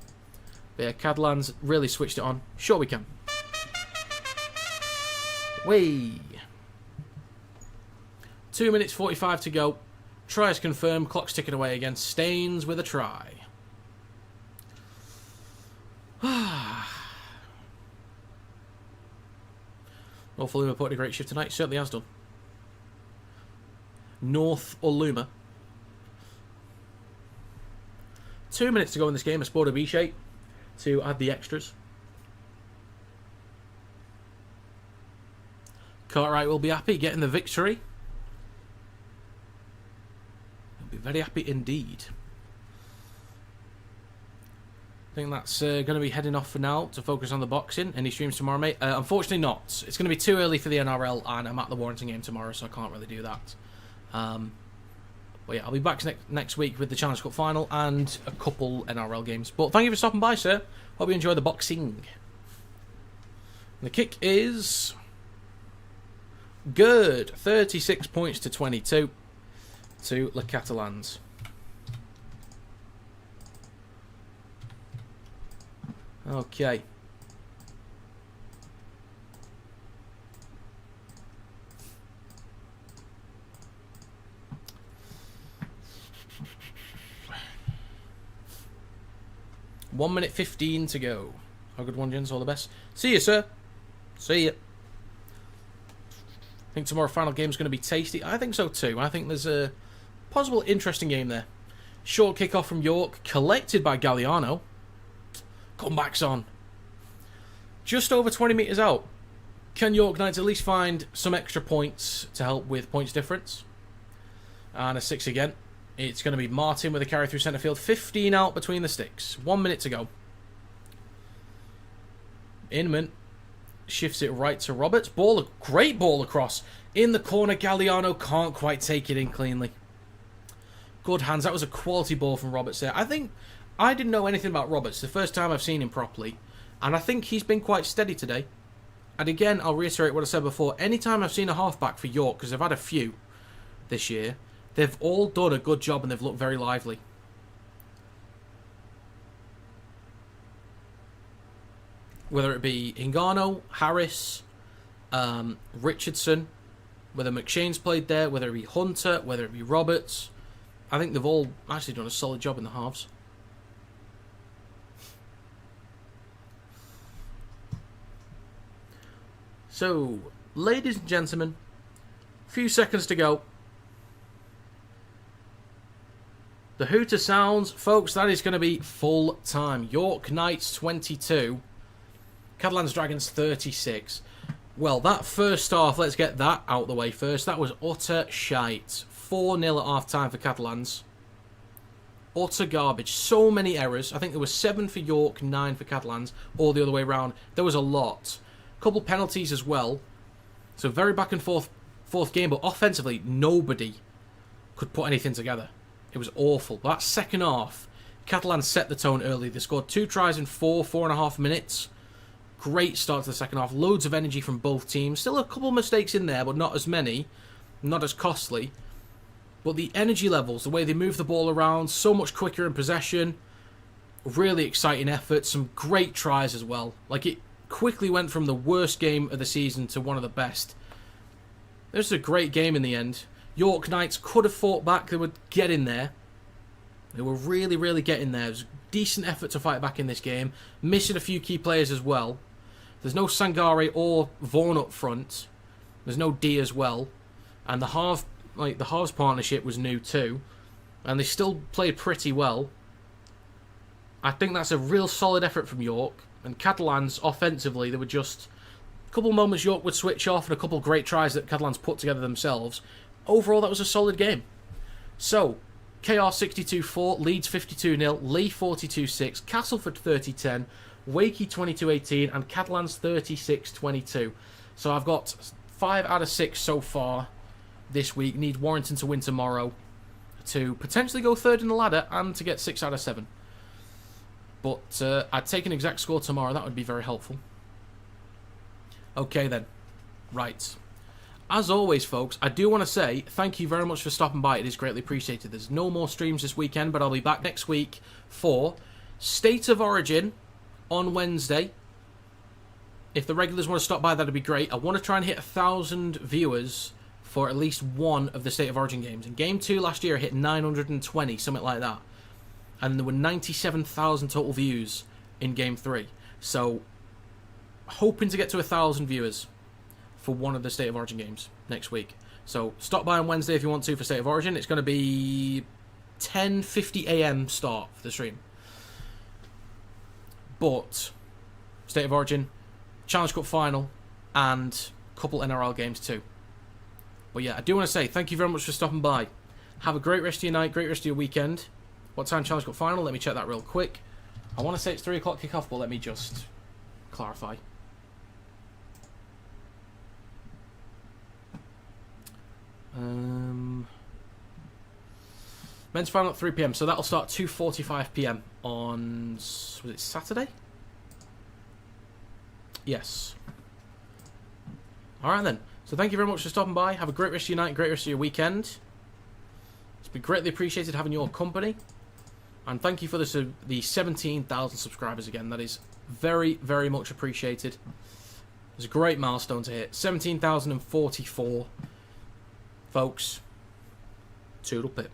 But yeah, Catalans really switched it on. Sure we can. Whee! 2 minutes 45 to go. Try is confirmed. Clock's ticking away again. Staines with a try. Norfoluma put in a great shift tonight. Certainly has done. North or Luma. 2 minutes to go in this game. A sport of B-shape to add the extras. Cartwright will be happy getting the victory. He'll be very happy indeed. I think that's going to be heading off for now to focus on the boxing. Any streams tomorrow, mate? Unfortunately not. It's going to be too early for the NRL, and I'm at the Warrington game tomorrow, so I can't really do that. But yeah, I'll be back next week with the Challenge Cup final and a couple NRL games. But thank you for stopping by, sir. Hope you enjoy the boxing. The kick is good. 36 points to 22 to Le Catalans. Okay. One minute 15 to go. Have a good one, gents. All the best. See you, sir. See you. I think tomorrow final game is going to be tasty. I think so too. I think there's a possible interesting game there. Short kick-off from York, collected by Galliano. Comebacks on. Just over 20 metres out. Can York Knights at least find some extra points to help with points difference? And a 6 again. It's going to be Martin with a carry through centre field. 15 out between the sticks. 1 minute to go. Inman shifts it right to Roberts. Great ball across. In the corner, Galliano can't quite take it in cleanly. Good hands. That was a quality ball from Roberts there. I didn't know anything about Roberts. The first time I've seen him properly. And I think he's been quite steady today. And again, I'll reiterate what I said before. Anytime I've seen a halfback for York, because they've had a few this year, they've all done a good job and they've looked very lively. whether it be Hingano, Harris, Richardson, whether McShane's played there, whether it be Hunter, whether it be Roberts. I think they've all actually done a solid job in the halves. So, ladies and gentlemen, a few seconds to go. The hooter sounds, folks, that is going to be full time. York Knights 22, Catalans Dragons 36. Well, that first half, let's get that out the way first. That was utter shite. 4-0 at half time for Catalans. Utter garbage. So many errors. I think there was 7 for York, 9 for Catalans, or the other way around. There was a lot. Couple penalties as well. So very back and fourth game, but offensively, nobody could put anything together. It was awful. That second half, Catalans set the tone early. They scored 2 tries in 4.5 minutes. Great start to the second half. Loads of energy from both teams. Still a couple of mistakes in there, but not as many. Not as costly. But the energy levels, the way they move the ball around, so much quicker in possession. Really exciting effort. Some great tries as well. Like, it quickly went from the worst game of the season to one of the best. This was a great game in the end. York Knights could have fought back. They were getting there. They were really, really getting there. It was a decent effort to fight back in this game. Missing a few key players as well. There's no Sangare or Vaughan up front. There's no D as well. And the halves partnership was new too. And they still played pretty well. I think that's a real solid effort from York. And Catalans, offensively, they were just a couple of moments York would switch off and a couple of great tries that Catalans put together themselves. Overall, that was a solid game. So, KR 62-4, Leeds 52-0, Lee 42-6, Castleford 30-10, Wakey 22-18, and Catalans 36-22. So I've got 5 out of 6 so far this week. Need Warrington to win tomorrow to potentially go third in the ladder and to get 6 out of 7. But I'd take an exact score tomorrow. That would be very helpful. Okay then. Right. As always, folks, I do want to say thank you very much for stopping by. It is greatly appreciated. There's no more streams this weekend, but I'll be back next week for State of Origin on Wednesday. If the regulars want to stop by, that'd be great. I want to try and hit 1,000 viewers for at least one of the State of Origin games. In Game 2 last year, I hit 920, something like that. And there were 97,000 total views in Game 3. So, hoping to get to 1,000 viewers for one of the State of Origin games next week. So stop by on Wednesday if you want to for State of Origin. It's going to be 10:50 AM start for the stream. But State of Origin, Challenge Cup final, and a couple NRL games too. But yeah, I do want to say thank you very much for stopping by. Have a great rest of your night, great rest of your weekend. What time Challenge Cup final? Let me check that real quick. I want to say it's 3 o'clock kickoff, but let me just clarify. Men's final at 3 PM, so that'll start 2:45 PM on, was it Saturday? Yes. Alright then, so thank you very much for stopping by. Have a great rest of your night, great rest of your weekend. It's been greatly appreciated having your company. And thank you for the 17,000 subscribers again. That is very, very much appreciated. It's a great milestone to hit. 17,044. Folks, toodle pip.